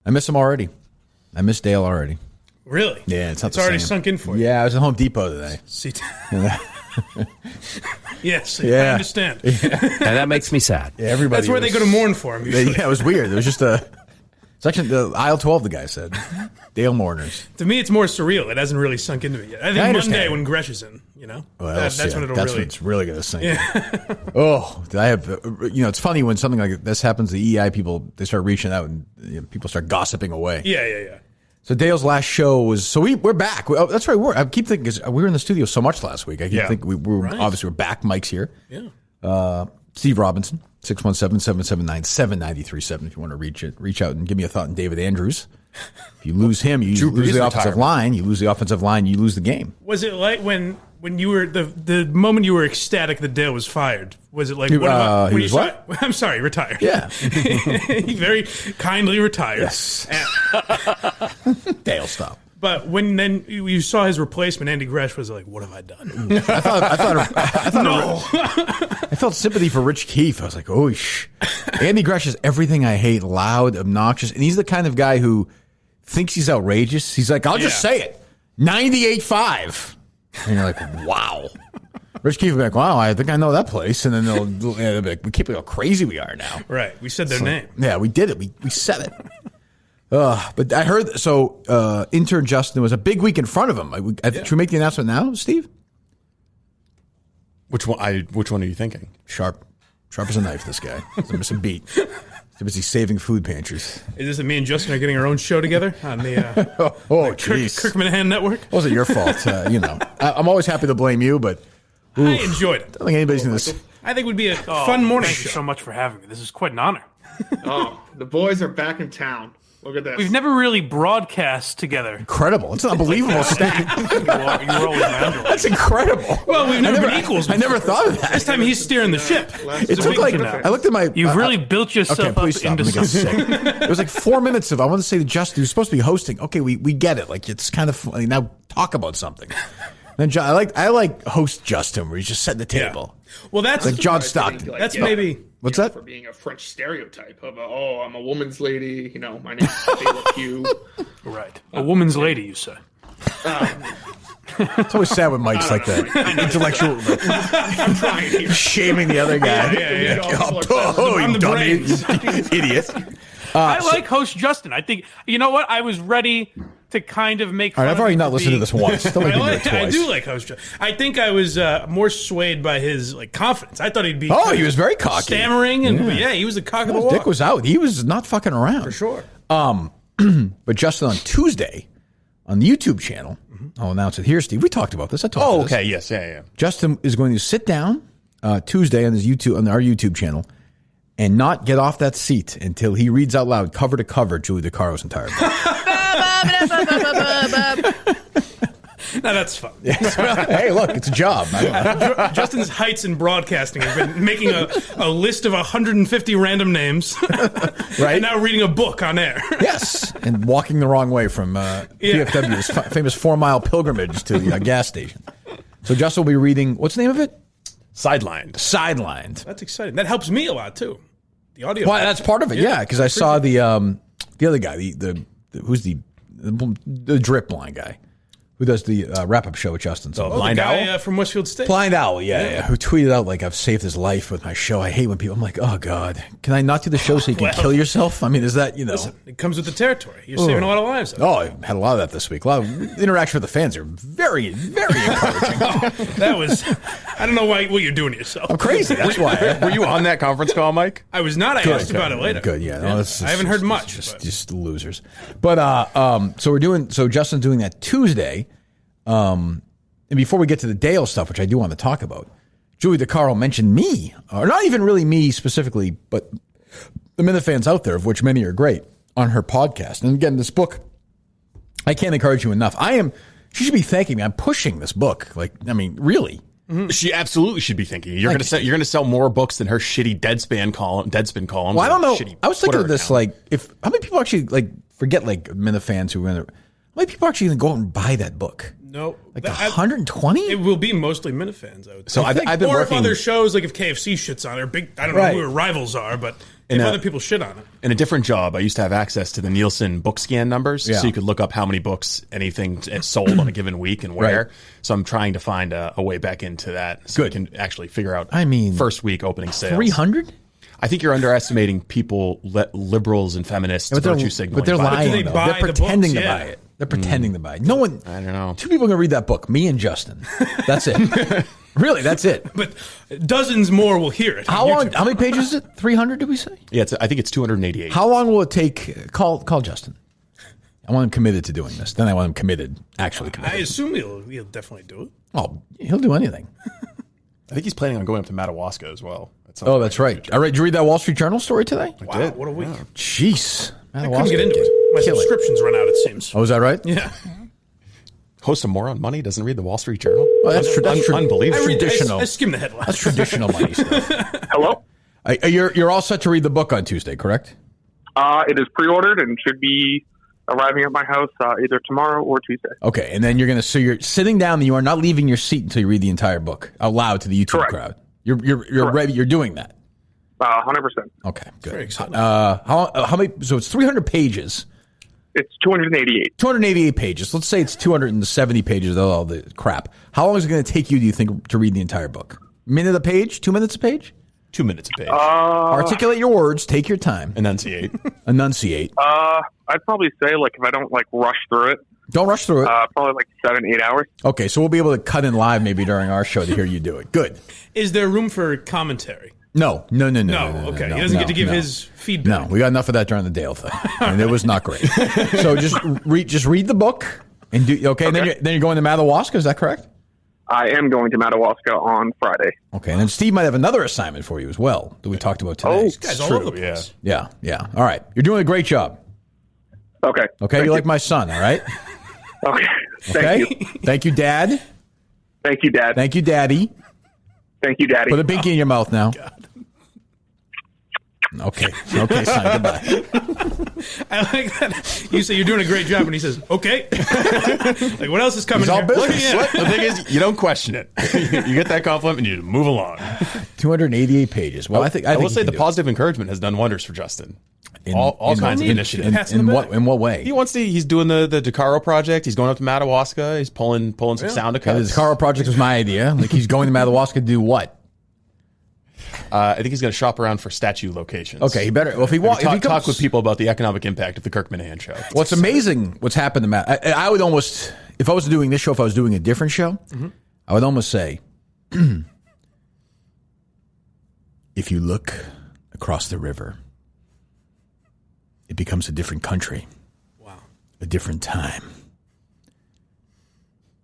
I miss him already. I miss Dale already. Really? Yeah, it's already sunk in for you. Yeah, I was at Home Depot today. Yes, I understand. And that makes me sad. Yeah, everybody. That's where they go to mourn for him. Yeah, it was weird. It was just a section, aisle 12. The guy said, "Dale mourners." To me, it's more surreal. It hasn't really sunk into me yet. I think Monday when Gresh is in, well, that's when it'll that's really. When it's really going to sink. Yeah. Oh, I have. It's funny when something like this happens. The EI people they start reaching out and people start gossiping away. Yeah. So Dale's last show was we're back. That's right. I keep thinking because we were in the studio so much last week. I keep thinking obviously we're back. Mike's here. Yeah. Steve Robinson, 617-779-7937. If you want to reach out and give me a thought. And David Andrews. If you lose him, you lose the offensive line. You lose the offensive line. You lose the game. Was it like when you were the moment you were ecstatic that Dale was fired? Was it like what? I'm sorry, retired. Yeah, he very kindly retired. Yes. Dale, stop. But when then you saw his replacement, Andy Gresh, was like, "What have I done?" I felt sympathy for Rich Keefe. I was like, "Oh, Andy Gresh is everything I hate: loud, obnoxious." And he's the kind of guy who thinks he's outrageous. He's like, "I'll just say it, 98.5," and you're like, "Wow." Rich Keefe will be like, "Wow, I think I know that place," and then they'll be like, "We can't believe how crazy we are now." Right? We said their name. Yeah, we did it. We said it. But I heard intern Justin was a big week in front of him. Should we make the announcement now, Steve? Which one are you thinking? Sharp as a knife. This guy doesn't miss a beat. He's busy saving food pantries. Is this that me and Justin are getting our own show together on the Kirk Minahan Network? It wasn't your fault. I'm always happy to blame you, but I enjoyed it. I don't think anybody's going to. I think it would be a fun morning show. Thank you so much for having me. This is quite an honor. The boys are back in town. Look at this. We've never really broadcast together. Incredible. It's an unbelievable stat. You were always my underling. That's incredible. Well, we've never been equals before. I never thought of that. This time he's steering the ship. It took I looked at my... You've really built yourself up into something. It was like 4 minutes of, I want to say to Justin, who's supposed to be hosting. Okay, we get it. Like, it's kind of funny. Now talk about something. Then I like host Justin, where he's just setting the table. Yeah. Well, that's... Like John Stockton. That's maybe... What's that? For being a French stereotype of, I'm a woman's lady, my name's Philip Hugh. Right. A woman's lady, you say. It's always sad when Mike's like that. Intellectual. I'm trying here. Shaming the other guy. Yeah. You dummy, idiot. I like host Justin. I think, you know what? I was ready to kind of make fun I've already not listened to this once. Don't make me do it twice. I do like host Justin. I think I was more swayed by his confidence. I thought he'd be he was very cocky. Stammering. And he was the cock of the walk. Dick was out. He was not fucking around. For sure. But Justin on Tuesday on the YouTube channel, I'll announce it here, Steve. We talked about this. I talked about this. Okay. Yes. Yeah. Justin is going to sit down Tuesday on our YouTube channel and not get off that seat until he reads out loud, cover to cover, Julie DeCaro's entire book. Now that's fun. Yes. Hey, look, it's a job. Justin's heights in broadcasting have been making a list of 150 random names, right? And now reading a book on air. Yes, and walking the wrong way from PFW's famous 4-mile pilgrimage to the gas station. So Justin will be reading, what's the name of it? Sidelined. That's exciting. That helps me a lot too. The audio. Well, that's part of it. Yeah, because I saw the other guy, who's the drip blind guy who does the wrap-up show with Justin. So Blind Owl from Westfield State. Blind Owl, yeah. Who tweeted out, I've saved his life with my show. I hate when people, I'm like, oh, God. Can I not do the show so you can kill yourself? I mean, is that, Listen, it comes with the territory. You're saving a lot of lives. Oh, I had a lot of that this week. A lot of interaction with the fans are very, very encouraging. That was, I don't know what you're doing to yourself. I'm crazy. That's why. Were you on that conference call, Mike? I was not. I asked about it later. Good, yeah. No, I haven't heard much. Just losers. But, so Justin's doing that Tuesday. And before we get to the Dale stuff, which I do want to talk about, Julie DeCaro mentioned me, or not even really me specifically, but the Minifans out there, of which many are great, on her podcast. And again, this book, I can't encourage you enough. She should be thanking me. I'm pushing this book. Really. Mm-hmm. She absolutely should be thinking. You're going to sell more books than her shitty Deadspin columns. Well, I don't know. I was thinking of this, how many people actually forget Minifans who are in there. How many people are actually going to go out and buy that book? No, Like 120? It will be mostly Minifans, I would say. So I've been or working... if other shows, like if KFC shits on it, or big, I don't know who our rivals are, but if other people shit on it. In a different job, I used to have access to the Nielsen book scan numbers, so you could look up how many books anything is sold on a given week and where. Right. So I'm trying to find a way back into that so we can actually figure out first week opening sales. 300? I think you're underestimating people, liberals and feminists, virtue signaling. But they're lying. They're pretending to buy it. They're pretending to buy it. No one. I don't know. 2 people are going to read that book. Me and Justin. That's it. Really, that's it. But dozens more will hear it. How long? How many pages is it? 300? Did we say? Yeah, I think it's 288. How long will it take? Call Justin. I want him committed to doing this. Then I want him actually committed. I assume he'll definitely do it. Oh, he'll do anything. I think he's planning on going up to Madawaska as well. Oh, that's right. All right, did you read that Wall Street Journal story today? I did. What a week. Jeez. I couldn't get into it. My subscription's run out, it seems. Oh, is that right? Yeah. Host of More on Money doesn't read the Wall Street Journal? Oh, that's unbelievable. Traditional. I skim the headlines. That's traditional money stuff. Hello? You're all set to read the book on Tuesday, correct? It is pre-ordered and should be arriving at my house either tomorrow or Tuesday. Okay, and then so you're sitting down and you are not leaving your seat until you read the entire book out loud to the YouTube crowd. You're ready. You're doing that. 100%. Okay, good. Very exciting. How many? So it's 300 pages. It's 288. 288 pages. Let's say it's 270 pages of all the crap. How long is it going to take you, do you think, to read the entire book? Minute a page? 2 minutes a page? 2 minutes a page. Articulate your words. Take your time. Enunciate. I'd probably say, like, if I don't, like, rush through it. Don't rush through it. Probably like 7-8 hours. Okay, so we'll be able to cut in live maybe during our show to hear you do it. Good. Is there room for commentary? No. Okay, he doesn't get to give his feedback. No, we got enough of that during the Dale thing, and it was not great. So just read the book and do okay. And then you're going to Madawaska. Is that correct? I am going to Madawaska on Friday. Okay, and then Steve might have another assignment for you as well that we talked about today. These guys all over the place. Yeah. All right, you're doing a great job. Okay. Okay, you're like my son. All right. Okay. Thank you. Thank you, Dad. Thank you, Dad. Thank you, Daddy. Thank you, Daddy. Put a binky in your mouth now. Okay, son. Goodbye. I like that. You say you're doing a great job, and he says, "Okay." Like, what else is coming? It's all here? business. The thing is, you don't question it. You get that compliment, and you move along. 288 pages. Well, I will say the positive encouragement has done wonders for Justin. All kinds of initiatives. In what way? He's doing the DeCaro project. He's going up to Madawaska. He's pulling some sound cuts. The DeCaro project was my idea. Like, he's going to Madawaska to do what? I think he's going to shop around for statue locations. Okay, he better. Well, if he talk with people about the economic impact of the Kirk Minahan show. What's amazing, what's happened to Matt? I would almost, if I was doing this show, if I was doing a different show, I would almost say, if you look across the river, it becomes a different country. Wow, a different time.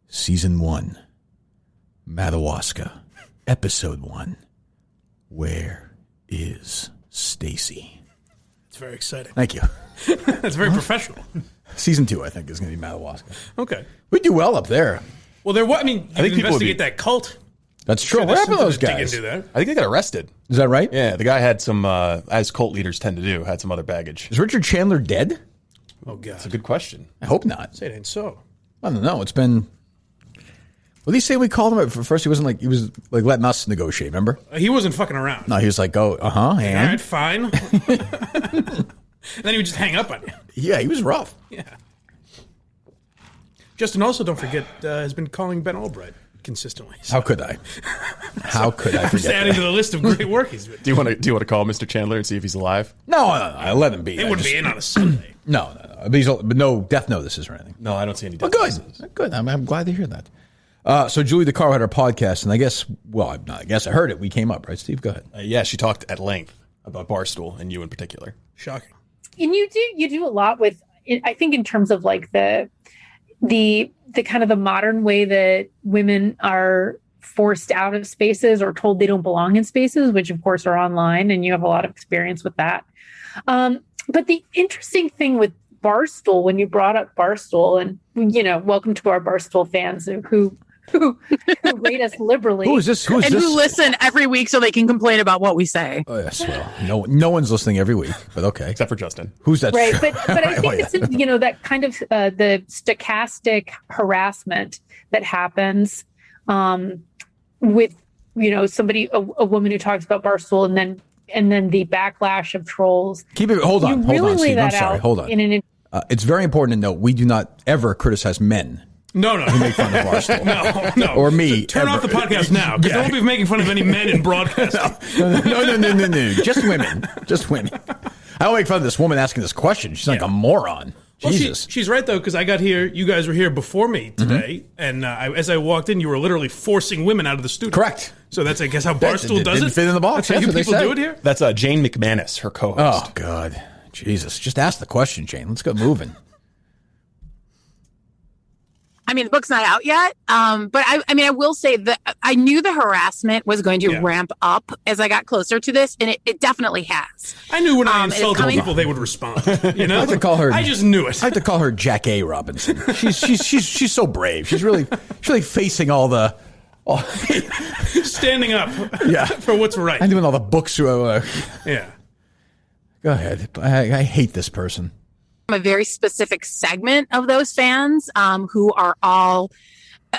Season 1, Madawaska, Episode 1. Where is Stacy? it's very exciting. Thank you. That's very professional. Season 2, I think, is going to be Madawaska. Okay. We do well up there. Well, I think investigate that cult. That's true. What happened to those guys? Dig into that. I think they got arrested. Is that right? Yeah, the guy had some, as cult leaders tend to do, had some other baggage. Is Richard Chandler dead? Oh, God. That's a good question. I hope not. Say it ain't so. I don't know. It's been... What did he say we called him? First, he was letting us negotiate, remember? He wasn't fucking around. No, he was like, and? All right, fine. And then he would just hang up on you. Yeah, he was rough. Yeah. Justin, also, don't forget, has been calling Ben Albright consistently. So. How could I? How could I forget Just adding to the list of great work he's been. Do you want to call Mr. Chandler and see if he's alive? No, I let him be. They wouldn't be in on a Sunday. No. But no death notices or anything. No, I don't see any death notices. Good. I'm glad to hear that. So Julie DeCaro had her podcast, and I heard it. We came up, right, Steve? Go ahead. Yeah, she talked at length about Barstool and you in particular. Shocking. And you do a lot with, I think, in terms of like the kind of the modern way that women are forced out of spaces or told they don't belong in spaces, which of course are online, and you have a lot of experience with that. But the interesting thing with Barstool, when you brought up Barstool, and welcome to our Barstool fans who who rate us liberally. Who is this? Who listen every week so they can complain about what we say. Oh, yes, well, no one's listening every week, but okay. Except for Justin. Who's that? Right, but I think it's, that kind of the stochastic harassment that happens with, somebody, a woman who talks about Barstool and then the backlash of trolls. Hold on, Steve. I'm sorry. Hold on. It's very important to note we do not ever criticize men. No. Who make fun of Barstool. No. Or me. Turn off the podcast now, because they won't be making fun of any men in broadcasting. No. Just women. I don't make fun of this woman asking this question. She's like a moron. Well, Jesus. She's right, though, because I got here, you guys were here before me today, and as I walked in, you were literally forcing women out of the studio. Correct. So that's, I guess, how Barstool does it? Didn't fit in the box. That's how you people do it here? That's Jane McManus, her co-host. Oh, God. Jesus. Just ask the question, Jane. Let's go moving. I mean, the book's not out yet, but I will say that I knew the harassment was going to ramp up as I got closer to this, and it definitely has. I knew when I insulted people, they would respond. I like to call her. I just knew it. I like to call her Jack A. Robinson. She's so brave. She's really facing all the. Standing up. For what's right. I'm doing all the books. Yeah. Go ahead. I hate this person. A very specific segment of those fans who are all,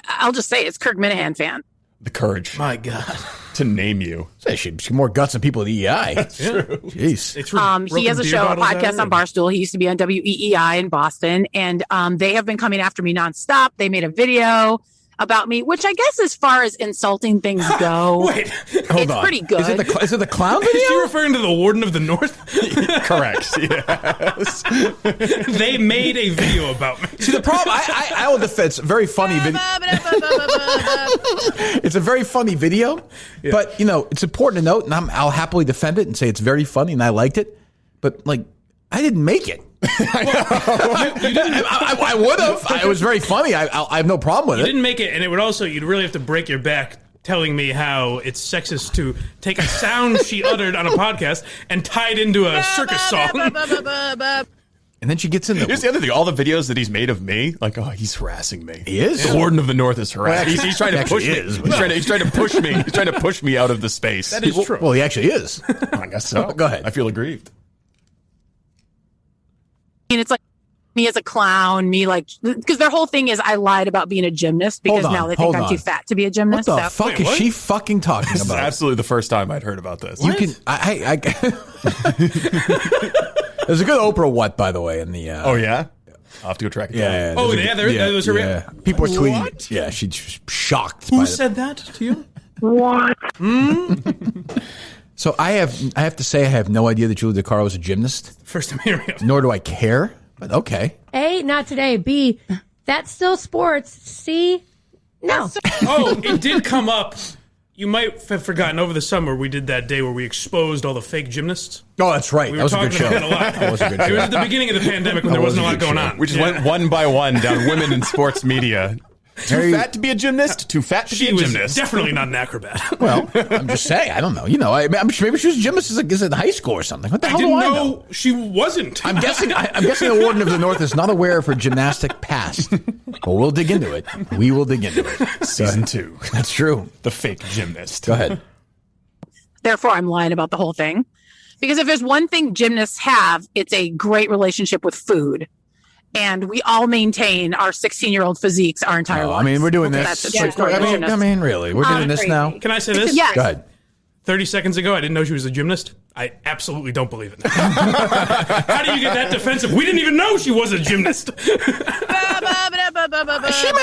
I'll just say it's Kirk Minahan fan. The courage. My God. To name you. She's more guts than people at EEI. That's true. Jeez. He has a show, a podcast on Barstool. He used to be on WEEI in Boston, and they have been coming after me nonstop. They made a video about me, which I guess as far as insulting things go, Wait, it's pretty good. Is it the clown video? Is she referring to the Warden of the North? Correct. Yes. They made a video about me. See, the problem, I will defend, it's a very funny video. It's a very funny video, but, it's important to note, and I'll happily defend it and say it's very funny and I liked it, but, I didn't make it. I would have. It was very funny. I have no problem with it. You didn't make it, and it would also, you'd really have to break your back telling me how it's sexist to take a sound she uttered on a podcast and tie it into a circus song. And then she gets in there. Here's the other thing. All the videos that he's made of me, he's harassing me. He is? The Warden of the North is harassing me. He's trying to push me. He's trying to push me. He's trying to push me out of the space. That is true. Well, he actually is. I guess so. Go ahead. I feel aggrieved. And it's like me as a clown, because their whole thing is I lied about being a gymnast because now they think I'm too fat to be a gymnast. What the fuck is she fucking talking This about? is absolutely the first time I'd heard about this. You can. There's a good Oprah what, by the way, in the. Oh yeah. I'll have to go track it down. There was a people are tweeting. What? Yeah, she's shocked. Who said that to you? What? So I have to say I have no idea that Julie DeCaro is a gymnast. First time hearing it. Nor do I care. But okay. A, not today. B, that's still sports. C, no. It did come up. You might have forgotten over the summer we did that day where we exposed all the fake gymnasts. Oh, that's right. That was a good show. That was a good show. It was at the beginning of the pandemic when there wasn't a lot going on. We just went one by one down women in sports media. Too fat to be a gymnast? Too fat to be a gymnast? She was definitely not an acrobat. Well, I'm just saying. I don't know. I'm sure maybe she was a gymnast in high school or something. What the hell do I know? She wasn't. I'm guessing the Warden of the North is not aware of her gymnastic past. But we'll dig into it. We will dig into it. Season 2. That's true. The fake gymnast. Go ahead. Therefore, I'm lying about the whole thing. Because if there's one thing gymnasts have, it's a great relationship with food. And we all maintain our 16-year-old physiques our entire lives. I mean, we're doing this. That's a true story. I mean, really, we're doing this now. Can I say this? Yes. Go ahead. 30 seconds ago, I didn't know she was a gymnast. I absolutely don't believe it. How do you get that defensive? We didn't even know she was a gymnast. She may have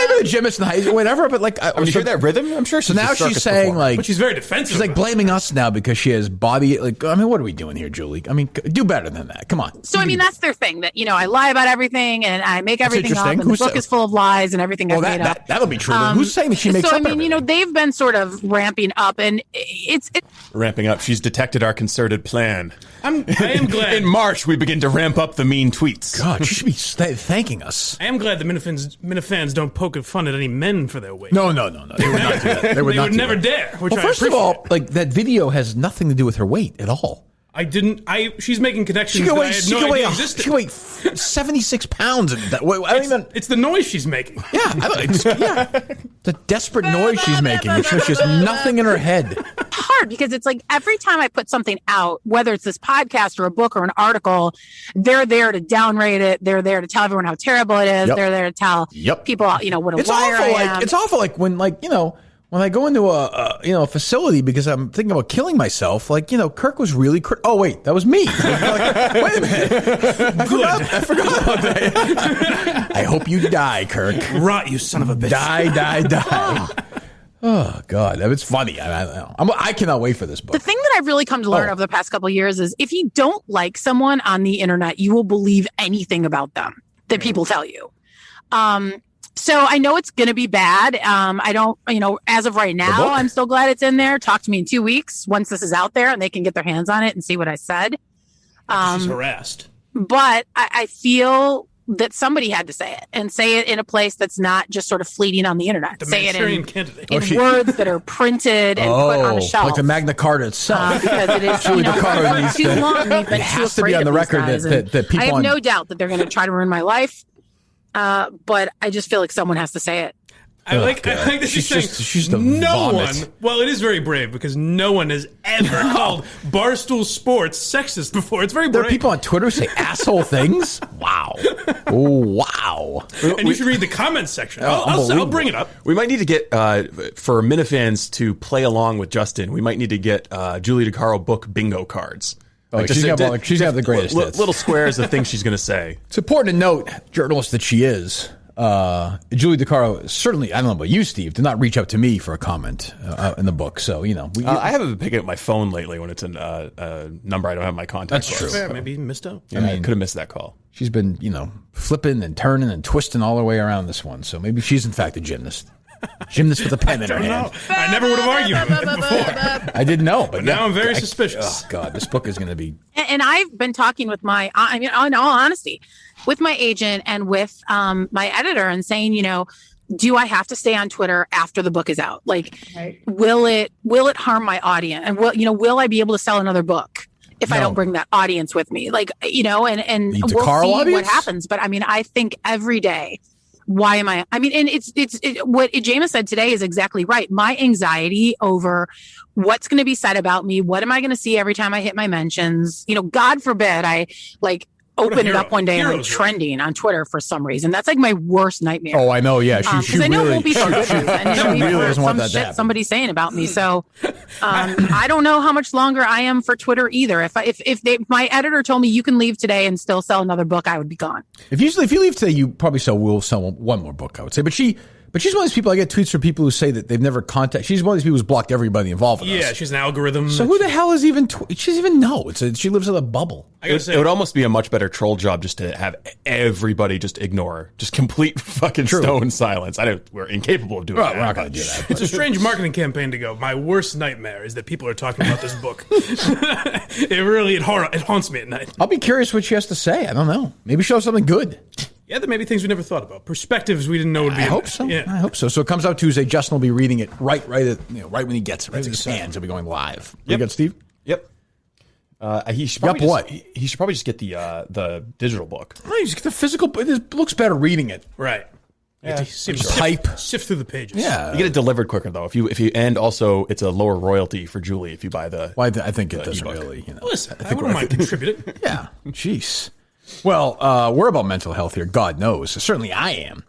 been a gymnast in high school, whatever, but you hear that rhythm? I'm sure. So now she's saying but she's very defensive. She's blaming us now because she has body. What are we doing here, Julie? I mean, do better than that. Come on. So that's their thing. That I lie about everything and I make everything up. And the book is full of lies and everything I've made up. That'll be true. Who's saying that she makes up everything? They've been sort of ramping up, and it's ramping up. She's detected our concerted plan. I am glad. In March, we begin to ramp up the mean tweets. God, she should be thanking us. I am glad the Minifans don't poke fun at any men for their weight. No. They would not do that. They would never dare. Well, first of all, that video has nothing to do with her weight at all. I didn't. She's making connections that I had no idea existed. She can weigh 76 pounds. I don't even. It's the noise she's making. Yeah, the desperate noise she's making. She has nothing in her head. Hard because it's like every time I put something out, whether it's this podcast or a book or an article, they're there to downrate it. They're there to tell everyone how terrible it is. Yep. They're there to tell people, what a liar I am. It's awful. Like when when I go into a facility because I'm thinking about killing myself, Kirk was really. Oh wait, that was me. Wait a minute, I forgot about that. I hope you die, Kirk. Rot, you son of a bitch. Die. Oh God, it's funny. I cannot wait for this book. The thing that I've really come to learn over the past couple of years is if you don't like someone on the internet, you will believe anything about them that people tell you. So I know it's going to be bad. I don't, as of right now, I'm still glad it's in there. Talk to me in 2 weeks once this is out there and they can get their hands on it and see what I said. She's harassed. But I feel that somebody had to say it and say it in a place that's not just sort of fleeting on the internet. Say it in words that are printed and put on a shelf. Like the Magna Carta itself. Because it is too long. It has to be on the record that people. I have no doubt that they're going to try to ruin my life. But I just feel like someone has to say it. I like that she's saying she's the no vomit. one. Well, it is very brave because no one has ever called Barstool Sports sexist before. It's very brave. There are people on Twitter who say asshole things. Wow. Wow. And you should read the comments section. I'll bring it up. We might need to get, for Minifans to play along with Justin, we might need to get Julie DeCaro book bingo cards. She's got the greatest hits. Little squares of things she's going to say. It's important to note, journalist that she is, Julie DeCaro certainly, I don't know about you, Steve, did not reach out to me for a comment in the book. So, I haven't been picking up my phone lately when it's a number I don't have in my contact. That's true. Fair, maybe you missed out. Yeah, I could have missed that call. She's been, flipping and turning and twisting all her way around this one. So maybe she's, in fact, a gymnast. Gymnast with a pen in her hand. I never would have argued before. I didn't know. But now I'm very suspicious. Oh, God, this book is going to be... And I've been talking with in all honesty, with my agent and with my editor and saying, do I have to stay on Twitter after the book is out? Will it harm my audience? And will I be able to sell another book if I don't bring that audience with me? And we'll see what happens. But I think every day, why am I? And it's what Jameis said today is exactly right. My anxiety over what's going to be said about me. What am I going to see every time I hit my mentions? God forbid I open it up one day and I'm trending on Twitter for some reason. That's my worst nightmare. Oh, I know. Yeah, she I know really, it won't be for good news. And it'll be for some shit somebody's saying about me. So I don't know how much longer I am for Twitter either. If my editor told me you can leave today and still sell another book, I would be gone. If you leave today, you probably will sell one more book, I would say. But she's one of these people. I get tweets from people who say that they've never contacted. She's one of these people who's blocked everybody involved with us. Yeah, she's an algorithm. So who the hell is even? She doesn't even know. She lives in a bubble. It would almost be a much better troll job just to have everybody just ignore her. Just complete fucking stone silence. We're incapable of doing that. We're not going to do that. It's a strange marketing campaign to go, my worst nightmare is that people are talking about this book. It haunts me at night. I'll be curious what she has to say. I don't know. Maybe she'll have something good. Yeah, there may be things we never thought about. Perspectives we didn't know would be. I hope so. Yeah. I hope so. So it comes out Tuesday. Justin will be reading it right when he gets it. Right in his hands. He'll be going live. Yep. You got Steve? Yep. He should probably just get the digital book. No, you just get the physical. It looks better reading it. Right. Yeah, sift through the pages. Yeah, you get it delivered quicker though. If you and also it's a lower royalty for Julie if you buy the. Well, I think it doesn't really. Listen, I wouldn't mind contributing. Yeah, jeez. Well, we're about mental health here. God knows. Certainly, I am.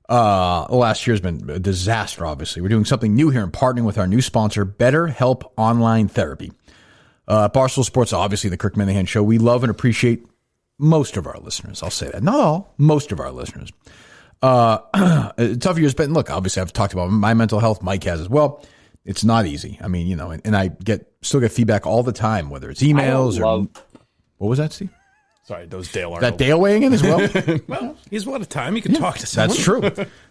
Last year's been a disaster. Obviously, we're doing something new here and partnering with our new sponsor, BetterHelp Online Therapy. Barstool Sports, obviously the Kirk Minahan Show. We love and appreciate most of our listeners. I'll say that. Not all, most of our listeners. Tough years, but look, obviously I've talked about my mental health. Mike has as well. It's not easy. And I still get feedback all the time, whether it's emails or what was that, Steve? Sorry, those Dale are that Dale weighing in as well. Well, he's a time you can talk to someone. That's true.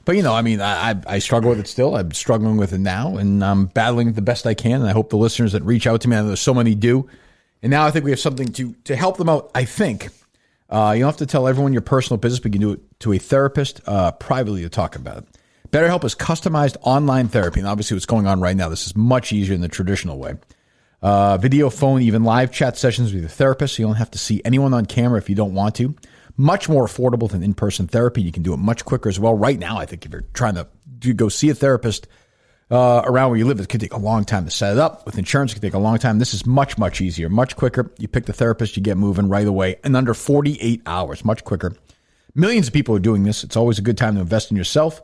But I struggle with it still. I'm struggling with it now, and I'm battling the best I can. And I hope the listeners that reach out to me, I know there's so many do. And now I think we have something to help them out. I think you don't have to tell everyone your personal business, but you can do it to a therapist privately to talk about it. BetterHelp is customized online therapy, and obviously what's going on right now, this is much easier than the traditional way. Video, phone, even live chat sessions with your therapist. So you don't have to see anyone on camera if you don't want to. Much more affordable than in-person therapy. You can do it much quicker as well. Right now, I think if you're trying to go see a therapist around where you live, it could take a long time to set it up. With insurance, it could take a long time. This is much, much easier, much quicker. You pick the therapist, you get moving right away in under 48 hours, much quicker. Millions of people are doing this. It's always a good time to invest in yourself.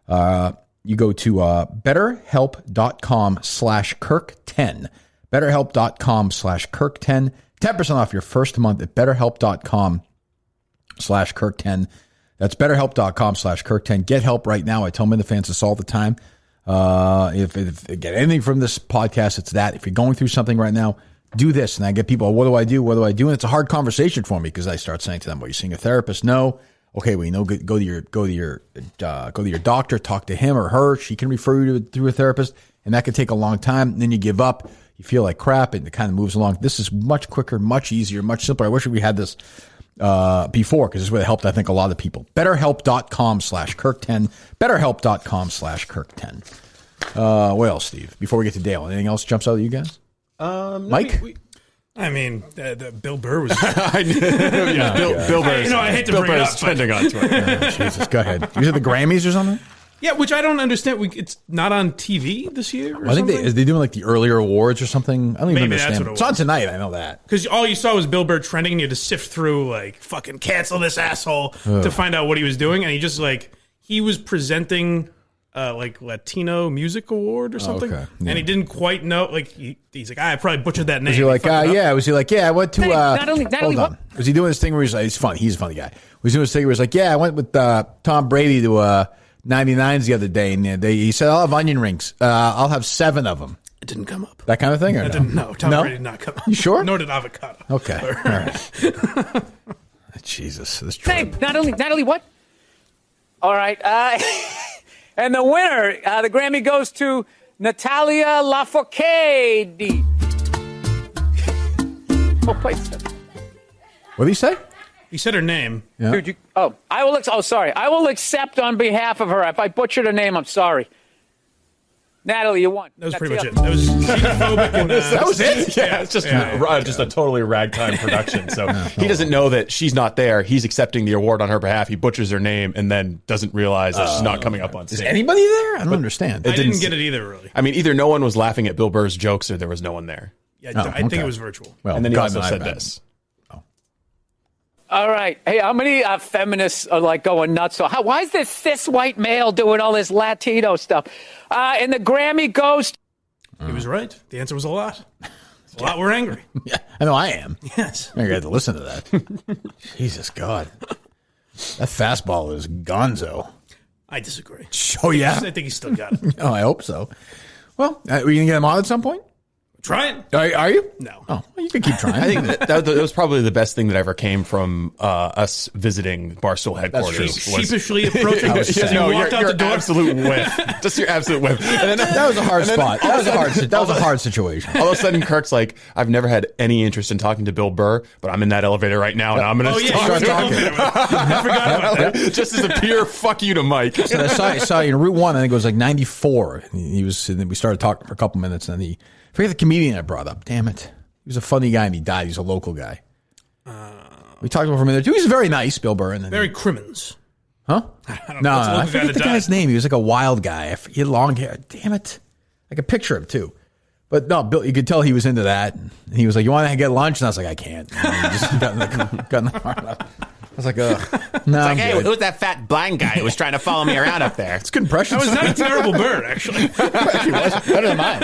You go to betterhelp.com/Kirk10. betterhelp.com/Kirk10. 10% off your first month at betterhelp.com/Kirk10. That's betterhelp.com/Kirk10. Get help right now. I tell men the fans this all the time. If get anything from this podcast, it's that. If you're going through something right now, do this. And I get people, what do I do? What do I do? And it's a hard conversation for me because I start saying to them, well, you're seeing a therapist? No. Okay, well, go to your doctor, talk to him or her. She can refer you to a therapist, and that could take a long time. And then you give up. You feel like crap, and it kind of moves along. This is much quicker, much easier, much simpler. I wish we had this before because this would have helped, I think, a lot of people. BetterHelp.com/Kirk10. BetterHelp.com/Kirk10. What else, Steve? Before we get to Dale, anything else jumps out at you guys? Mike? I mean, the Bill Burr was. Bill Burr. I hate to bring it up. Trending on Twitter. Jesus, go ahead. You said the Grammys or something? Yeah, which I don't understand. It's not on TV this year. I think is they doing like the earlier awards or something? I don't even understand. That's what it's on tonight. I know that because all you saw was Bill Burr trending, and you had to sift through like fucking cancel this asshole to find out what he was doing, and he was presenting. Like Latino Music Award or something, okay. Yeah. And he didn't quite know. Like he's like, I probably butchered that name. Was he like, yeah? Was he like, yeah? I went to. Not only hold on. Was he doing this thing where he's funny? He's a funny guy. Was he doing this thing where he's like, yeah, I went with Tom Brady to 99s the other day, and he said, I'll have onion rings. I'll have 7 of them. It didn't come up. That kind of thing, or no? Tom Brady did not come up. You sure? Nor did avocado. Okay, all right. Jesus, this. Not only what? All right. And the winner, the Grammy goes to Natalia Lafourcade. Oh, wait a second. What did he say? He said her name. Yeah. Dude, I will accept on behalf of her. If I butchered her name, I'm sorry. Natalie, you won. That was pretty much it. That was xenophobic. And, that was it? Yeah, it's just a totally ragtime production. So he doesn't know that she's not there. He's accepting the award on her behalf. He butchers her name and then doesn't realize that she's not coming up on stage. Is anybody there? I don't understand. I didn't get it either, really. I mean, either no one was laughing at Bill Burr's jokes or there was no one there. Yeah, I think it was virtual. Well, and then he also said this. All right. Hey, how many feminists are like going nuts? So why is this cis white male doing all this Latino stuff? And the Grammy goes. He was right. The answer was a lot. A lot were angry. Yeah, I know I am. Yes. I got to listen to that. Jesus God. That fastball is gonzo. I disagree. Oh, yeah? I think he's still got it. Oh, I hope so. Well, are you going to get him on at some point? Try it. Are you? No. Oh, well, you can keep trying. I think that was probably the best thing that ever came from us visiting Barstool headquarters. Sheepishly approaching us. No, walked out the door. Absolute whiff. Just your absolute whiff. And then, that was a hard spot. That was a hard situation. All of a sudden, Kirk's like, I've never had any interest in talking to Bill Burr, but I'm in that elevator right now, and I'm going to start talking. I forgot about that. Just as a pure fuck you to Mike. So I saw you in Route 1, I think it was like 94. And we started talking for a couple minutes, and I forget the comedian I brought up. Damn it. He was a funny guy and he died. He's a local guy. We talked about him for a minute too. He's very nice, Bill Burr. And Barry Crimmins. Huh? No, I forget the guy's name. He was like a wild guy. He had long hair. Damn it. I could picture him too. But no, Bill, you could tell he was into that. And he was like, you want to get lunch? And I was like, I can't. And he just got in the car. I was like, no, I'm hey, good. who's that fat blind guy who was trying to follow me around up there? It's good impression. That was not a terrible bird, actually. Actually was. Better than mine.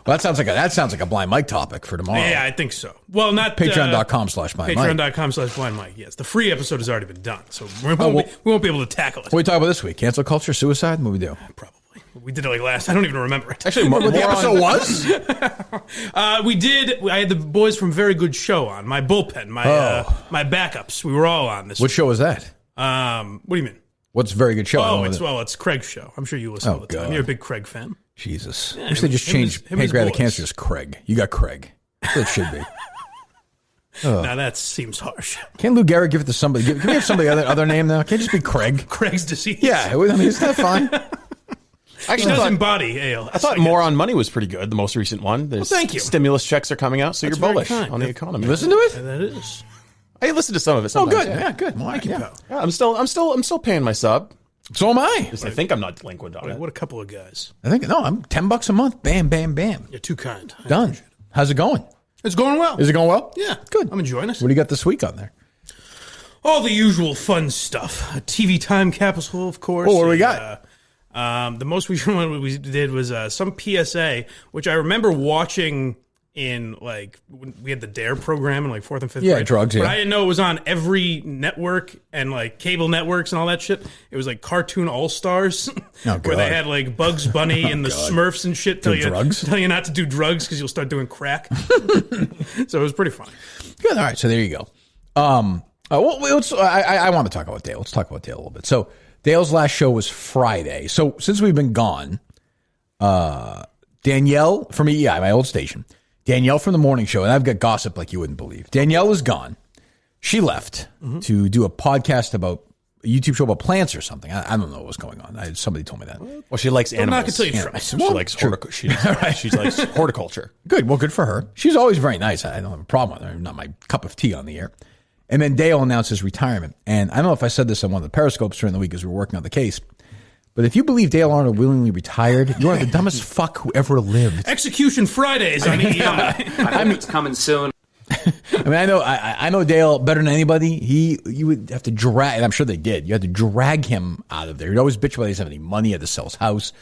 Well, that sounds like a Blind Mike topic for tomorrow. Yeah, I think so. Well, not Patreon.com/Blind Mike. Patreon.com/Blind Mike. Yes, the free episode has already been done, so we won't be able to tackle it. What are we talking about this week? Cancel culture, suicide? What do we do? Probably. We did it like last. I don't even remember it. Actually, what the episode was? We did. I had the boys from Very Good Show on. My bullpen, my backups. We were all on this. What show was that? What do you mean? What's Very Good Show? Oh, it's Craig's show. I'm sure you listen all the time. You're a big Craig fan. Jesus. I wish they just changed pancreatic cancer as Craig. You got Craig. That's what it should be. Now that seems harsh. Can't Lou Gehrig give it to somebody? Can we have somebody other name now? Can't it just be Craig? Craig's disease. Yeah, I mean, isn't that fine? He does embody ALS. I thought More on Money was pretty good, the most recent one. Thank you. Stimulus checks are coming out, so That's you're bullish very on the economy. You listen to it? That is. I listened to some of it Oh, sometimes. good. Yeah, good. Well, Thank you, pal. Yeah, I'm still paying my sub. So am I. I think I'm not delinquent on it. What a couple of guys. I think, no, I'm $10 a month. Bam, bam, bam. You're too kind. Done. How's it going? It's going well. Is it going well? Yeah. Good. I'm enjoying it. What do you got this week on there? All the usual fun stuff. TV time capsule, of course. Oh, what do we got? The most recent one we did was some PSA, which I remember watching in, like, when we had the DARE program in, like, 4th and 5th grade. Drugs, But I didn't know it was on every network and, like, cable networks and all that shit. It was, like, Cartoon All-Stars, where they had, like, Bugs Bunny and the Smurfs and shit tell you not to do drugs because you'll start doing crack. So it was pretty funny. Good. All right. So there you go. I want to talk about Dale. Let's talk about Dale a little bit. So Dale's last show was Friday. So since we've been gone, Danielle from EEI, my old station, Danielle from the morning show, and I've got gossip like you wouldn't believe. Danielle is gone. She left to do a podcast about a YouTube show about plants or something. I don't know what was going on. Somebody told me that. Well, she likes animals. I'm not going to tell you trust. She likes she likes horticulture. Good. Well, good for her. She's always very nice. I don't have a problem with her. Not my cup of tea on the air. And then Dale announced his retirement. And I don't know if I said this on one of the Periscopes during the week as we were working on the case, but if you believe Dale Arnold willingly retired, you are the dumbest fuck who ever lived. Execution Fridays on EEI. I hope it's coming soon. I mean, I know Dale better than anybody. You would have to drag, and I'm sure they did. You had to drag him out of there. He'd always bitch about he doesn't have any money. He had to sell his house,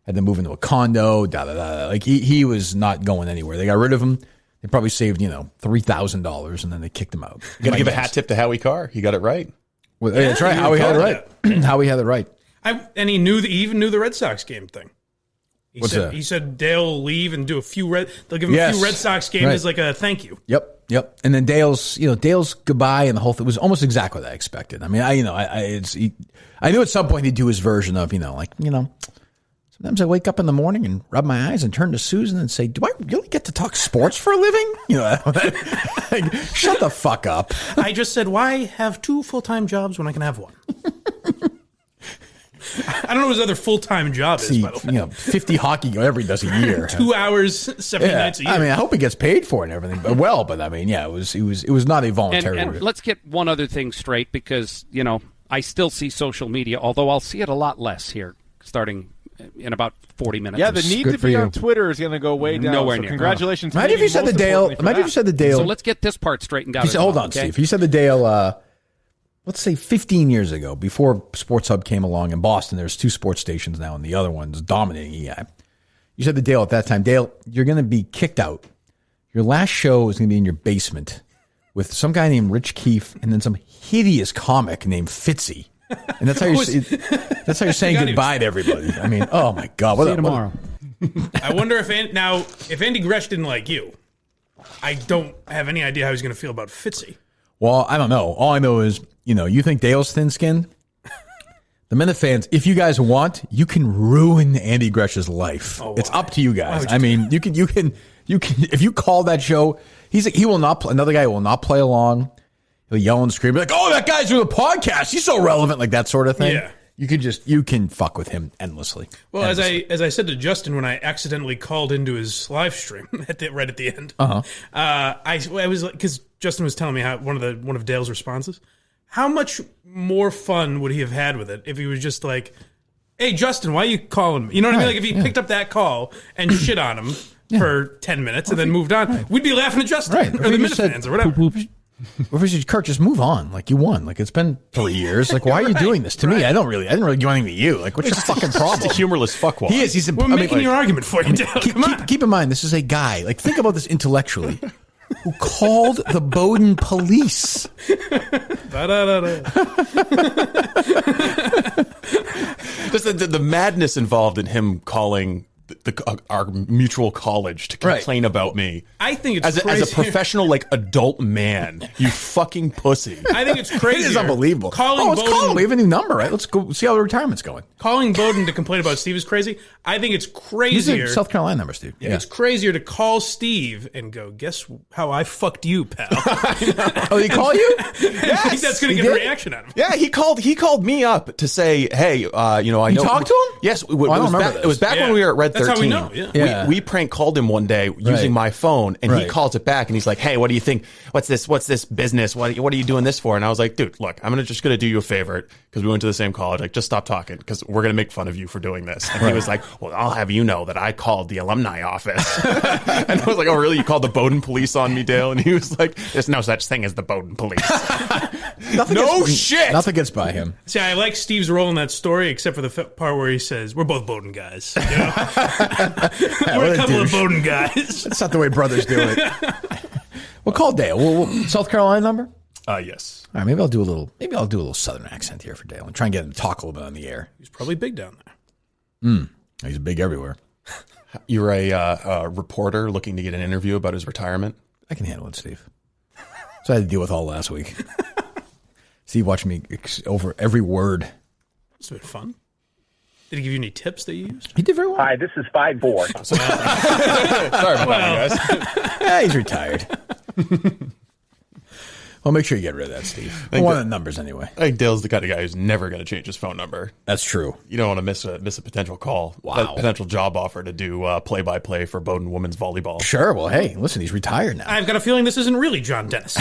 had to move into a condo. Like he was not going anywhere. They got rid of him. They probably saved $3,000, and then they kicked him out. You got to give a hat tip to Howie Carr. He got it right. Well, that's right. Howie had it right. Howie had it right. And he even knew the Red Sox game thing. What's that? He said Dale will leave and do they'll give him a few Red Sox games as like a thank you. Yep. And then Dale's goodbye and the whole thing was almost exactly what I expected. I mean, I knew at some point he'd do his version of, sometimes I wake up in the morning and rub my eyes and turn to Susan and say, do I really get to talk sports for a living? Like, shut the fuck up. I just said, why have 2 full-time jobs when I can have 1? I don't know what his other full-time job is, by the way. 50 hockey, whatever he does a year. 2 hours, 70 nights a year. I mean, I hope he gets paid for it and everything. But I mean, it was not a voluntary. And let's get one other thing straight because, I still see social media, although I'll see it a lot less here starting in about 40 minutes. Yeah, the need to be on Twitter is going to go way down. Nowhere so near. Congratulations. Imagine if you said the Dale. So let's get this part straightened out. Hold on, Steve. He said the Dale, let's say 15 years ago, before Sports Hub came along in Boston. There's 2 sports stations now, and the other one's dominating EI. You said to Dale at that time, Dale, you're going to be kicked out. Your last show is going to be in your basement with some guy named Rich Keefe and then some hideous comic named Fitzy. And that's how you're saying goodbye to everybody. I mean, oh my God. See you tomorrow. I wonder if Andy Gresh didn't like you, I don't have any idea how he's going to feel about Fitzy. Well, I don't know. All I know is, you think Dale's thin-skinned? The Minute fans, if you guys want, you can ruin Andy Gresh's life. Oh, it's up to you guys. I mean, you can. If you call that show, he will not. Another guy will not play along. He'll yell and scream like, "Oh, that guy's doing a podcast. He's so relevant," like that sort of thing. Yeah. You can fuck with him endlessly. Well, as I said to Justin when I accidentally called into his live stream right at the end, I was like, because Justin was telling me how one of Dale's responses. How much more fun would he have had with it if he was just like, "Hey, Justin, why are you calling me?" You know what I mean? Like if he picked up that call and shit on him for 10 minutes and then moved on, we'd be laughing at Justin or the Minute fans or whatever. Or if he said, Kurt, just move on. Like you won. Like it's been 3 years. Like why are you doing this to me? I didn't really do anything to you. Like what's your fucking problem? It's a humorless fuckwad. He is. We're making your argument for you, Dale. Keep in mind, this is a guy. Like think about this intellectually. Who called the Bowdoin police? Just the madness involved in him calling our mutual college to complain about me. I think it's as a professional, like, adult man. You fucking pussy. I think it's crazy. It is unbelievable. Let's call him. We have a new number, right? Let's go see how the retirement's going. Calling Bowden to complain about Steve is crazy. I think it's crazier. He's a South Carolina number, Steve. Yeah. It's crazier to call Steve and go, guess how I fucked you, pal. Oh, he call you? Yes, I think that's going to get a reaction out of him. Yeah, he called me up to say, hey, I know. You talked to him? Yes. It was back when we were at Red 13. That's how we know, yeah. We prank called him one day using my phone, and he calls it back, and he's like, hey, what do you think? What's this business? What are you doing this for? And I was like, dude, look, I'm just going to do you a favor because we went to the same college. Like, just stop talking because we're going to make fun of you for doing this. And he was like, well, I'll have you know that I called the alumni office. And I was like, oh, really? You called the Bowden police on me, Dale? And he was like, there's no such thing as the Bowden police. Shit. Nothing gets by him. See, I like Steve's role in that story, except for the part where he says, we're both Bowden guys. You know? We're a couple of Bowden guys. That's not the way brothers do it. Well, call Dale. South Carolina number? Yes. All right, maybe I'll do a little Southern accent here for Dale and try and get him to talk a little bit on the air. He's probably big down there. He's big everywhere. You're a reporter looking to get an interview about his retirement? I can handle it, Steve. So I had to deal with all last week. Steve watched me over every word. It's been fun. Did he give you any tips that you used? He did very well. Hi, this is 5-4. Sorry about that, guys. Yeah, he's retired. Well, make sure you get rid of that, Steve. One of the numbers, anyway. I think Dale's the kind of guy who's never going to change his phone number. That's true. You don't want to miss a potential call. Wow. A potential job offer to do play-by-play for Bowden women's volleyball. Sure. Well, hey, listen, he's retired now. I've got a feeling this isn't really John Dennis.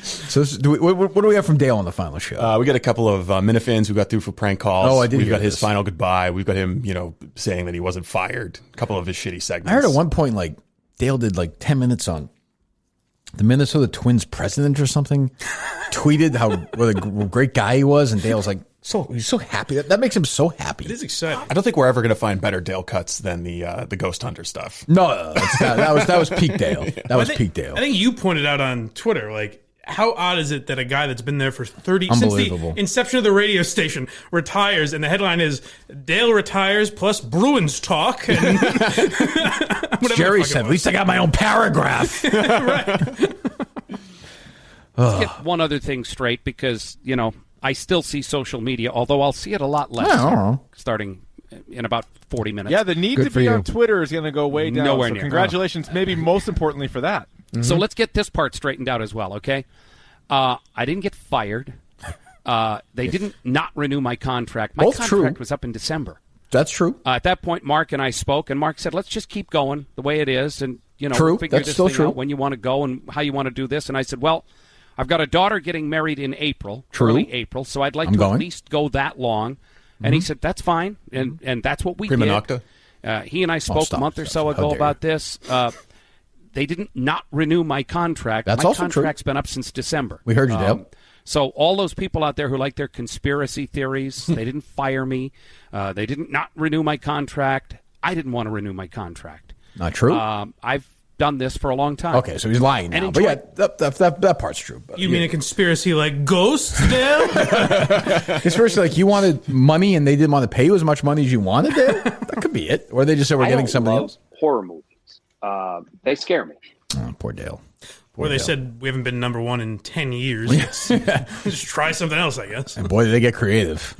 So what do we have from Dale on the final show? We got a couple of Minifins who got through for prank calls. Oh, I did. We've got his final goodbye. We've got him, saying that he wasn't fired. A couple of his shitty segments. I heard at one point, like, Dale did like 10 minutes on the Minnesota Twins president or something, tweeted what a great guy he was, and Dale's like, he's so happy. That makes him so happy. It is exciting. I don't think we're ever going to find better Dale cuts than the Ghost Hunter stuff. No, that was peak Dale. That was peak Dale. I think you pointed out on Twitter, like, how odd is it that a guy that's been there for 30 since the inception of the radio station retires, and the headline is Dale retires plus Bruins talk. And Jerry said, "At least I got my own paragraph." Right. Let's get one other thing straight, because I still see social media, although I'll see it a lot less starting in about 40 minutes. Yeah, the need to be on Twitter is going to go down. Nowhere so near. Congratulations, maybe most importantly for that. Mm-hmm. So let's get this part straightened out as well, okay? I didn't get fired. They didn't not renew my contract. My contract was up in December. That's true. At that point, Mark and I spoke, and Mark said, let's just keep going the way it is, and figure That's this still thing true. out when you want to go and how you want to do this. And I said, well, I've got a daughter getting married in April, early April, so I'd like to at least go that long. And he said, that's fine, and that's what we Prima did. nocta. He and I spoke a month or so ago about this. They didn't not renew my contract. That's my also contract's been up since December. We heard you, Dale. So all those people out there who like their conspiracy theories, they didn't fire me. They didn't not renew my contract. I didn't want to renew my contract. Not true. I've done this for a long time. Okay, so he's lying now. But yeah, that part's true. But you mean a conspiracy like ghosts, Dale? Conspiracy like you wanted money and they didn't want to pay you as much money as you wanted, Dale? That could be it. Or they just said we're getting somebody else. Horror movies. They scare me. Oh, poor Dale. Or they said we haven't been number one in 10 years. Just try something else, I guess. And boy, did they get creative.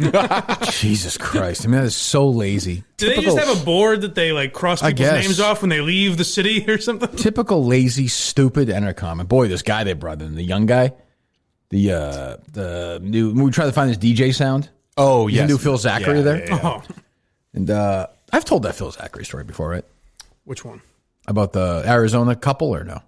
Jesus Christ. I mean, that is so lazy. Do they just have a board that they like cross people's names off when they leave the city or something? Typical lazy, stupid Entercom. And boy, this guy they brought in, the young guy, the new, we tried to find this DJ sound. Oh, yes. New Phil Zachary there. Yeah. Oh. And I've told that Phil Zachary story before, right? Which one? About the Arizona couple or no?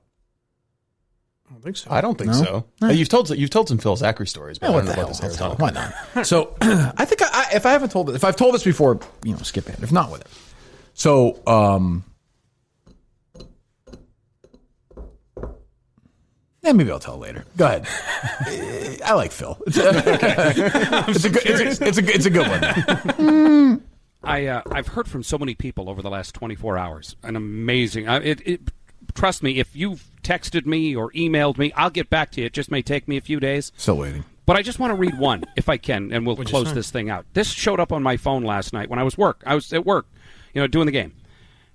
I don't think so. I don't think so. You've told some Phil Zachary stories, but I don't know about this Arizona. Why not? So I think if I've told this before, skip it. If not, with it. So maybe I'll tell it later. Go ahead. I like Phil. It's a good one. I've heard from so many people over the last 24 hours. An amazing. Trust me, if you've texted me or emailed me, I'll get back to you. It just may take me a few days. Still waiting. But I just want to read one, if I can, and we'll close this thing out. This showed up on my phone last night when I was at work, doing the game.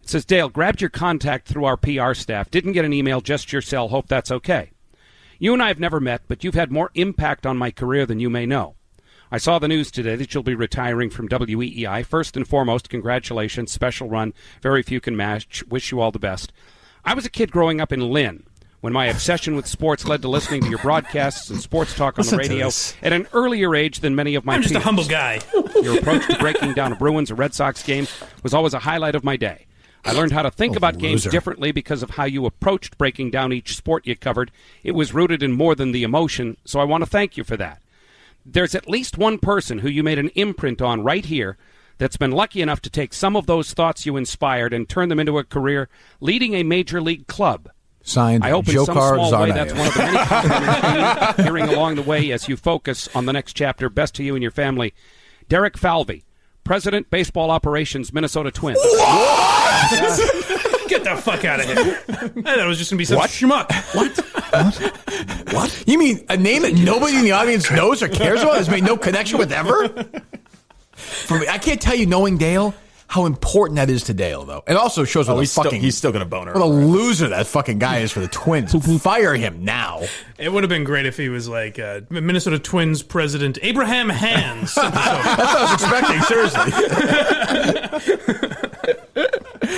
It says, Dale, grabbed your contact through our PR staff. Didn't get an email, just your cell. Hope that's okay. You and I have never met, but you've had more impact on my career than you may know. I saw the news today that you'll be retiring from WEEI. First and foremost, congratulations. Special run. Very few can match. Wish you all the best. I was a kid growing up in Lynn when my obsession with sports led to listening to your broadcasts and sports talk on the radio at an earlier age than many of my peers. I'm just a humble guy. Your approach to breaking down a Bruins or Red Sox game was always a highlight of my day. I learned how to think about games differently because of how you approached breaking down each sport you covered. It was rooted in more than the emotion, so I want to thank you for that. There's at least one person who you made an imprint on right here that's been lucky enough to take some of those thoughts you inspired and turn them into a career leading a major league club. Signed, I hope in some small way that's one of the many compliments you're hearing along the way as you focus on the next chapter. Best to you and your family. Derek Falvey, President, Baseball Operations, Minnesota Twins. Get the fuck out of here. I thought it was just going to be some schmuck. What? You mean a name that nobody in the audience knows or cares about? Has made no connection with ever? For me, I can't tell you, knowing Dale, how important that is to Dale, though. It also shows what he's still going to bone her. What a loser that fucking guy is for the Twins. Fire him now. It would have been great if he was like Minnesota Twins president Abraham Hands. That's what I was expecting, seriously.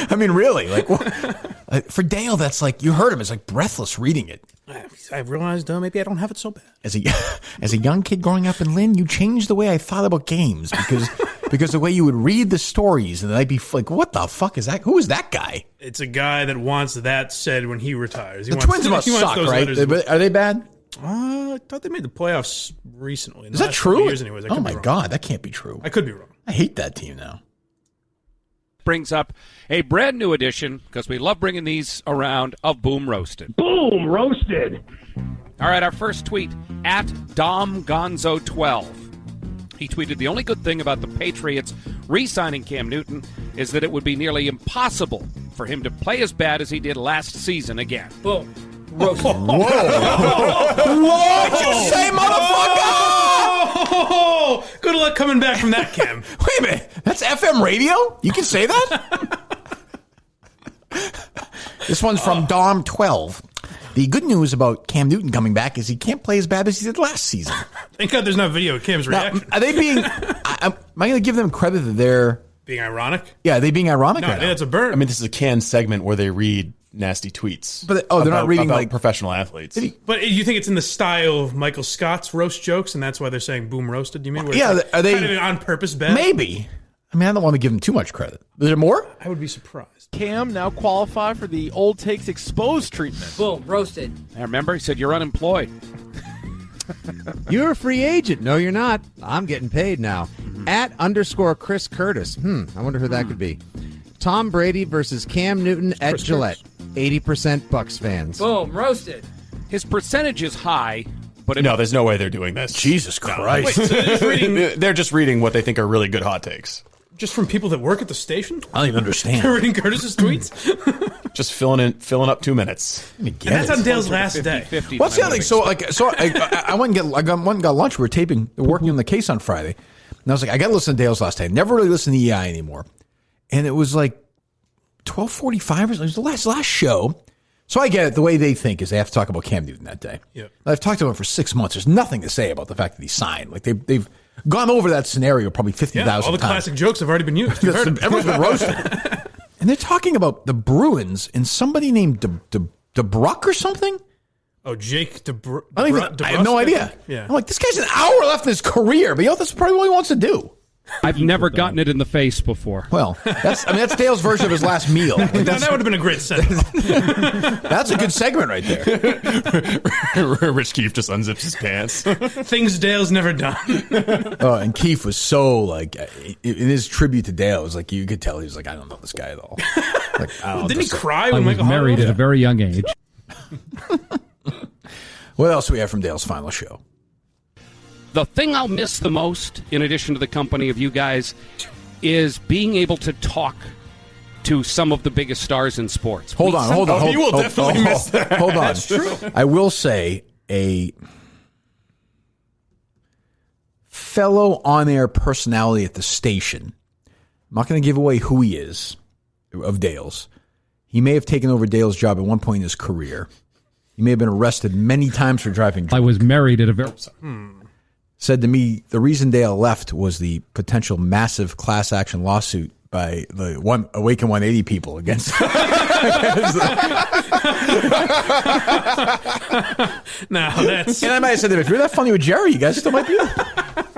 I mean, really. For Dale, that's like, you heard him. It's like breathless reading it. I realized maybe I don't have it so bad. As a young kid growing up in Lynn, you changed the way I thought about games because the way you would read the stories, and I'd be like, what the fuck is that? Who is that guy? It's a guy that wants that said when he retires. The Twins must suck, right? Are they bad? I thought they made the playoffs recently. Is that true? Years anyways. Oh my God, that can't be true. I could be wrong. I hate that team now. Brings up a brand new edition, because we love bringing these around, of Boom Roasted. Boom Roasted. All right, our first tweet, at DomGonzo12. He tweeted, the only good thing about the Patriots re-signing Cam Newton is that it would be nearly impossible for him to play as bad as he did last season again. Boom. Roasted. Whoa. What'd you say, motherfucker? Oh, good luck coming back from that, Cam. Wait a minute. That's FM radio? You can say that? This one's from Dom12. The good news about Cam Newton coming back is he can't play as bad as he did last season. Thank God there's no video of Cam's reaction. Are they being... am I going to give them credit that they're... Being ironic? Yeah, are they being ironic? No, that's a burn. I mean, this is a canned segment where they read nasty tweets. But they're not reading about like professional athletes. But you think it's in the style of Michael Scott's roast jokes, and that's why they're saying "boom roasted"? You mean? Yeah, are they kind of on purpose bad? Maybe. I mean, I don't want to give them too much credit. Is there more? I would be surprised. Cam now qualify for the Old Takes Exposed treatment. Boom roasted. I remember he said you're unemployed. You're a free agent. No, you're not. I'm getting paid now. At _ Chris Curtis. I wonder who that could be. Tom Brady versus Cam Newton at Chris Gillette. 80% Bucks fans. Boom, roasted. His percentage is high, but no, there's no way they're doing this. Jesus Christ. Wait, so they're just reading what they think are really good hot takes. Just from people that work at the station? I don't even understand. They're reading Curtis's tweets? Just filling up 2 minutes. And that's on Dale's last day. What's the other thing? So I went and got lunch. We were working on the case on Friday. And I was like, I got to listen to Dale's last day. I never really listened to EI anymore. And it was like 12:45 or something. It was the last show. So I get it. The way they think is they have to talk about Cam Newton that day. Yep. I've talked to him for 6 months. There's nothing to say about the fact that he signed. Like they've gone over that scenario probably 50,000 times. All the classic jokes have already been used. Everyone's been roasted. And they're talking about the Bruins and somebody named DeBruck or something. Oh, Jake I have no idea. Yeah. I'm like, this guy's an hour left in his career, but that's probably what he wants to do. I've never gotten it in the face before. Well, that's Dale's version of his last meal. Like that would have been a great segment. That's a good segment right there. Rich Keefe just unzips his pants. Things Dale's never done. And Keefe was so like, in his tribute to Dale, it was like, you could tell he was like, I don't know this guy at all. Like, didn't he cry I when was Michael married at a very young age. What else do we have from Dale's final show? The thing I'll miss the most, in addition to the company of you guys, is being able to talk to some of the biggest stars in sports. Hold on. You will definitely miss that. Hold on. That's true. I will say fellow on-air personality at the station. I'm not going to give away who he is of Dale's. He may have taken over Dale's job at one point in his career. He may have been arrested many times for driving drunk. I was married at a very... Said to me, the reason Dale left was the potential massive class action lawsuit by the Awaken 180 people against No, that's... And I might have said that if you're that funny with Jerry, you guys still might be...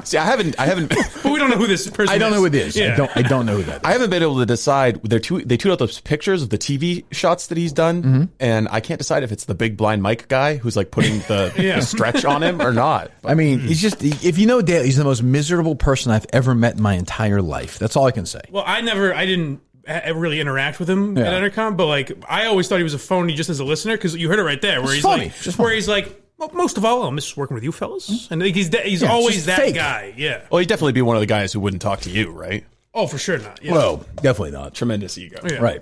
See, I haven't. But we don't know who this person is. I don't know who it is. Yeah. I don't know who that is. I haven't been able to decide. They tweet out those pictures of the TV shots that he's done, and I can't decide if it's the big blind Mike guy who's like putting the stretch on him or not. I mean, he's just, if you know Dale, he's the most miserable person I've ever met in my entire life. That's all I can say. Well, I didn't really interact with him at Entercom, but like I always thought he was a phony just as a listener because you heard it right there where It's he's funny. like, he's like, well, most of all, I'll miss working with you fellas, and like, he's always that fake guy. Yeah. Well, he'd definitely be one of the guys who wouldn't talk to you, right? Oh, for sure not. Yeah. Well, definitely not. Tremendous ego. Yeah. Right.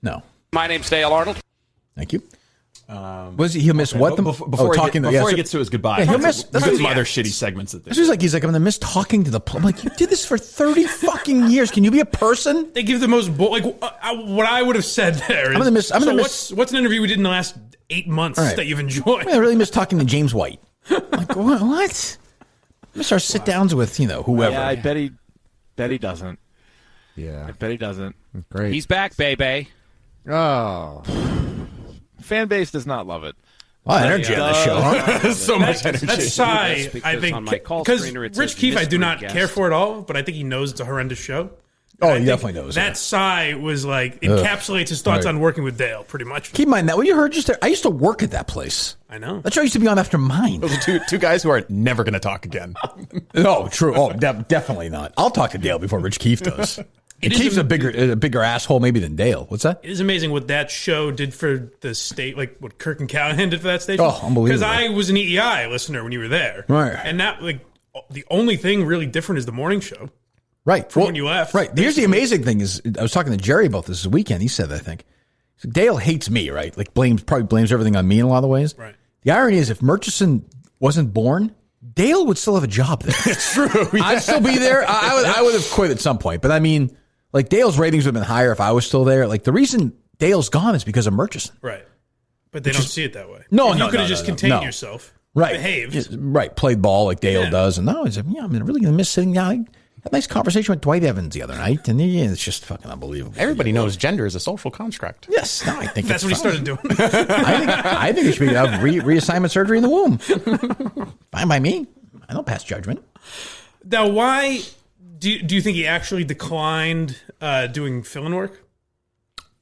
No. My name's Dale Arnold. Thank you. He'll miss what? Before he gets to his goodbye, he'll miss some other shitty segments that he's like, I'm going to miss talking to the I'm like, you did this for 30 fucking years. Can you be a person? They give the most what I would have said there. I'm gonna miss. What's an interview we did in the last 8 months that you've enjoyed? I really miss talking to James White. Like what? Miss our sit downs with whoever. Yeah, I bet he doesn't. Yeah, I bet he doesn't. Great. He's back, baby. Oh, fan base does not love it. A lot of energy on this show. Huh? So much energy. That's Cy, I think, on my call because screener it Rich says Keefe I do mystery not guest. care for at all, but I think he knows it's a horrendous show. Oh, I he think definitely knows. That Cy was like encapsulates his thoughts on working with Dale, pretty much. Keep in mind that what you heard just there. I used to work at that place. I know. That show used to be on after mine. Those are two guys who are never going to talk again. No, true. Oh, definitely not. I'll talk to Dale before Rich Keefe does. And Keefe's a bigger asshole maybe than Dale. What's that? It is amazing what that show did for the state, like what Kirk and Callahan did for that station. Oh, unbelievable. Because I was an EEI listener when you were there. Right. And that, like, the only thing really different is the morning show. Right. From when you left. Right. Here's the amazing thing is, I was talking to Jerry about this weekend. He said, I think, so Dale hates me, right? Like probably blames everything on me in a lot of ways. Right. The irony is if Murchison wasn't born, Dale would still have a job there. It's true. Yeah. I'd still be there. I would have quit at some point. But I mean, like Dale's ratings would have been higher if I was still there. Like the reason Dale's gone is because of Murchison. Right. But they don't see it that way. No, you no, could have no, just no, contained no. yourself. Right. Behaved. Right. Played ball like Dale does. And no, he's like, I'm really going to miss sitting down. I had a nice conversation with Dwight Evans the other night. And it's just fucking unbelievable. Everybody knows gender is a social construct. Yes. No, I think That's what he started doing. I think it should be reassignment surgery in the womb. Fine by me. I don't pass judgment. Now, why do you think he actually declined doing fill-in work?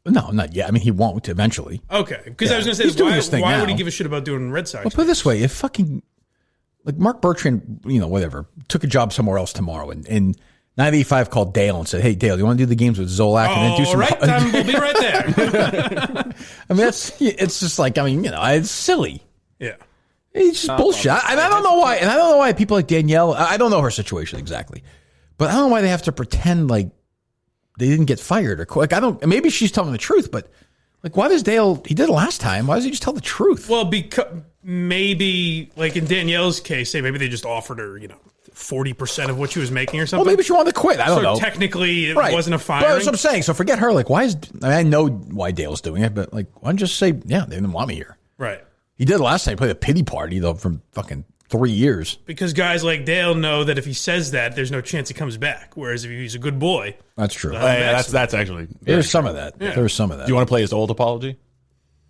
No, not yet. I mean, he won't eventually. Okay. Because I was going to He's say, doing his thing why now. would he give a shit about doing Red Sox? Well, put it this way. If fucking, like Mark Bertrand, whatever, took a job somewhere else tomorrow and 985 called Dale and said, hey, Dale, you want to do the games with Zolak and then do some... All right, Tom, we'll be right there. I mean, it's just like, it's silly. Yeah. It's just bullshit. And I don't know why. And I don't know why people like Danielle, I don't know her situation exactly, but I don't know why they have to pretend like they didn't get fired or like, maybe she's telling the truth, but like, why does Dale, he did it last time. Why does he just tell the truth? Well, because maybe like in Danielle's case, say maybe they just offered her, 40% of what she was making or something. Well, maybe she wanted to quit. I don't know. So technically, it Right. wasn't a But firing. that's what I'm saying. So forget her. Like, I know why Dale's doing it, but like, why don't you just say, yeah, they didn't want me here. Right. He did last time. He played a pity party though from fucking 3 years. Because guys like Dale know that if he says that, there's no chance he comes back. Whereas if he's a good boy, That's true. That's actually There's some of that. Yeah. There's some of that. Do you want to play his old apology?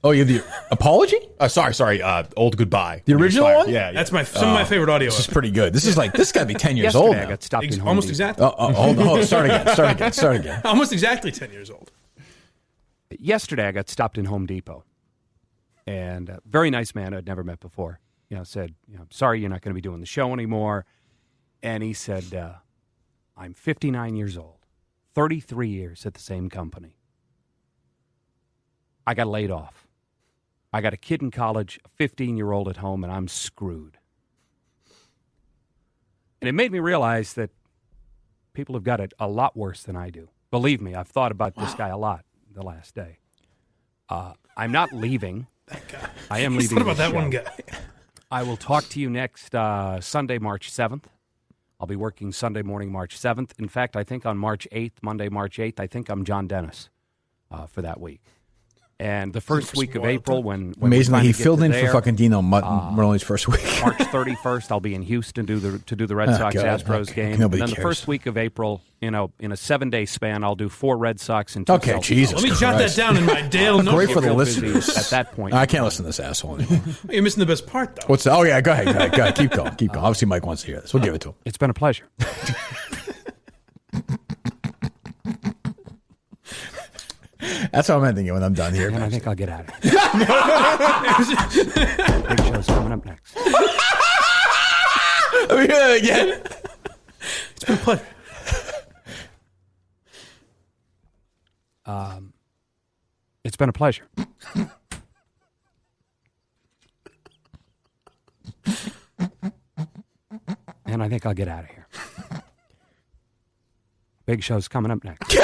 Oh, you have the apology? Sorry. Old goodbye. The original one? Yeah. that's some of my favorite audio. This is pretty good. This is like this got to be 10 years Yesterday old I now. got stopped in Home Almost Depot. exactly. Hold on. Start again. Almost exactly 10 years old. Yesterday I got stopped in Home Depot. And a very nice man I'd never met before, said, I'm sorry you're not going to be doing the show anymore. And he said, I'm 59 years old, 33 years at the same company. I got laid off. I got a kid in college, a 15-year-old at home, and I'm screwed. And it made me realize that people have got it a lot worse than I do. Believe me, I've thought about this guy a lot the last day. I'm not leaving. That guy. I am He's leaving. thought about that one guy. I will talk to you next Sunday, March 7th, I'll be working Sunday morning, March 7th. In fact, I think on March 8th, Monday, March 8th, I think I'm John Dennis for that week. And the first week of April, when amazingly he filled in for fucking Dino Merlini's first week. March 31st, I'll be in Houston to do the Red Sox Astros game. Nobody and then cares. the first week of April, in a 7-day span, I'll do 4 Red Sox and 2 Okay, Celtics. Jesus Let me jot that down in my Dale notebook. Great for the listeners. At that point, I can't listen to this asshole anymore. You're missing the best part, though. What's that? Oh, yeah, go ahead. Keep going. Obviously, Mike wants to hear this. We'll give it to him. It's been a pleasure. That's what I'm thinking when I'm done here. And I think I'll get out of here. Big show's coming up next. Let me hear that again. It's been a pleasure. It's been a pleasure. And I think I'll get out of here. Big show's coming up next.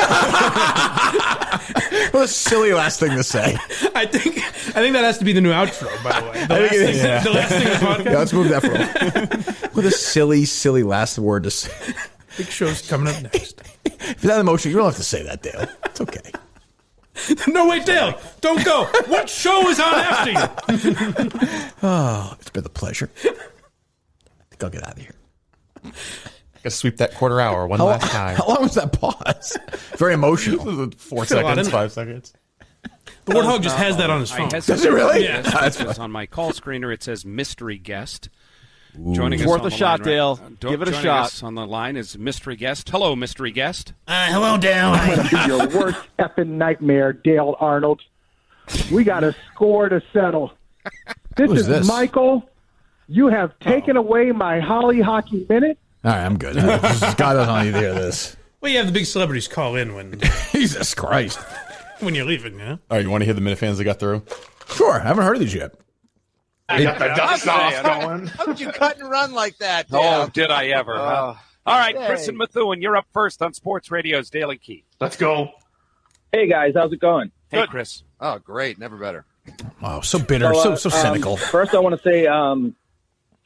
What a silly last thing to say. I think that has to be the new outro, by the way. The last thing of the podcast. Yeah, let's move that for What a silly last word to say. Big show's coming up next. If you're that emotional, you don't have to say that, Dale. It's okay. No, wait, Dale. Don't go. What show is on after you? Oh, it's been a pleasure. I think I'll get out of here. Got to sweep that quarter hour one last time. How long was that pause? Very emotional. 4 seconds, 5 seconds. The Warthog just has that on his phone. Does it really? Yeah. It's on my call screener. It says mystery guest. Joining us Worth on a the shot, line Dale. Give it a joining shot. us on the line is mystery guest. Hello, mystery guest. Hello, Dale. I'm going to be your worst effing nightmare, Dale Arnold. We got a score to settle. Who's This is this? Michael. You have taken away my Holly Hockey Minute. All right, I'm good. God doesn't need to hear this. Well, you have the big celebrities call in when Jesus Christ. when you're leaving, yeah? All right, you want to hear the minute fans that got through? Sure, I haven't heard of these yet. I got the duck sauce going. How could you cut and run like that? Oh, did I ever? All right, Chris and Methuen, you're up first on Sports Radio's Daily Key. Let's go. Hey, guys. How's it going? Hey, Chris. Oh, great. Never better. Oh, so bitter, so cynical. First, I want to say I'm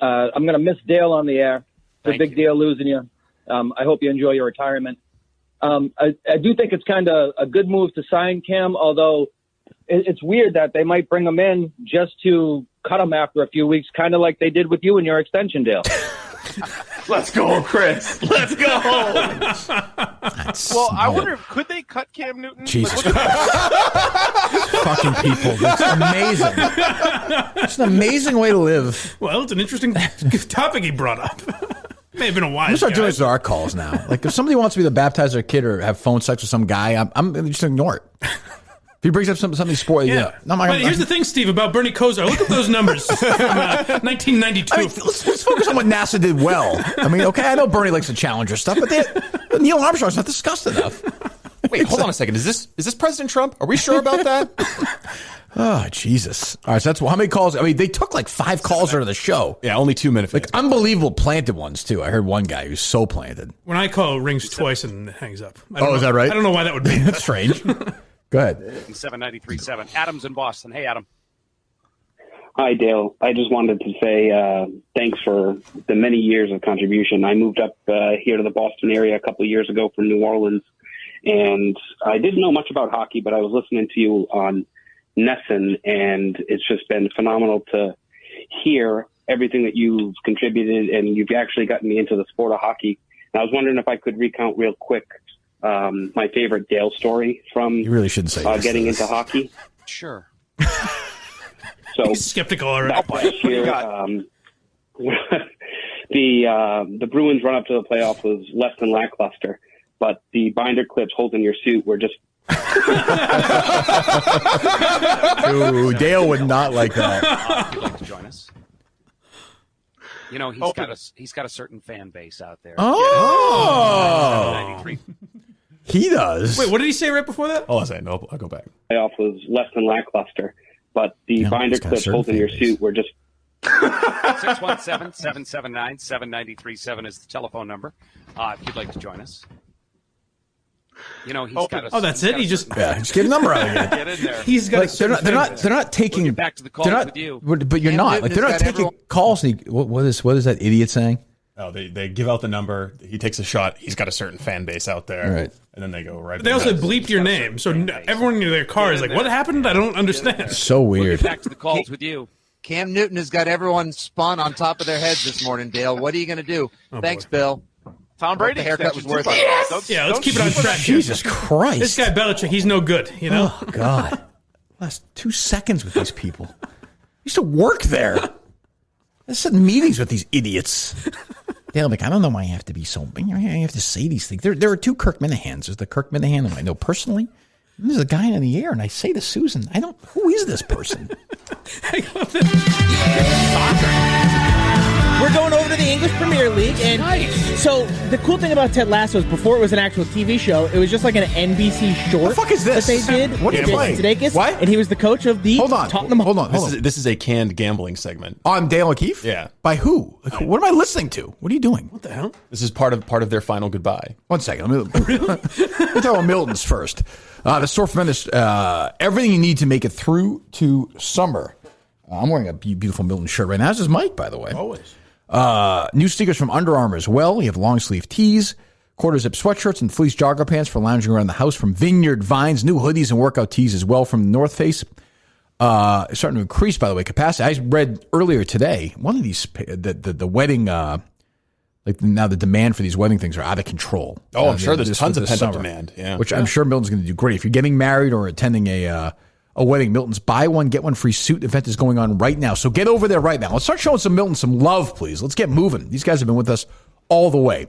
going to miss Dale on the air. It's a big deal losing you. I hope you enjoy your retirement. I do think it's kind of a good move to sign Cam, although it's weird that they might bring him in just to cut him after a few weeks, kind of like they did with you and your extension, Dale. Let's go, Chris. Let's go. Well, I wonder, could they cut Cam Newton? Jesus. Fucking people. It's amazing. It's an amazing way to live. Well, it's an interesting topic he brought up. May have been a wise I'm gonna start guy. doing this to our calls now. Like, if somebody wants me to baptize their kid or have phone sex with some guy, I'm gonna just ignore it. If he brings up something sport, Yeah. But here's the thing, Steve, about Bernie Kosar. Look at those numbers from 1992. I mean, let's focus on what NASA did well. I mean, okay, I know Bernie likes the Challenger stuff, but Neil Armstrong's not discussed enough. Wait, hold on a second. Is this President Trump? Are we sure about that? Oh, Jesus. All right, so that's how many calls? I mean, they took like 5 calls out of the show. Yeah, only 2 minutes. Like, unbelievable planted ones, too. I heard one guy who's so planted. When I call, it rings twice and hangs up. Is that right? I don't know why that would be. That's strange. Go ahead. 793.7. Adam's in Boston. Hey, Adam. Hi, Dale. I just wanted to say thanks for the many years of contribution. I moved up here to the Boston area a couple of years ago from New Orleans, and I didn't know much about hockey, but I was listening to you on Nesson, and it's just been phenomenal to hear everything that you've contributed, and you've actually gotten me into the sport of hockey. And I was wondering if I could recount real quick my favorite Dale story from You really shouldn't say yes getting to this. into hockey. Sure. So He's skeptical already. last year, the Bruins' run up to the playoff was less than lackluster, but the binder clips holding your suit were just. Ooh, Dale would not like that. If you'd like to join us. You know, he's got a certain fan base out there. Oh. He does. Wait, what did he say right before that? Hold on a second. No, I'll go back. Playoff was less than lackluster, but the binder he's got a clips certain holding your fan base. suit were just. 617-779-7937 is the telephone number. If you'd like to join us. You know, he's got a. Oh, that's it. He just just get a number out again. Get in there. He's got. Like, they're not taking. Back to the calls they're not, with you. But you're Cam not. Newton Like, they're has not got taking everyone- calls. What is that idiot saying? Oh, they give out the number. He takes a shot. He's got a certain fan base out there, Right. And then they go right. But they also bleeped your name, so everyone in their car is like, "What happened? I don't understand." So weird. Back to the calls with you. Cam Newton has got everyone spun on top of their heads this morning, Dale. What are you going to do? Thanks, Bill. Tom Brady. The haircut was worth it. Yes! Yeah, let's keep it on track. Jesus Christ. This guy Belichick, he's no good, you know? Oh, God. Last 2 seconds with these people. I used to work there. I sit in meetings with these idiots. Dale, like, I don't know why I have to be so... I have to say these things. There are 2 Kirk Minihans. There's the Kirk Minahan who I know personally. And there's a guy in the air, and I say to Susan, who is this person? We're going over to the English Premier League, and so the cool thing about Ted Lasso is before it was an actual TV show, it was just like an NBC short. The fuck is this? That they did. What are you playing? Sudeikis, What? And he was the coach of the Tottenham. Hold on. This is a canned gambling segment. On Dale O'Keefe? Yeah. By who? Like, what am I listening to? What are you doing? What the hell? This is part of their final goodbye. 1 second. Let me talk about Milton's first. The store for men is everything you need to make it through to summer. I'm wearing a beautiful Milton shirt right now. This is Mike, by the way. Always. New sneakers from Under Armour as well. You have long sleeve tees, quarter zip sweatshirts, and fleece jogger pants for lounging around the house from Vineyard Vines. New hoodies and workout tees as well from North Face. Starting to increase, by the way, capacity. I read earlier today one of these the wedding. Like now, the demand for these wedding things are out of control. Oh, I'm sure there's tons of pent-up demand. Yeah, which I'm sure Milton's going to do great. If you're getting married or attending a wedding, Milton's buy one get one free suit event is going on right now. So get over there right now. Let's start showing some Milton some love, please. Let's get moving. These guys have been with us all the way.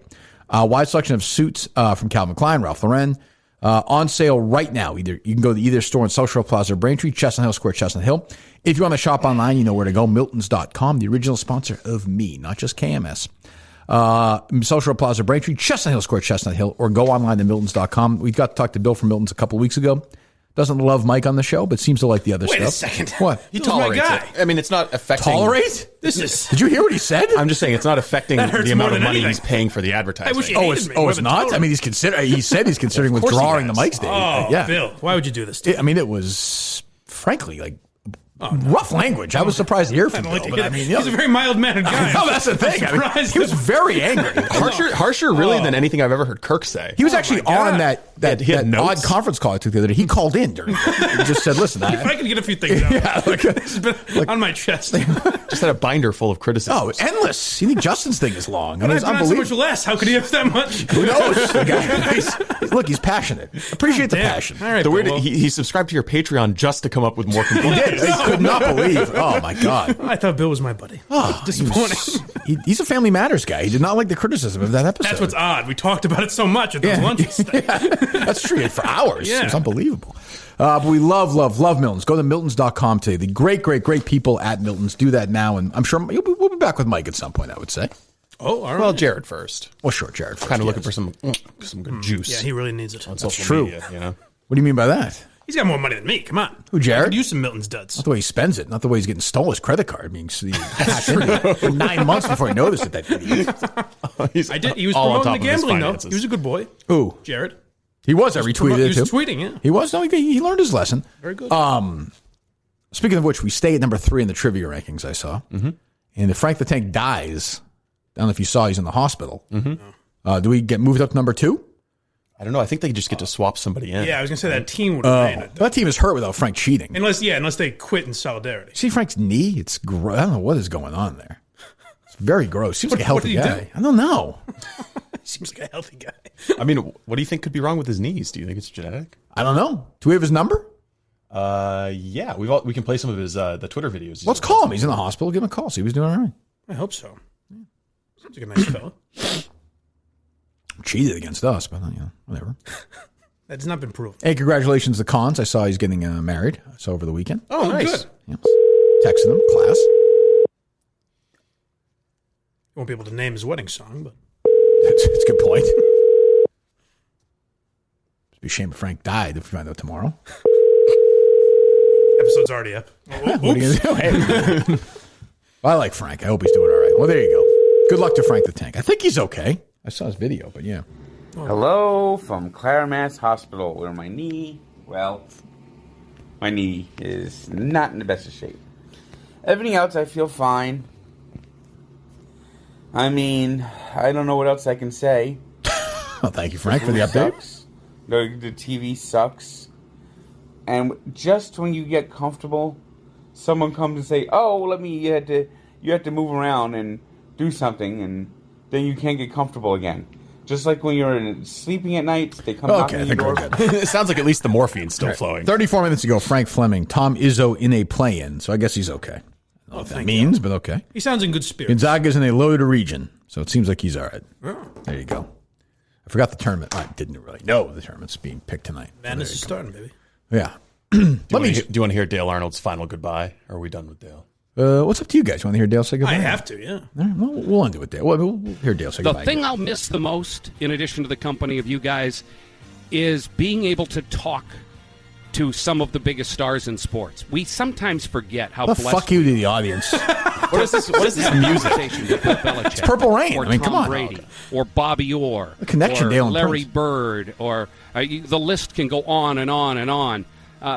Wide selection of suits from Calvin Klein, Ralph Lauren, on sale right now. You can go to either store in Social Plaza or Braintree, Chestnut Hill Square, Chestnut Hill. If you want to shop online, you know where to go. Miltons.com, the original sponsor of me, not just KMS. Social Plaza, Braintree, Chestnut Hill Square, Chestnut Hill, or go online to Miltons.com. We got to talk to Bill from Milton's a couple weeks ago. Doesn't love Mike on the show, but seems to like the other stuff. Wait a second. What? He tolerates it. I mean, it's not affecting... Tolerate? Did you hear what he said? I'm just saying it's not affecting the amount of money he's paying for the advertising. It's not? I mean, he said he's considering withdrawing the Mike's day. Oh, yeah. Bill, why would you do this to me? I mean, it was, frankly, like... rough language. I was surprised to hear from Bill. But I mean, he's a very mild-mannered guy. No, that's the thing. I mean, he was very angry. Harsher really than anything I've ever heard Kirk say. He was actually on that odd conference call I took the other day. He called in during it. He just said, listen. If I can get a few things out. This has been on my chest. Just had a binder full of criticism. Oh, endless. You think Justin's thing is long. But I mean, it's I've done so much unbelievable. less. How could he have that much? Who knows? The guy, look, he's passionate. Appreciate the passion. All right, the weird, Bill, he subscribed to your Patreon just to come up with more complaints. He did. He could not believe. Oh, my God. I thought Bill was my buddy. Oh, disappointing. He's a Family Matters guy. He did not like the criticism of that episode. That's what's odd. We talked about it so much at those lunches. That's true. For hours. Yeah. It's unbelievable. But we love Milton's. Go to Miltons.com today. The great people at Milton's. Do that now. And I'm sure we'll be back with Mike at some point, I would say. Oh, all right. Well, Jared first. Well, sure, Jared first. Kind of looking for some good juice. Yeah, he really needs it. On That's social true. media, you know? What do you mean by that? He's got more money than me. Come on. Who, Jared? I could use some Milton's duds. Not the way he spends it. Not the way he's getting stolen his credit card. I mean, he hacked into it for 9 months before he noticed it. That idiot. He was promoting the gambling, though. He was a good boy. Who? Jared. He was. I retweeted it, He too. was tweeting, yeah. He was. No, he learned his lesson. Very good. Speaking of which, we stay at number 3 in the trivia rankings, I saw. Mm-hmm. And if Frank the Tank dies, I don't know if you saw, he's in the hospital. Mm-hmm. Do we get moved up to number 2? I don't know. I think they just get to swap somebody in. Yeah, I was going to say that team would have made it. That team is hurt without Frank cheating. Unless they quit in solidarity. See Frank's knee? It's I don't know what is going on there. It's very gross. Seems like a healthy guy. I don't know. Seems like a healthy guy. I mean, what do you think could be wrong with his knees? Do you think it's genetic? I don't know. Do we have his number? Yeah. We can play some of his the Twitter videos. Let's call him. He's in the hospital. Give him a call. See if he's doing all right. I hope so. Seems like a nice fellow. Cheated against us, but whatever. That has not been proven. Hey, congratulations to Cons. I saw he's getting married. I saw over the weekend. Oh, nice. Good. Yep. Texting him, class. Won't be able to name his wedding song, but That's a good point. It'd be a shame if Frank died if we find out tomorrow. Episode's already up. What are you gonna do? Hey. I like Frank. I hope he's doing all right. Well, there you go. Good luck to Frank the Tank. I think he's okay. I saw his video, but yeah. Hello from KMS Hospital, where my knee is not in the best of shape. Everything else, I feel fine. I mean, I don't know what else I can say. Well, thank you, Frank, for the update. Sucks. The TV sucks. And just when you get comfortable, someone comes and say, "Oh, you had to move around and do something," and then you can't get comfortable again. Just like when you're sleeping at night, they come knocking on your door. It sounds like at least the morphine's still flowing. 34 minutes ago, Frank Fleming, Tom Izzo in a play-in, so I guess he's okay. I don't know what that means, but okay. He sounds in good spirits. Gonzaga's in a loaded region, so it seems like he's all right. Oh. There you go. I forgot the tournament. I didn't really know the tournament's being picked tonight. Madness is starting, baby. Yeah. Do you want to hear Dale Arnold's final goodbye? Or are we done with Dale? What's up to you guys? You want to hear Dale say goodbye? I have to, yeah. All right, well, we'll end it with Dale. We'll hear Dale say goodbye. The thing I'll miss the most, in addition to the company of you guys, is being able to talk to some of the biggest stars in sports. We sometimes forget how blessed. Fuck you to the audience. What is this music? It's Purple Rain. Or I mean, Tom come on. Brady, or Bobby Orr, The connection, or Dale and Larry Prince. Bird, or the list can go on and on and on.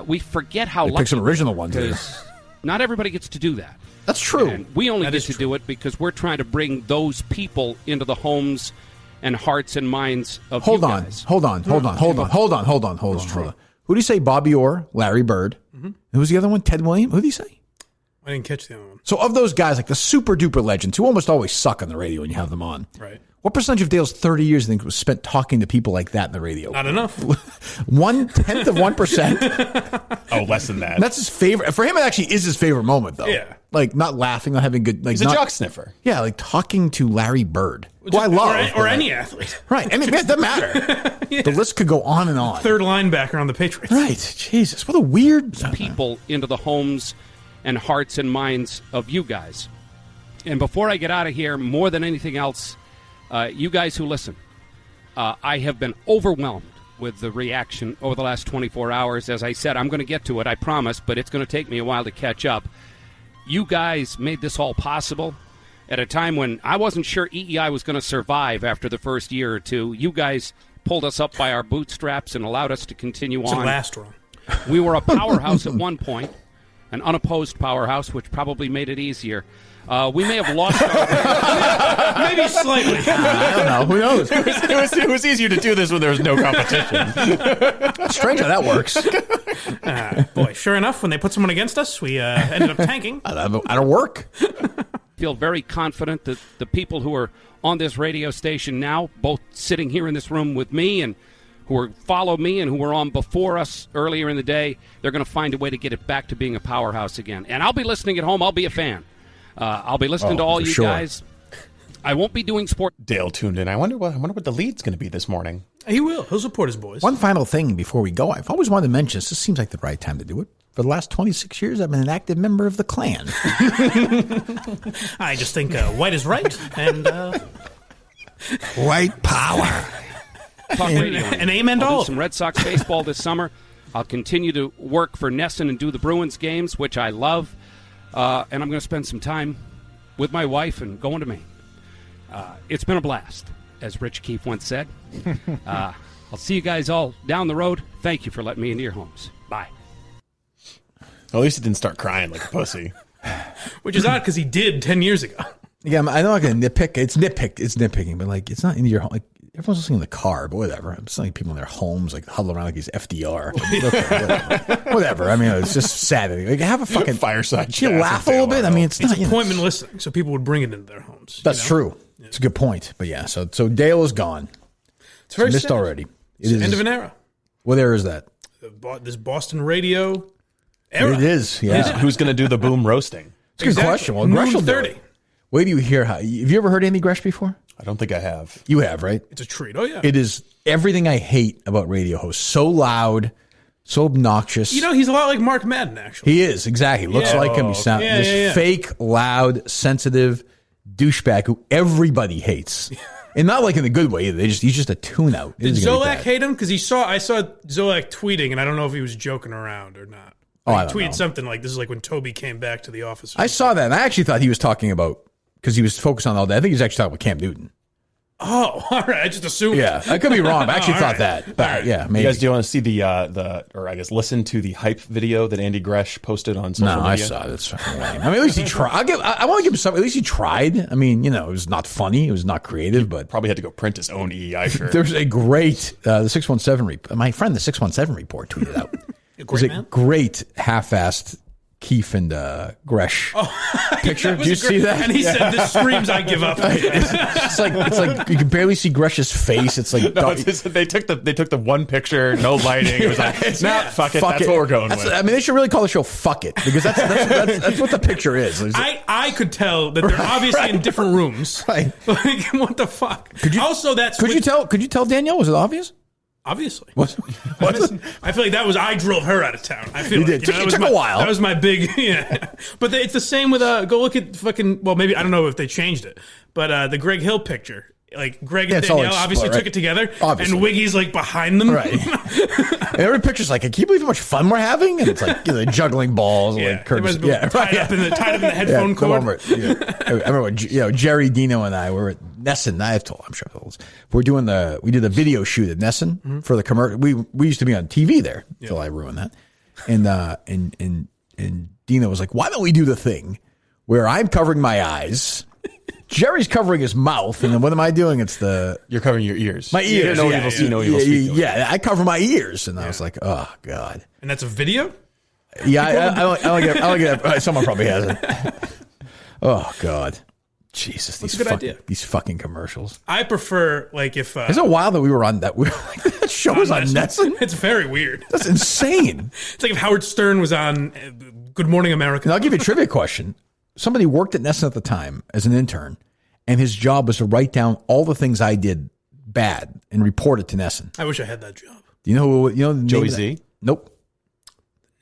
We forget how They lucky. pick some original ones. Because not everybody gets to do that. That's true. And we only get to do it because we're trying to bring those people into the homes and hearts and minds of Hold you on. guys. Hold on. Who do you say? Bobby Orr, Larry Bird. Mm-hmm. Who was the other one? Ted Williams. Who did he say? I didn't catch the other one. So of those guys, like the super duper legends who almost always suck on the radio when you have them on. Right. What percentage of Dale's 30 years, I think, was spent talking to people like that in the radio? Not enough. 1/10 of 1%. Oh, less than that. That's his favorite. For him, it actually is his favorite moment, though. Yeah. Like not laughing, not having good. Like He's a not, jock sniffer. Yeah, like talking to Larry Bird, who I love, or any athlete. Right. I mean, it doesn't matter. The list could go on and on. Third linebacker on the Patriots. Right. Jesus, what a weird people into the homes and hearts and minds of you guys. And before I get out of here, more than anything else, you guys who listen, I have been overwhelmed with the reaction over the last 24 hours. As I said, I'm going to get to it, I promise, but it's going to take me a while to catch up. You guys made this all possible at a time when I wasn't sure EEI was going to survive after the first year or two. You guys pulled us up by our bootstraps and allowed us to continue It's on. the last one. We were a powerhouse at one point, an unopposed powerhouse, which probably made it easier. We may have lost our maybe slightly. I don't know. Who knows? It was easier to do this when there was no competition. Strange how that works. Boy, sure enough, when they put someone against us, we ended up tanking. That'll work. Feel very confident that the people who are on this radio station now, both sitting here in this room with me and who follow me and who were on before us earlier in the day, they're going to find a way to get it back to being a powerhouse again. And I'll be listening at home. I'll be a fan. I'll be listening to all you guys. I won't be doing sport. Dale tuned in. I wonder what the lead's going to be this morning. He will. He'll support his boys. One final thing before we go. I've always wanted to mention this. This seems like the right time to do it. For the last 26 years, I've been an active member of the Klan. I just think white is right. And white power. Talk radio. And amen to I'll all. do some Red Sox baseball this summer. I'll continue to work for Nesson and do the Bruins games, which I love. And I'm going to spend some time with my wife and going to Maine. It's been a blast, as Rich Keefe once said. I'll see you guys all down the road. Thank you for letting me into your homes. Bye. Well, at least it didn't start crying like a pussy. Which is odd because he did 10 years ago. Yeah, I know I can nitpick. It's nitpicking, but like it's not in your home. Like everyone's listening in the car, but whatever. I'm just like people in their homes, like huddle around like he's FDR. Okay, whatever. I mean, it's just sad. Like have a fucking fireside. Can you laugh a little bit? I mean, it's not appointment listening, so people would bring it into their homes. That's true. Yeah. It's a good point. But yeah, so Dale is gone. It's very missed sad. already. It's the end of an era. What era is that? This Boston radio era. It is. Yeah. Who's going to do the boom roasting? It's a good question. Well, Gresh will do it. Wait till you hear how. Have you ever heard Andy Gresh before? I don't think I have. You have, right? It's a treat. Oh, yeah. It is everything I hate about radio hosts. So loud, so obnoxious. You know, he's a lot like Mark Madden, actually. He is, exactly. Looks like him. He sounds fake, loud, sensitive douchebag who everybody hates. And not like in a good way either. He's just a tune-out. Did Zolak hate him? Because I saw Zolak tweeting, and I don't know if he was joking around or not. Oh, he tweeted something like, this is like when Toby came back to the office. I saw that, and I actually thought he was talking about, because he was focused on all that. I think he was actually talking about Cam Newton. Oh, all right. I just assumed. Yeah, I could be wrong, but I actually Oh, thought all right. that. But yeah, maybe. You guys, do you want to see or I guess listen to the hype video that Andy Gresh posted on social No, media? I saw it. It's fucking lame. I mean, at least he tried. I want to give him something. At least he tried. I mean, it was not funny. It was not creative, but Probably had to go print his own EEI shirt. there's a great the 617 my friend the 617 report tweeted out. There's a great half-assed Keefe and Gresh picture. Did you see that? And he said, "This screams I give up." It's like you can barely see Gresh's face. It's like they took the one picture, no lighting. It was like, fuck it. That's what we're going with. I mean, they should really call the show "Fuck It" because that's what the picture is. I could tell that they're obviously in different rooms. Right? Like, what the fuck? Could you tell Danielle? Was it obvious? Obviously. What? I feel like that was I drove her out of town. I feel You like did. It took a while. That was my big But it's the same with go look at fucking maybe I don't know if they changed it, but the Greg Hill picture. Like Greg and Danielle obviously took it together, Obviously. and Wiggy's like behind them. Right. And every picture's like, I can't believe how much fun we're having, and it's like juggling balls, like Curtis. Tied up in the headphone cord. I remember when, Jerry, Dino, and I were at Nesson. I'm sure I've told this. We did a video shoot at Nesson for the commercial. We used to be on TV there until I ruined that. And Dino was like, why don't we do the thing where I'm covering my eyes, Jerry's covering his mouth, and then what am I doing? You're covering your ears. My ears. No evil see, no evil speak. Yeah, I cover my ears, and I was like, oh god. And that's a video. Yeah, I don't get it. Someone probably has it. Oh god, Jesus, these fucking commercials. I prefer if Isn't it wild that we were on that? That show was on Nesson. It's very weird. That's insane. It's like if Howard Stern was on Good Morning America. And I'll give you a trivia question. Somebody worked at Nesson at the time as an intern, and his job was to write down all the things I did bad and report it to Nesson. I wish I had that job. Do you know the Joey name Z? Nope.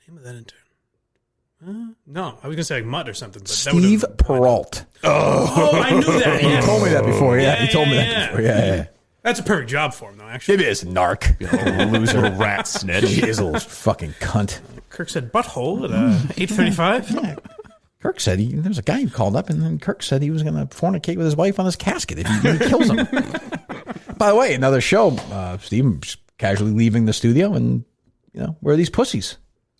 Name of that intern? No, I was gonna say like Mutt or something. But Steve Peralt. Oh, I knew that. Yes. He told me that before. Yeah, he told me that before. Yeah. That's a perfect job for him, though. Actually, maybe it's narc, loser, rat snitch. He is a little fucking cunt. Kirk said butthole at 8:35. Kirk said there was a guy who called up, and then Kirk said he was going to fornicate with his wife on his casket if he kills him. By the way, another show. Steve casually leaving the studio, and where are these pussies?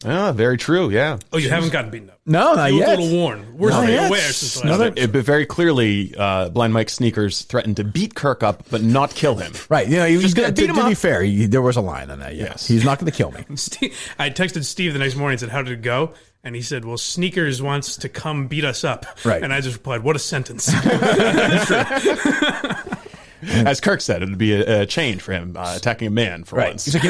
Ah, very true. Yeah. Oh, you haven't gotten beaten up? No, not you yet. A little worn. We're aware since the last But very clearly, Blind Mike Sneakers threatened to beat Kirk up, but not kill him. Right. He was going to beat him up. To be fair, there was a line on that. Yes. He's not going to kill me. I texted Steve the next morning and said, "How did it go?" And he said, "Well, Sneakers wants to come beat us up." Right. And I just replied, "What a sentence." As Kirk said, it'd be a change for him attacking a man for once. He's like,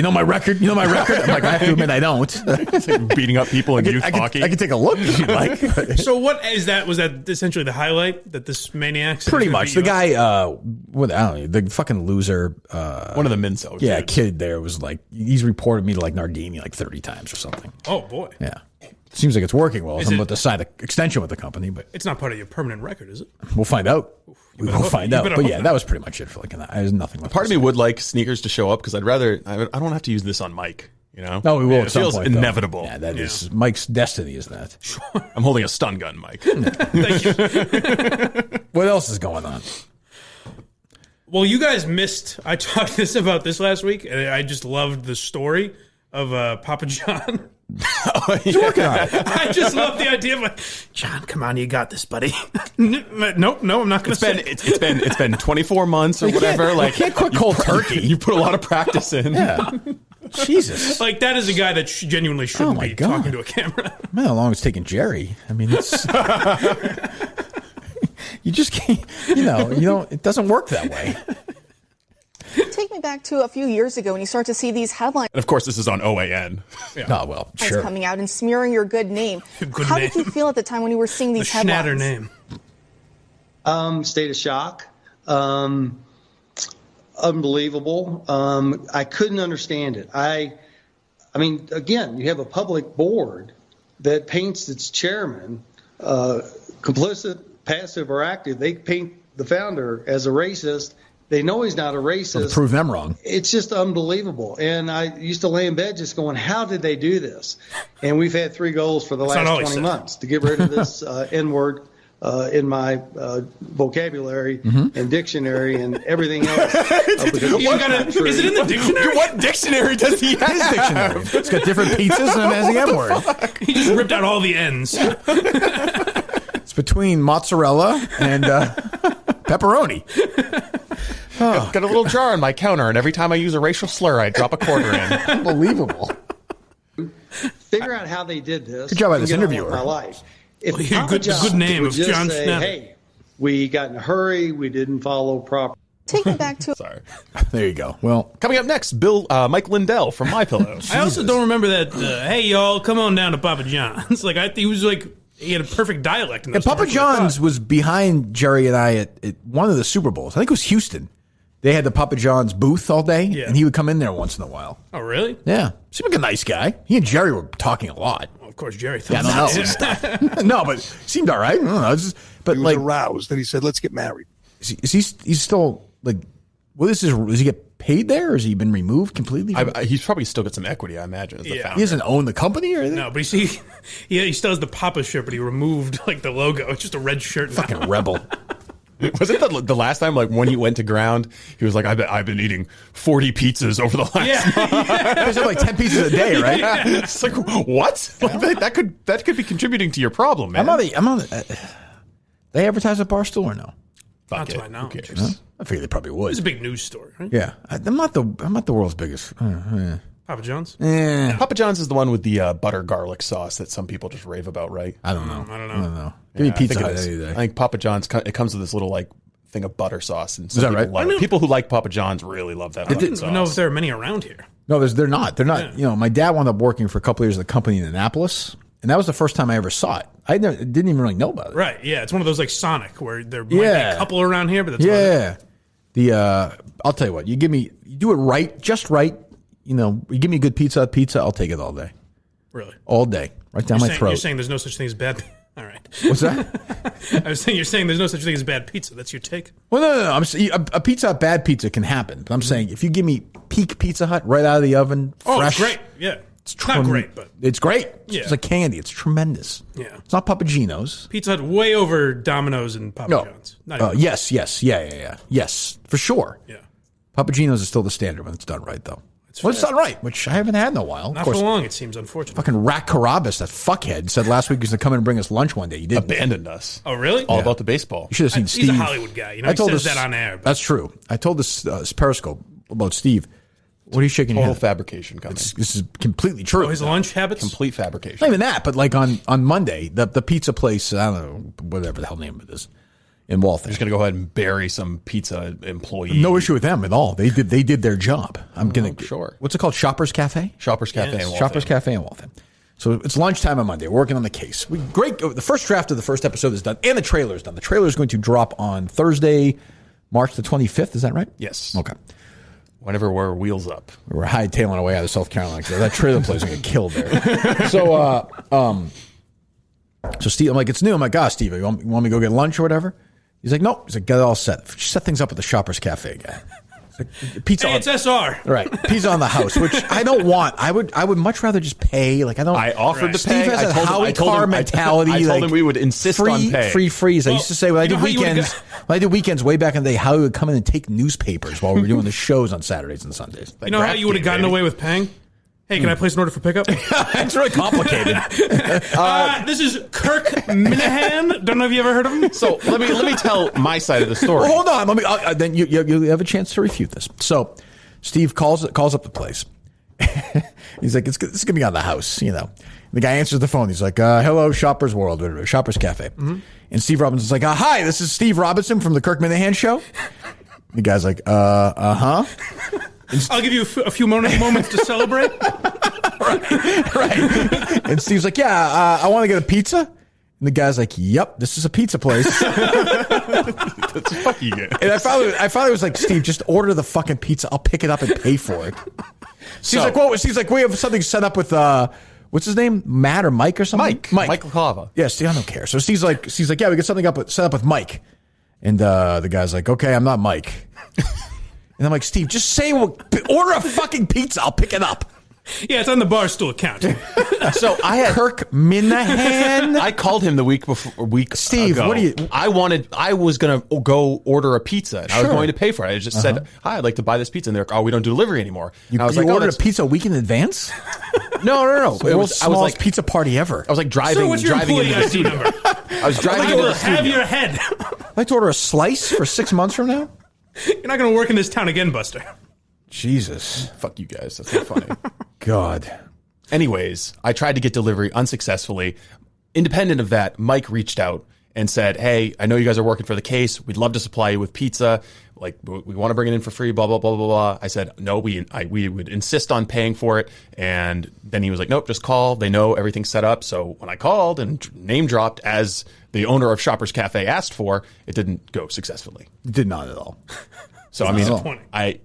my record. You know my record. I'm like, I have to admit, I don't. It's like beating up people in youth hockey. I can take a look if you like. So what is that? Was that essentially the highlight that this maniac? Pretty much. The guy, I don't know, the fucking loser. One of the Mincel. Yeah, kid there was like, he's reported me to like Nardini like 30 times or something. Oh boy. Yeah. Seems like it's working well. I'm about to sign an extension with the company, but it's not part of your permanent record, is it? We'll find out. We will find out. But yeah, that was pretty much it for there's nothing left. Part of me would like Sneakers to show up because I don't have to use this on Mike. No, we will. It feels inevitable. Yeah, that is Mike's destiny. Is that? Sure. I'm holding a stun gun, Mike. Thank you. What else is going on? Well, you guys missed. I talked about this last week, and I just loved the story of Papa John. He's working on it. I just love the idea of like, John, come on, you got this, buddy. Nope, no, I'm not going to say it. It's been 24 months or whatever. You can't quit cold turkey. You put a lot of practice in. Yeah. Jesus. Like, that is a guy that genuinely shouldn't be talking to a camera. Man, how long it's taking Jerry? I mean, it's... you just can't, it doesn't work that way. Take me back to a few years ago when you start to see these headlines. And of course, this is on OAN. Yeah. Oh, well, sure. Coming out and smearing your good name. How did you feel at the time when you were seeing these headlines? Schnatter name. State of shock. Unbelievable. I couldn't understand it. I mean, again, you have a public board that paints its chairman complicit, passive, or active. They paint the founder as a racist. They know he's not a racist. Well, prove them wrong. It's just unbelievable. And I used to lay in bed just going, how did they do this? And we've had 3 goals for the last 20 months to get rid of this N-word in my vocabulary and dictionary and everything else. Is it in the dictionary? What dictionary does he have? His dictionary. It's got different pizzas and it has the M word. He just ripped out all the ends. It's between mozzarella and pepperoni. Got a little jar on my counter, and every time I use a racial slur, I drop a quarter in. Unbelievable. Figure out how they did this. Good job by and this get on with interviewer. My life. If Well, yeah, Papa good John's name would of just John say, Schnapp. hey, we got in a hurry, we didn't follow proper. Take it back to. Sorry. There you go. Well, coming up next, Mike Lindell from MyPillow. I also don't remember that. Hey, y'all, come on down to Papa John's. He had a perfect dialect. In those Papa commercials, John's was behind Jerry and I at one of the Super Bowls. I think it was Houston. They had the Papa John's booth all day, and he would come in there once in a while. Oh, really? Yeah. Seemed like a nice guy. He and Jerry were talking a lot. Well, of course, Jerry Yeah, thought I don't know. No, but seemed all right. I don't know. He was aroused, and he said, let's get married. He's still, like, what is his, does he get paid there, or has he been removed completely? He's probably still got some equity, I imagine, as the founder. He doesn't own the company or anything? No, but he still has the Papa shirt, but he removed the logo. It's just a red shirt. Fucking rebel. Was it the last time, when he went to ground, he was like, I've been eating 40 pizzas over the last month. There's like 10 pizzas a day, right? Yeah. It's like, what? That could be contributing to your problem, man. They advertise at Barstool or no? Not to my knowledge. No? I figure they probably would. It's a big news story, right? Yeah. I'm not the world's biggest. Papa John's? Yeah. Papa John's is the one with the butter garlic sauce that some people just rave about, right? I don't know. I don't know. Give me Pizza I Hut think any day. I think Papa John's, it comes with this little thing of butter sauce. And Is that right? People who like Papa John's really love that. I didn't know if there are many around here. No, they're not. They're not. Yeah. You know, my dad wound up working for a couple of years at a company in Annapolis, and that was the first time I ever saw it. I didn't even really know about it. Right, yeah. It's one of those like Sonic where there might be a couple around here, but that's about it. I'll tell you what, you do it right, just right. You give me a good pizza, I'll take it all day. Really? All day. Right down my throat. You're saying there's no such thing as bad all right. What's that? I was saying you're saying there's no such thing as bad pizza. That's your take? Well, no. I'm saying a bad pizza can happen. But I'm saying if you give me peak Pizza Hut right out of the oven, fresh. It's great. Yeah. It's not great, but it's great. Yeah. It's like candy. It's tremendous. Yeah. It's not Papagino's. Pizza Hut way over Domino's and Papa John's. Yes. Yeah. Yes, for sure. Yeah. Papagino's is still the standard when it's done right, though. It's done right, which I haven't had in a while. Not for long, it seems, unfortunately. Fucking Rat Carabas, that fuckhead, said last week he was going to come in and bring us lunch one day. He didn't. Abandoned us. Oh, really? All about the baseball. You should have seen Steve. He's a Hollywood guy. He says that on air. But. That's true. I told this Periscope about Steve. What are you shaking your head? Total fabrication coming. This is completely true. Oh, his lunch habits? Complete fabrication. Not even that, but like on Monday, the pizza place, I don't know, whatever the hell name of it is, in Waltham. I'm just going to go ahead and bury some pizza employee. No issue with them at all. They did their job. Sure. What's it called? Shoppers Cafe? Shoppers Cafe in Waltham. Shoppers Cafe in Waltham. So it's lunchtime on Monday. We're working on the case. The first draft of the first episode is done, and the trailer is done. The trailer is going to drop on Thursday, March the 25th. Is that right? Yes. Okay. Whenever we're wheels up. We're hightailing our way out of South Carolina. That trailer place is going to get killed there. So Steve, I'm like, it's new. I'm like, Steve, you want me to go get lunch or whatever? He's like, nope. He's like, get it all set. Set things up at the Shoppers Cafe guy. Like, pizza. Hey, it's SR. Right. Pizza on the house, which I don't want. I would much rather just pay. Like I offered to Steve pay. has a Howie Carr mentality. I told him we would insist on pay. Free freeze. I used to say when I did weekends way back in the day, Howie would come in and take newspapers while we were doing the shows on Saturdays and Sundays. You know how you would have gotten away with paying? Hey, can I place an order for pickup? It's really complicated. This is Kirk Minahan. Don't know if you ever heard of him. So let me tell my side of the story. Well, hold on. Let me. Then you have a chance to refute this. So Steve calls up the place. He's like, this is gonna be on the house, The guy answers the phone. He's like, hello, Shoppers World, or Shoppers Cafe. Mm-hmm. And Steve Robinson's like, hi, this is Steve Robinson from the Kirk Minahan Show. The guy's like, huh. I'll give you a few moments to celebrate. right. And Steve's like, yeah, I want to get a pizza. And the guy's like, yep, this is a pizza place. That's fucking good. And I finally was like, Steve, just order the fucking pizza. I'll pick it up and pay for it. Steve's like, we have something set up with, what's his name? Matt or Mike or something? Mike LaCava. Yeah, Steve, I don't care. So Steve's like, yeah, we got something set up with Mike. And the guy's like, okay, I'm not Mike. And I'm like, Steve, just say, order a fucking pizza. I'll pick it up. Yeah, it's on the Barstool account. So I had Kirk Minahan. I called him the week before. Steve, ago. what do you? I was gonna go order a pizza. And I was Sure. going to pay for it. I just said, "Hi, I'd like to buy this pizza." And they're like, "Oh, we don't do delivery anymore." You, and I was you like, ordered "Oh, a pizza a week in advance? No. It was I was like pizza party ever. I was like driving. So what's your driving employee into the ID studio. number? I was driving into the studio. Have your head. I'd like to order a slice for 6 months from now. You're not going to work in this town again, Buster. Jesus, fuck you guys. That's not funny. God. Anyways, I tried to get delivery unsuccessfully. Independent of that, Mike reached out and said, "Hey, I know you guys are working for the case. We'd love to supply you with pizza. Like, we want to bring it in for free, blah, blah, blah, blah, blah." I said, "No, we would insist on paying for it." And then he was like, "Nope, just call. They know everything's set up." So when I called and name dropped as the owner of Shoppers Cafe asked for, it didn't go successfully. It did not at all. So, I mean, I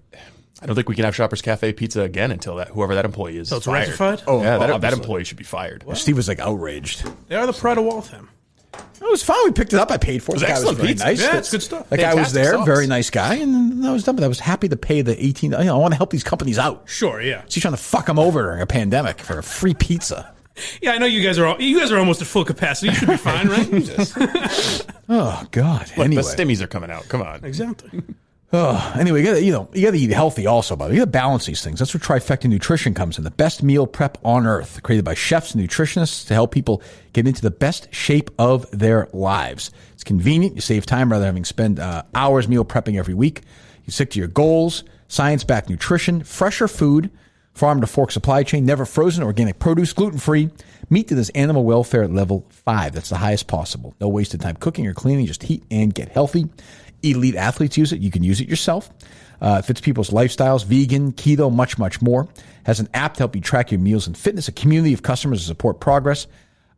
don't think we can have Shoppers Cafe pizza again until whoever that employee is. So it's fired. rectified? Oh, yeah, that obviously. employee should be fired. Well, Steve was like outraged. They are the pride of Waltham. It was fine. We picked it up. I paid for it. It was The guy excellent very pizza. nice. Yeah, it's good stuff. That guy was Fantastic there, sauce. very nice guy, and then I was done. But I was happy to pay the $18. I want to help these companies out. Sure, yeah. So you're trying to fuck them over during a pandemic for a free pizza. Yeah, I know you guys are almost at full capacity. You should be fine, right? Oh God. Look, anyway, the stimmies are coming out. Come on. Exactly. Anyway, you gotta eat healthy also, but you gotta balance these things. That's where Trifecta Nutrition comes in. The best meal prep on earth, created by chefs and nutritionists to help people get into the best shape of their lives. It's convenient. You save time rather than having to spend hours meal prepping every week. You stick to your goals. Science-backed nutrition, fresher food, farm to fork supply chain, never frozen, organic produce, gluten-free. Meat that is animal welfare at level 5. That's the highest possible. No wasted time cooking or cleaning. Just heat and get healthy. Elite athletes use it. You can use it yourself. It fits people's lifestyles, vegan, keto, much, much more. Has an app to help you track your meals and fitness, a community of customers to support progress.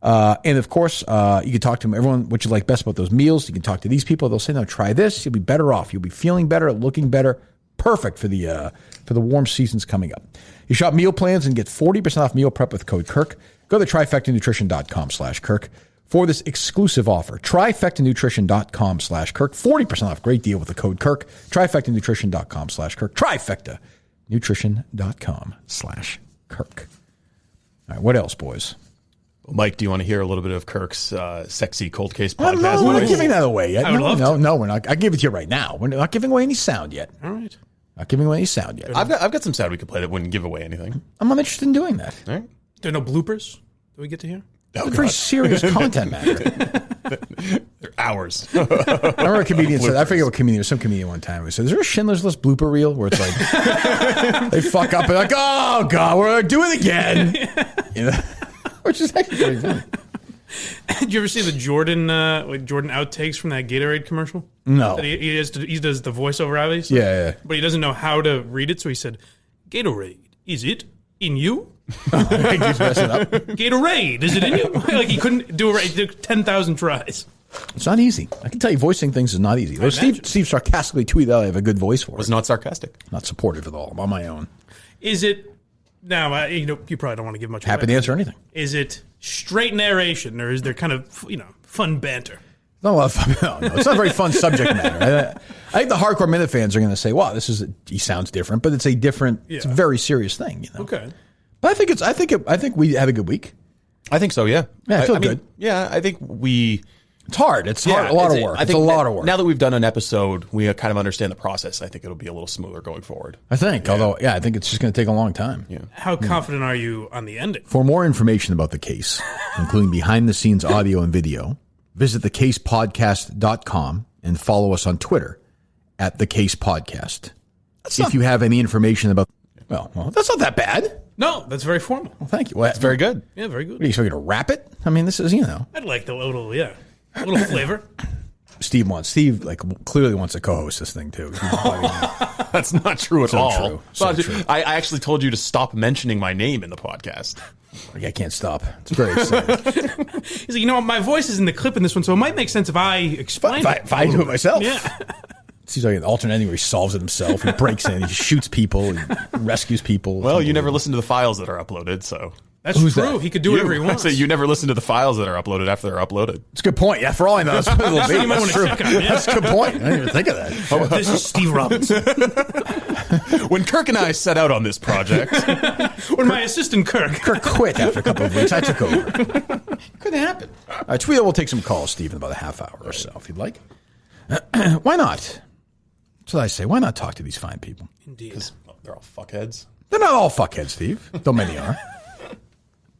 And of course, you can talk to them, everyone, what you like best about those meals. You can talk to these people. They'll say, no, try this. You'll be better off. You'll be feeling better, looking better. Perfect for the warm seasons coming up. You shop meal plans and get 40% off meal prep with code Kirk. Go to trifectanutrition.com/Kirk. For this exclusive offer, trifectanutrition.com/Kirk. 40% off. Great deal with the code Kirk. Trifectanutrition.com/Kirk. Trifectanutrition.com/Kirk. All right, what else, boys? Well, Mike, do you want to hear a little bit of Kirk's sexy cold case podcast? No, we're not giving that away yet. I would love to. No, we're not. I give it to you right now. We're not giving away any sound yet. All right. Not giving away any sound yet. I've got some sound we could play that wouldn't give away anything. I'm not interested in doing that. All right. There are no bloopers that we get to hear? It's a very serious content matter. They're hours. I remember a comedian said, I forget what comedian, some comedian one time, he said, is there a Schindler's List blooper reel where it's like, they fuck up and like, oh God, we're going to do it again. You know? Which is actually very funny. Did you ever see the Jordan outtakes from that Gatorade commercial? No. That he does the voiceover, obviously. Yeah. But he doesn't know how to read it, so he said, Gatorade, is it in you? He keeps messing up. Gatorade, is it in you? Like he couldn't do it right. He took 10,000 tries. It's not easy. I can tell you, voicing things is not easy. Though Steve sarcastically tweeted out I have a good voice for it. Was not sarcastic. Not supportive at all. I'm on my own. Is it, now, you probably don't want to give much Happy away. to answer anything. Is it straight narration, or is there kind of, fun banter? Not a lot of fun. No, it's not a very fun subject matter. I think the hardcore Minute fans are going to say, wow, he sounds different, but it's it's a very serious thing. Okay. But I think we had a good week. I think so, yeah. Yeah, I feel good. Yeah, I think it's hard. It's hard. A lot of work. It's a lot of work. Now that we've done an episode, we kind of understand the process. I think it'll be a little smoother going forward. I think, although, I think it's just going to take a long time. Yeah. How confident are you on the ending? For more information about the case, including behind-the-scenes audio and video, visit thecasepodcast.com and follow us on Twitter at thecasepodcast. If you have any information about, well, that's not that bad. No, that's very formal. Well, thank you. Well, that's very good. Yeah, very good. What, are you supposed to wrap it? I mean, this is, I'd like the little flavor. Steve clearly wants to co-host this thing too. That's not true at all. True. So true. I actually told you to stop mentioning my name in the podcast. I can't stop. It's very exciting. He's like, my voice is in the clip in this one, so it might make sense if I explain it. If I do it myself. Yeah. Seems like an alternate ending where he solves it himself. He breaks in, he shoots people, he rescues people. Well, you never listen to the files that are uploaded, so. That's Who's true. that? He could do whatever he wants. So you never listen to the files that are uploaded after they're uploaded. It's a good point. Yeah, for all I know, that's what it'll be. You might want to check on him. Yeah. That's a good point. I didn't even think of that. This is Steve Robinson. When Kirk and I set out on this project, when my assistant Kirk quit after a couple of weeks, I took over. Could happen. All right, Tweeter will take some calls, Steve, in about a half hour or so, if you'd like. Why not? That's what I say. Why not talk to these fine people? Indeed. Because they're all fuckheads. They're not all fuckheads, Steve. Though many are.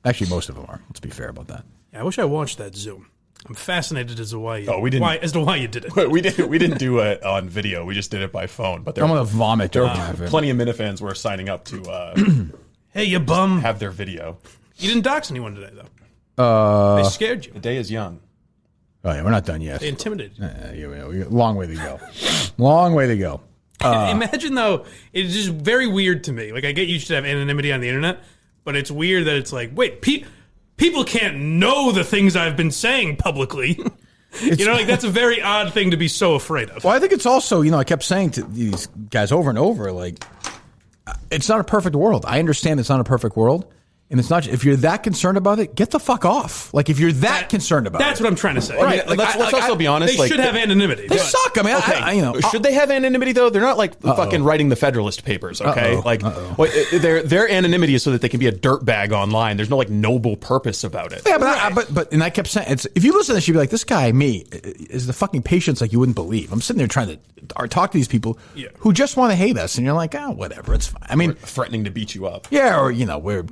Actually, most of them are. Let's be fair about that. Yeah, I wish I watched that Zoom. I'm fascinated as to why you. We didn't. As to why you did it. We didn't do it on video. We just did it by phone. But I'm gonna vomit. There were plenty of Minifans were signing up to. Hey, you bum! Have their video. You didn't dox anyone today, though. They scared you. The day is young. Oh yeah, we're not done yet. They intimidated you. Long way to go. Long way to go. Imagine though, it's just very weird to me. Like I get you should have anonymity on the internet, but it's weird that it's like, wait, people can't know the things I've been saying publicly. That's a very odd thing to be so afraid of. Well, I think it's also, I kept saying to these guys over and over, like, it's not a perfect world. I understand it's not a perfect world. And it's not, if you're that concerned about it, get the fuck off. Like, if you're that concerned about that's it. what I'm trying to say. Right. Let's also be honest. They should have anonymity. They suck. I mean, okay. Should they have anonymity, though? They're not like fucking writing the Federalist Papers, okay? Their anonymity is so that they can be a dirtbag online. There's no, noble purpose about it. Yeah, but I kept saying, if you listen to this, you'd be like, this guy, me, is the fucking patience like you wouldn't believe. I'm sitting there trying to talk to these people who just want to hate us. And you're like, whatever, it's fine. I mean, threatening to beat you up. Yeah, or, we're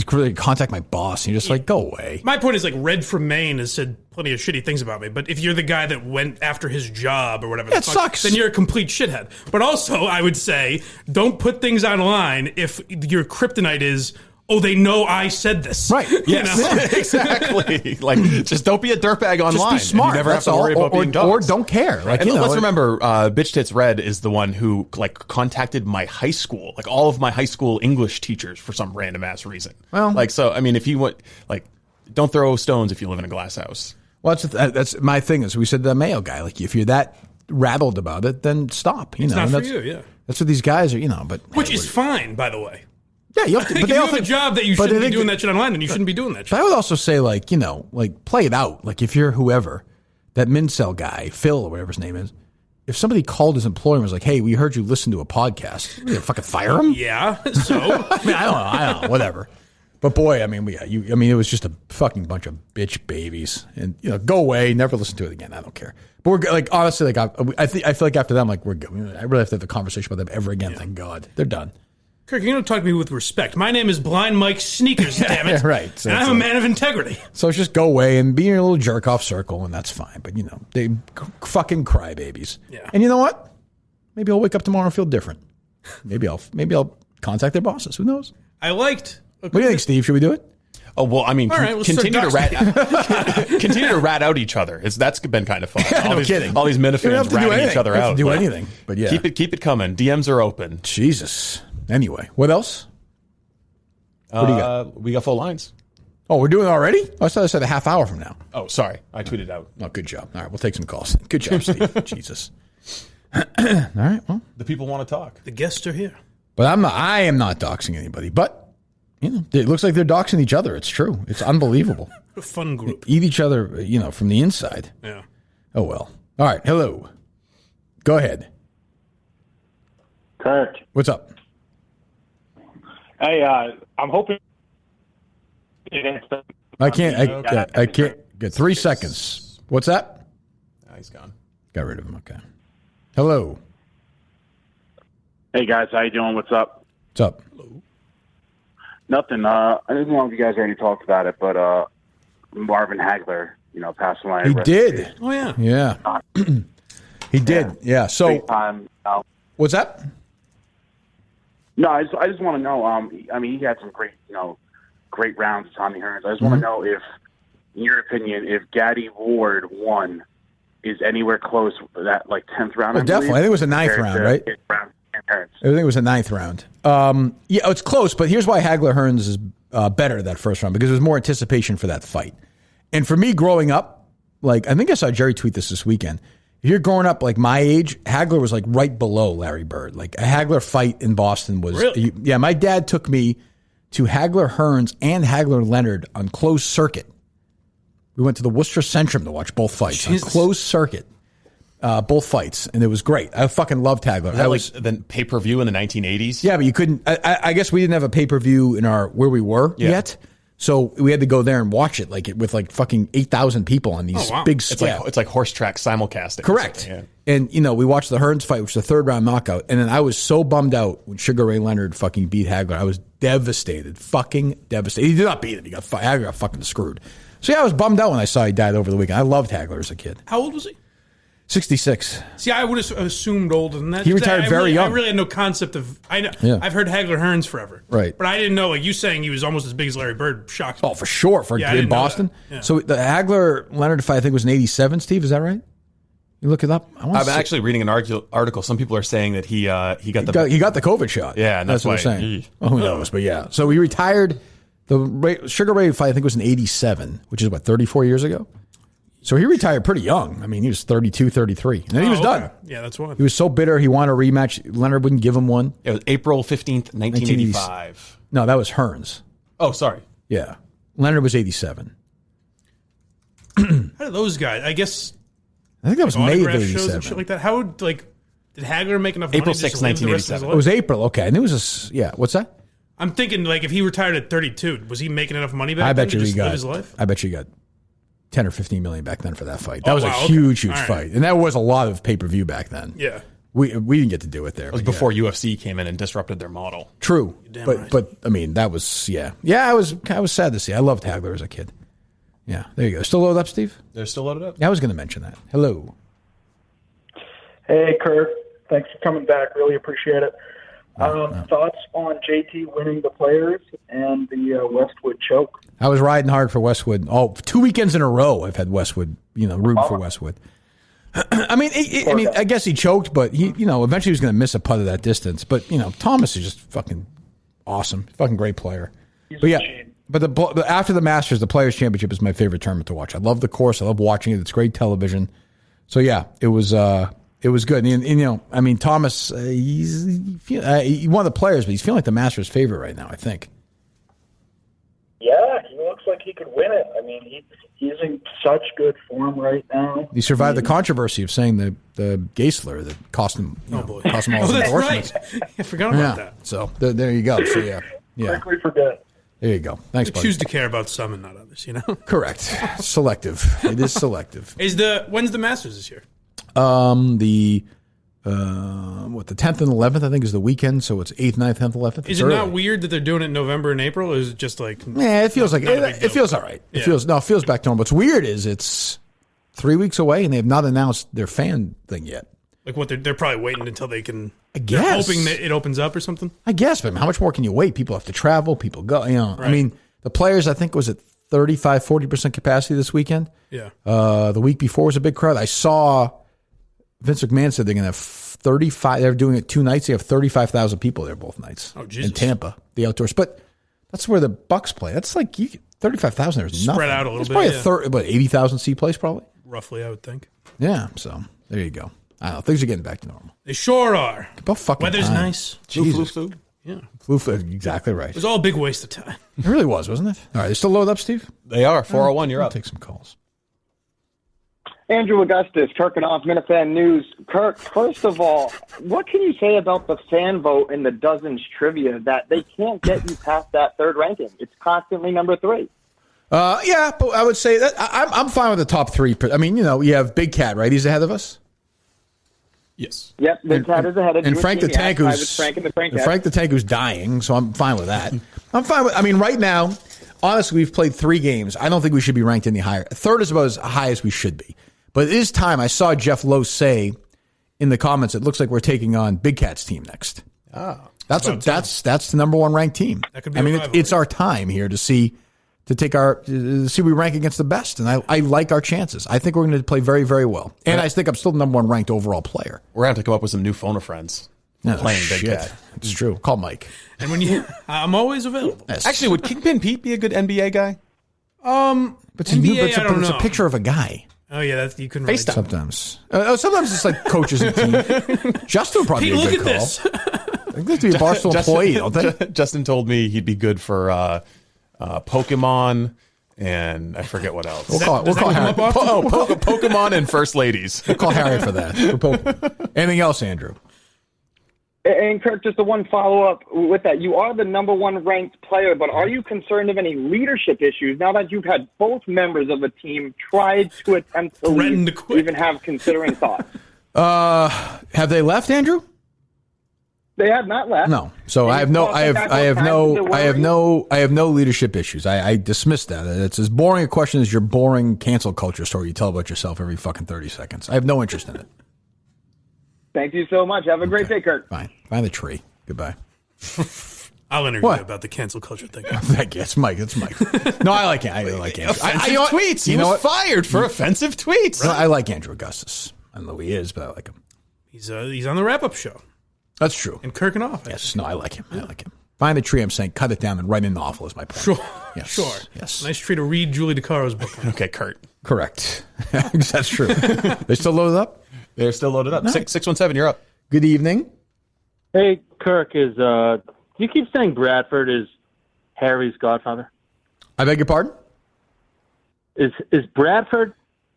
contact my boss, and you're just like, go away. My point is, Red from Maine has said plenty of shitty things about me, but if you're the guy that went after his job or whatever, that sucks. Then you're a complete shithead. But also, I would say, don't put things online if your kryptonite is, they know I said this. Right. Yes. Exactly. Just don't be a dirtbag online. Just be smart. You never have to worry about being doxxed. Or don't care. Let's remember, Bitch Tits Red is the one who contacted my high school, all of my high school English teachers for some random ass reason. Well, if you want, don't throw stones if you live in a glass house. Well, that's my thing. Is we said to the Mayo guy, if you're that rattled about it, then stop. It's not for you. Yeah. That's what these guys are. But which is fine, by the way. Yeah, you have to, but if you have a job that you shouldn't be doing that shit online, then you shouldn't be doing that shit. But I would also say, play it out. If you're whoever, that Mincel guy, Phil or whatever his name is, if somebody called his employer and was like, hey, we heard you listen to a podcast, you fucking fire him? Yeah, so? I don't know, whatever. But boy, it was just a fucking bunch of bitch babies. And, go away, never listen to it again. I don't care. But we're, honestly, I feel like after them, we're good. I really have to have a conversation about them ever again, thank God. They're done. Kirk, you're going to talk to me with respect. My name is Blind Mike Sneakers, damn it. Right. And I'm a man of integrity. So just go away and be in a little jerk-off circle, and that's fine. But, they fucking crybabies. Yeah. And you know what? Maybe I'll wake up tomorrow and feel different. Maybe I'll contact their bosses. Who knows? I liked... What do you think, Steve? Should we do it? Oh, well, I mean, right, continue to rat out each other. That's been kind of fun. Kidding. All these Minifans ratting each other out. Do anything. But yeah. Keep it coming. DMs are open. Jesus. Anyway, what else? What do you got? We got full lines. Oh, we're doing it already? I thought I said a half hour from now. Oh, sorry. I tweeted out. Oh, good job. All right, we'll take some calls. Good job, Steve. Jesus. All right, well. The people want to talk. The guests are here. But I am not doxing anybody. But, it looks like they're doxing each other. It's true. It's unbelievable. A fun group. Eat each other, from the inside. Yeah. Oh, well. All right, hello. Go ahead. Kirk. What's up? Hey, I'm hoping. I can't get 3 seconds. What's that? He's gone. Got rid of him. Okay. Hello. Hey guys, how you doing? What's up? What's up? Nothing. I didn't know if you guys already talked about it, but Marvin Hagler, passed away. He did. Oh yeah. Yeah. He did. Yeah. So. Big time. What's that? No, I just want to know. He had some great rounds with Tommy Hearns. I just want to know if, in your opinion, if Gaddy Ward won is anywhere close to that 10th round. Oh, definitely. I think it was a 9th round, right? I think it was a 9th round. Yeah, it's close, but here's why Hagler Hearns is better that first round, because there's more anticipation for that fight. And for me, growing up, I think I saw Jerry tweet this weekend. If you're growing up my age, Hagler was right below Larry Bird. A Hagler fight in Boston was, really? Yeah, my dad took me to Hagler Hearns and Hagler Leonard on closed circuit. We went to the Worcester Centrum to watch both fights on closed circuit. Both fights, and it was great. I fucking loved Hagler. Was that like the pay-per-view in the 1980s? Yeah, but you couldn't. I guess we didn't have a pay-per-view in where we were yet, so we had to go there and watch it with fucking 8,000 people on these big. It's like horse track simulcasting. Correct. And we watched the Hearns fight, which was the 3rd round knockout, and then I was so bummed out when Sugar Ray Leonard fucking beat Hagler. I was devastated, fucking devastated. He did not beat him. Hagler got fucking screwed. So yeah, I was bummed out when I saw he died over the weekend. I loved Hagler as a kid. How old was he? 66. See, I would have assumed older than that. He retired very young. I really had no concept of. I've heard Hagler Hearns forever, right? But I didn't know. Like you saying, he was almost as big as Larry Bird. Shocked me. Oh, for sure. In Boston. Yeah. So the Hagler Leonard fight, I think, was in '87. Steve, is that right? You look it up. I'm actually reading an article. Some people are saying that he got the COVID shot. Yeah, and that's what why. I'm saying. Well, who knows? But yeah, so he retired. The Sugar Ray fight, I think, was in '87, which is 34 years ago. So he retired pretty young. I mean, he was 32, 33. And then he was done. Yeah, that's one. He was so bitter. He wanted a rematch. Leonard wouldn't give him one. It was April 15th, 1985. No, that was Hearns. Oh, sorry. Yeah. Leonard was 87. How did those guys? I guess. I think that was May of 87. Shows and shit like that. How would, did Hagler make enough April money 6th, 1987. It was April. Okay. And it was what's that? I'm thinking, if he retired at 32, was he making enough money back then I bet to you just he got, live his life? I bet you got 10 or 15 million back then for that fight. That was a huge fight. And that was a lot of pay-per-view back then. Yeah. We didn't get to do it there. It was before UFC came in and disrupted their model. True. But I mean, that was, yeah. Yeah, I was sad to see. I loved Hagler as a kid. Yeah, there you go. Still loaded up, Steve? They're still loaded up? Yeah, I was going to mention that. Hello. Hey, Kurt. Thanks for coming back. Really appreciate it. Thoughts on JT winning the Players and the Westwood choke? I was riding hard for Westwood. 2 weekends in a row I've had Westwood, rooting for Westwood. I mean, I guess he choked, but he, eventually he was going to miss a putt of that distance. But, Thomas is just fucking awesome. Fucking great player. But yeah, but after the Masters, the Players Championship is my favorite tournament to watch. I love the course. I love watching it. It's great television. So yeah, it was good. And Thomas, he's one of the players, but he's feeling like the Masters favorite right now, I think. Yeah, he looks like he could win it. I mean, he's in such good form right now. He survived the controversy of saying the Geisler that cost him, cost him all his endorsements. Right. I forgot about that. So there you go. So yeah. Quickly forget. There you go. Thanks, buddy. Choose to care about some and not others, Correct. Selective. It is selective. When's the Masters this year? The 10th and 11th, I think, is the weekend, so it's 8th, 9th, 10th, 11th. Is it not weird that they're doing it in November and April, or is it just like... Yeah, it feels it feels all right. It feels back to normal. What's weird is it's 3 weeks away, and they have not announced their fan thing yet. Like what, they're probably waiting until they can... I guess. They're hoping that it opens up or something? I guess, but how much more can you wait? People have to travel, people go, Right. I mean, the Players, I think, was at 35, 40% capacity this weekend. Yeah. The week before was a big crowd. I saw... Vince McMahon said they're going to have 35. They're doing it 2 nights. They have 35,000 people there both nights. Oh, Jesus. In Tampa, the outdoors. But that's where the Bucks play. That's like 35,000. There's nothing. Spread out a little it's bit. Probably 80,000 seat place, probably. Roughly, I would think. Yeah. So there you go. I don't know. Things are getting back to normal. They sure are. About fucking Weather's time. nice. Jesus. Yeah. Flu. Exactly right. It was all a big waste of time. It really was, wasn't it? All right. They still load up, Steve? They are. 401. You're up. Take some calls. Andrew Augustus, Kirkenoff, Minifan News. Kirk, first of all, what can you say about the fan vote in the Dozens trivia that they can't get you past that third ranking? It's constantly number 3. Yeah, but I would say that I'm fine with the top 3. I mean, you have Big Cat, right? He's ahead of us. Yes. Yep, Big Cat is ahead of you. And Frank the Tank, Frank the Tank, who's dying. So I'm fine with that. I'm fine with. I mean, right now, honestly, we've played 3 games. I don't think we should be ranked any higher. Third is about as high as we should be. But it is time. I saw Jeff Lowe say in the comments, it looks like we're taking on Big Cat's team next. That's the number 1 ranked team. That could be it's our time here to see we rank against the best, and I like our chances. I think we're going to play very, very well, and I think I'm still the number 1 ranked overall player. We're going to have to come up with some new phone of friends playing Big Cat. It's true. Call Mike. And I'm always available. Yes. Actually, would Kingpin Pete be a good NBA guy? But it's a picture of a guy. Oh yeah, you couldn't FaceTime sometimes. Sometimes it's like coaches and team. Justin would probably Pete, be a look good at call. this. think they have to be a Barstool employee, don't they? Justin told me he'd be good for Pokemon, and I forget what else. We'll call Harry. Pokemon and First Ladies. We'll call Harry for that. Anything else, Andrew? And Kirk, just the one follow-up with that. You are the number one ranked player, but are you concerned of any leadership issues now that you've had both members of a team try to attempt to leave, even have considering thoughts? Have they left, Andrew? They have not left. No. So I have no leadership issues. I dismiss that. It's as boring a question as your boring cancel culture story you tell about yourself every fucking 30 seconds. I have no interest in it. Thank you so much. Have a great day, Kirk. Fine. Find the tree. Goodbye. I'll interview you about the cancel culture thing. Thank you. It's Mike. No, I like Andrew. Offensive tweets. He was fired for offensive tweets. I like Andrew Augustus. I don't know who he is, but I like him. He's on the wrap-up show. That's true. And Kirk and off. Yes. No, I like him. Find the tree. I'm saying cut it down and write in the awful is my point. Sure. Yes. Sure. Yes. Nice tree to read Julie DeCaro's book. Okay, Kurt. Correct. That's true. They still loaded up? They're still loaded up. 617, you're up. Good evening. Hey, Kirk, do you keep saying Bradford is Harry's godfather? I beg your pardon? Is Bradford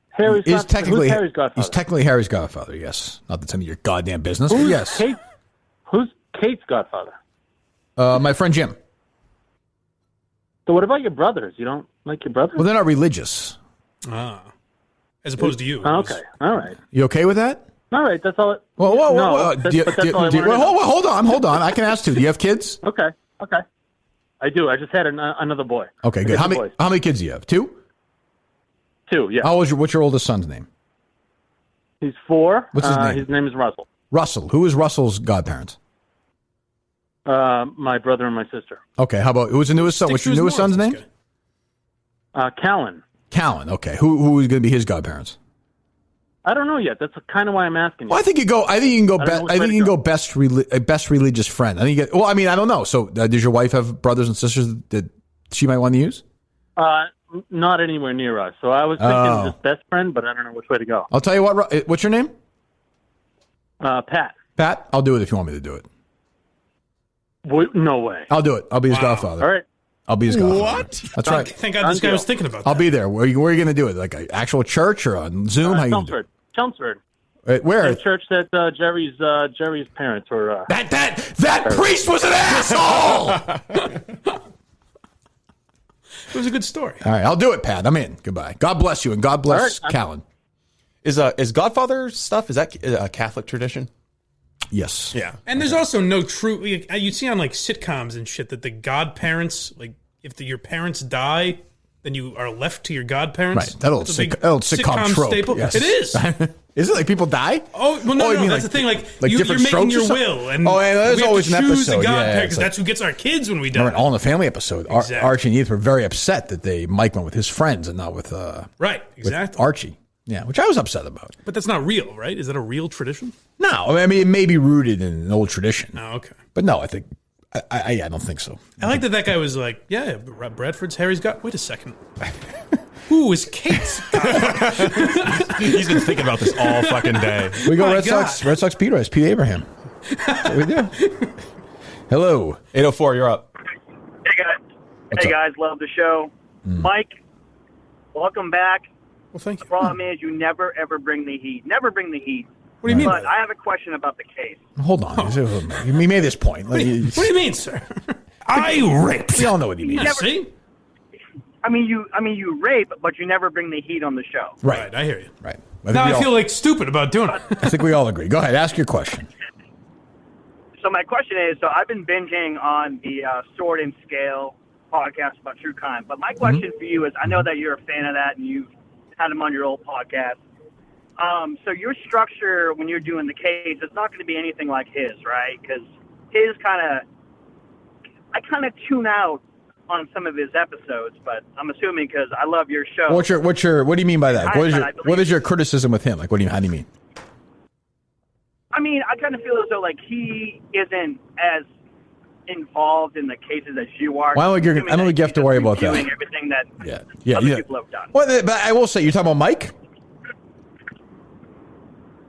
Harry's godfather? Who's Harry's godfather? He's technically Harry's godfather, yes. Not that's any of your goddamn business, but yes. Who's Kate's godfather? My friend Jim. So what about your brothers? You don't like your brothers? Well, they're not religious. As opposed to you. Okay. All right. You okay with that? All right. That's all. Whoa. Hold on. I can ask too. Do you have kids? Okay. I do. I just had another boy. Okay, good. How many kids do you have? 2? 2, yeah. What's your oldest son's name? He's 4. What's his name? His name is Russell. Russell. Who is Russell's godparents? My brother and my sister. Okay, how about who's the newest son? What's your newest son's name? Callan. Callan. Okay, who is going to be his godparents? I don't know yet. That's kind of why I'm asking you. Well, I think you can go best religious friend. I think you get. Well, I mean, I don't know. So, does your wife have brothers and sisters that she might want to use? Not anywhere near us. So I was thinking just best friend, but I don't know which way to go. I'll tell you what. What's your name? Pat. Pat. I'll do it if you want me to do it. No way. I'll do it. I'll be his godfather. All right. I'll be his godfather. What? That's right. Thank God this guy was thinking about that. I'll be there. Where are you going to do it? Like an actual church or on Zoom? How you gonna do it? Chelmsford. Where? The church that Jerry's parents were. That priest was an asshole. It was a good story. All right, I'll do it, Pat. I'm in. Goodbye. God bless you, and God bless Callan. Is Godfather stuff? Is that a Catholic tradition? Yes. Yeah. And there's also no true. You see on like sitcoms and shit that the godparents, like if your parents die, then you are left to your godparents. Right. That old sitcom trope. Staple. Yes. It is. Is it like people die? Oh, well, no. That's the thing. Like you're making your will, and there's always an episode. Because that's who gets our kids when we die. An All in the Family episode. Exactly. Archie and Edith were very upset that Mike went with his friends and not with right. Exactly. with Archie. Yeah, which I was upset about. But that's not real, right? Is that a real tradition? No, I mean it may be rooted in an old tradition. Oh, okay. But no, I think I don't think so. I like that guy was like, yeah, Bradford's Harry's got. Wait a second. Who is Kate's? He's been thinking about this all fucking day. We go Red Sox. Red Sox Pete Abraham. That's what we do. Hello, 804. You're up. Hey guys. Guys, love the show. Mike, welcome back. Well, thank you. The problem is you never ever bring the heat. Never bring the heat. What do you mean? But I have a question about the case. Hold on. He made this point. What do you mean, sir? I raped. We all know what he means. See? I mean, you rape, but you never bring the heat on the show. Right. I hear you. Right. Now I feel like stupid about doing it. I think we all agree. Go ahead. Ask your question. So my question is, I've been binging on the Sword and Scale podcast about true crime. But my question for you is, I know that you're a fan of that and you've had him on your old podcast. So your structure when you're doing the case, it's not going to be anything like his, right? Because his I kind of tune out on some of his episodes, but I'm assuming because I love your show. What do you mean by that? What is your criticism with him? Like, how do you mean? I mean, I kind of feel as though like he isn't as involved in the cases as you are. Well, I don't think you have to worry about that. Doing everything that other people have done. Well, but I will say, you're talking about Mike?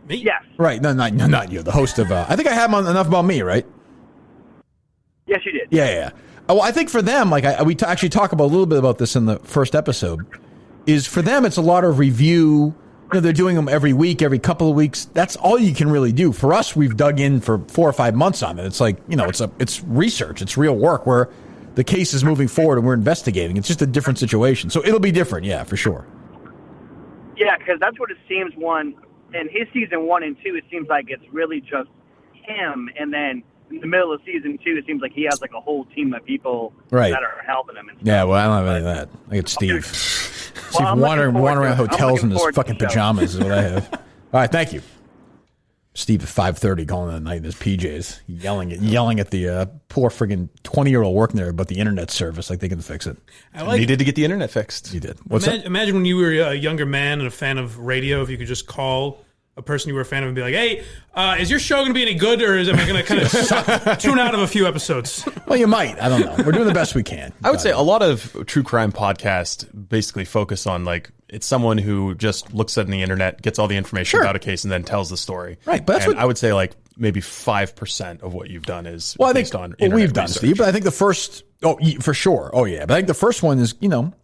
Me? Yes. Right. No, not you. The host of. I think I have him on Enough About Me, right? Yes, you did. Yeah. Well, I think for them, like we actually talk about a little bit about this in the first episode, is for them it's a lot of review. They're doing them every week, every couple of weeks. That's all you can really do. For us, we've dug in for 4 or 5 months on it. It's like, it's research. It's real work where the case is moving forward and we're investigating. It's just a different situation. So it'll be different, yeah, for sure. Yeah, because that's what it seems in his season 1 and 2, it seems like it's really just him. And then in the middle of season 2, it seems like he has like a whole team of people that are helping him. And stuff. Yeah, well, I don't have any of that. I get Steve. Steve wandering around hotels in his fucking pajamas is what I have. All right, thank you. Steve at 5:30 calling in the night in his PJs, yelling at the poor friggin' 20-year-old working there about the internet service, like they can fix it. Needed to get the internet fixed. You did. Imagine when you were a younger man and a fan of radio, if you could just call a person you were a fan of and be like, "Hey, is your show going to be any good, or am I going to kind of tune out of a few episodes?" Well, you might. I don't know. We're doing the best we can. I would say a lot of true crime podcasts basically focus on it's someone who just looks at the internet, gets all the information about a case, and then tells the story. Right, but I would say maybe 5% of what you've done is based on internet we've done, research. Steve. But I think the first, for sure. Oh, yeah. But I think the first one is,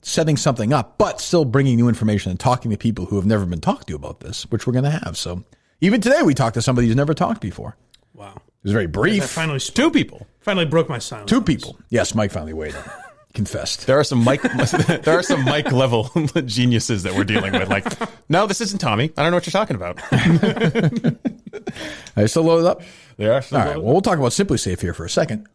setting something up, but still bringing new information and talking to people who have never been talked to about this, which we're going to have. So even today, we talked to somebody who's never talked before. Wow. It was very brief. Finally, 2 people. Finally broke my silence. 2 people. Yes, Mike finally weighed in. Confessed. There are some mic level geniuses that we're dealing with. No, this isn't Tommy. I don't know what you're talking about. Are they still loaded up? They are still All right. Well, we'll talk about Simply Safe here for a second.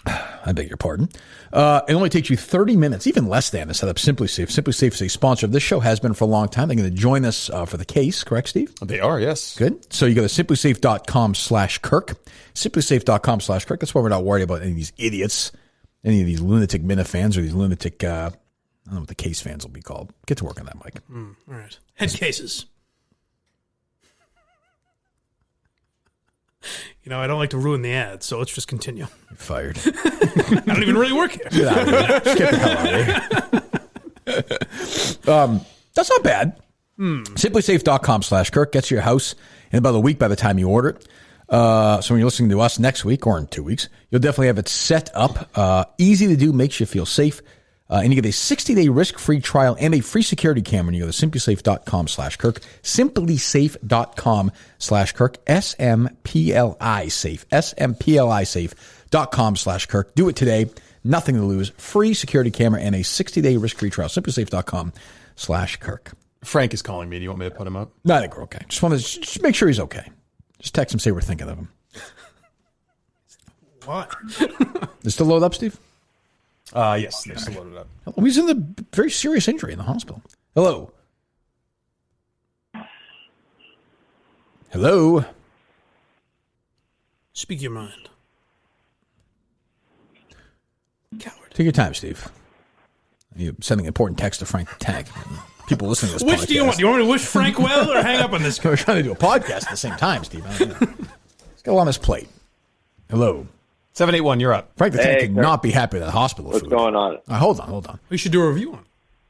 I beg your pardon. It only takes you 30 minutes, even less than, to set up Simply Safe. Simply Safe is a sponsor of this show, has been for a long time. They're going to join us for the case, correct, Steve? They are, yes. Good. So you go to simplysafe.com/Kirk. Simplysafe.com/Kirk. That's why we're not worried about any of these idiots, any of these lunatic Minna fans or these lunatic, I don't know what the case fans will be called. Get to work on that, Mike. All right. Head cases. I don't like to ruin the ad, so let's just continue. You're fired. I don't even really work here. Get out of here. Just get the hell out of here. That's not bad. Simplysafe.com/Kirk gets to your house in about a week by the time you order it. So when you're listening to us next week or in 2 weeks, you'll definitely have it set up. Easy to do, makes you feel safe. And you get a 60-day risk-free trial and a free security camera when you go to simplysafe.com/Kirk. Simplysafe.com/Kirk. SMPLI safe. SMPLI safe.com/Kirk. Do it today. Nothing to lose. Free security camera and a 60-day risk-free trial. Simplysafe.com/Kirk. Frank is calling me. Do you want me to put him up? No, I think we're okay. Just want to just make sure he's okay. Just text him, say we're thinking of him. What? Is still load up, Steve? Yes, they're still loaded up. Oh, he's in a very serious injury in the hospital. Hello. Hello. Speak your mind. Take your time, Steve. You're sending an important text to Frank the Tank. People listening to this Which podcast. do you want? Do you want me to wish Frank well or hang up on this guy? We're trying to do a podcast at the same time, Steve. I don't know. He's got a lot on his plate. Hello. 781, you're up. Frank the Tank could not be happy with that hospital What's food. going on? Hold on. We should do a review on it.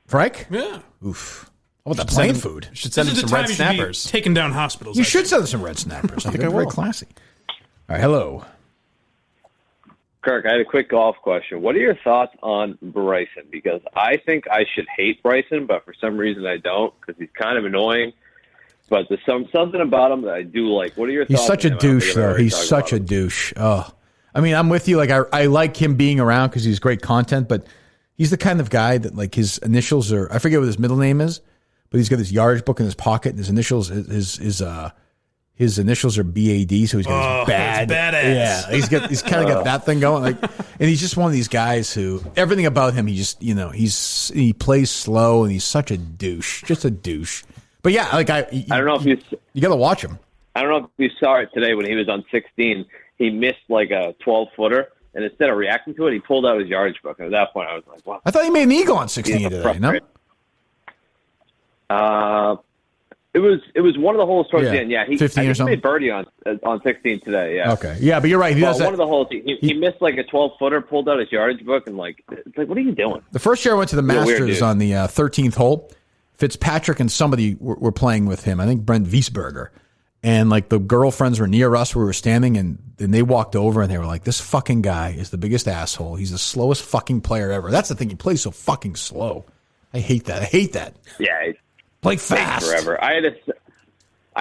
Frank? Yeah. Oof. How about that plain food? You should send him some red snappers. Taking down hospitals. You should send him some red snappers. I think they're very classy. All right, hello. Kirk, I had a quick golf question. What are your thoughts on Bryson? Because I think I should hate Bryson, but for some reason I don't because he's kind of annoying. But there's something about him that I do like. What are your thoughts? He's such a douche, though. He's such a douche. Oh, I mean, I'm with you. Like, I like him being around because he's great content, but he's the kind of guy that, like, his initials are, I forget what his middle name is, but he's got this yardage book in his pocket, and his initials, his initials are BAD, so he's got this bad. Badass. Yeah, he's kind of got that thing going. Like, and he's just one of these guys who, everything about him, he just, he plays slow, and he's such a douche. Just a douche. But yeah, like, I don't know if you got to watch him. I don't know if you saw it today when he was on 16. He missed like a 12-footer, and instead of reacting to it, he pulled out his yardage book. And at that point, I was like, wow. I thought he made an eagle on 16 today, no? It was one of the holes towards the end. Yeah, 15 or something? He made birdie on 16 today. Yeah. Okay. Yeah, but you're right. He does that. One of the holes, he missed like a 12-footer, pulled out his yardage book, and it's like, what are you doing? The first year I went to the You're a weird Masters dude. on the 13th hole, Fitzpatrick and somebody were playing with him. I think Brent Wiesberger. And like the girlfriends were near us where we were standing, and they walked over and they were like, this fucking guy is the biggest asshole. He's the slowest fucking player ever. That's the thing. He plays so fucking slow. I hate that. Yeah. Play fast. Forever. I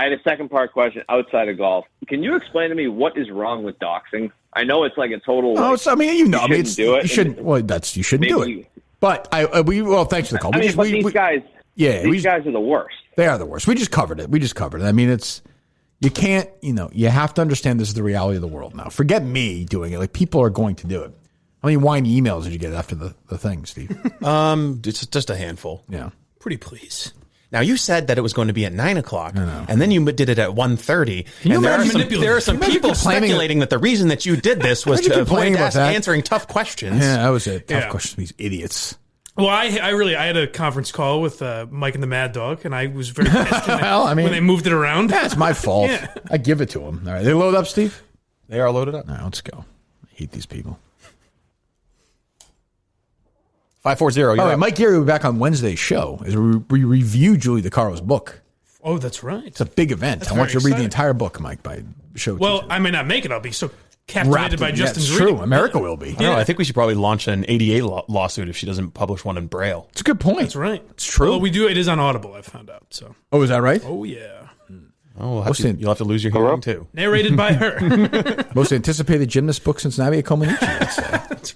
had a second part question outside of golf. Can you explain to me what is wrong with doxing? I know it's like a total. Oh, like, I mean, you know, you shouldn't do it. You shouldn't. Well, you shouldn't do it. But thanks for the call. These guys. Yeah, these guys are the worst. They are the worst. We just covered it. I mean, you can't, you have to understand this is the reality of the world now. Forget me doing it. Like, people are going to do it. How many whiny emails did you get after the thing, Steve? It's just a handful. Yeah. Pretty please. Now, you said that it was going to be at 9 o'clock, and then you did it at 1:30. And there are some people speculating that the reason that you did this was to avoid answering tough questions. Yeah, that was it. Tough questions. These idiots. Well, I had a conference call with Mike and the Mad Dog, and I was very pissed when they moved it around. That's my fault. Yeah. I give it to them. All right, they load up, Steve? They are loaded up. All right, let's go. I hate these people. 540. Oh, Mike Geary will be back on Wednesday's show as we review Julie DeCaro's book. Oh, that's right. It's a big event. I want you to read the entire book, Mike, by show. Well, I may not make it. I'll be so captivated by Justin's reading. True. America will be. I don't know. I think we should probably launch an ADA lawsuit if she doesn't publish one in Braille. It's a good point. That's right. It's true. Well, we do. It is on Audible, I found out. So. Oh, is that right? Oh, yeah. Oh, you'll have to lose your hearing, too. Narrated by her. Most anticipated gymnast book since Nadia Comaneci. That's right.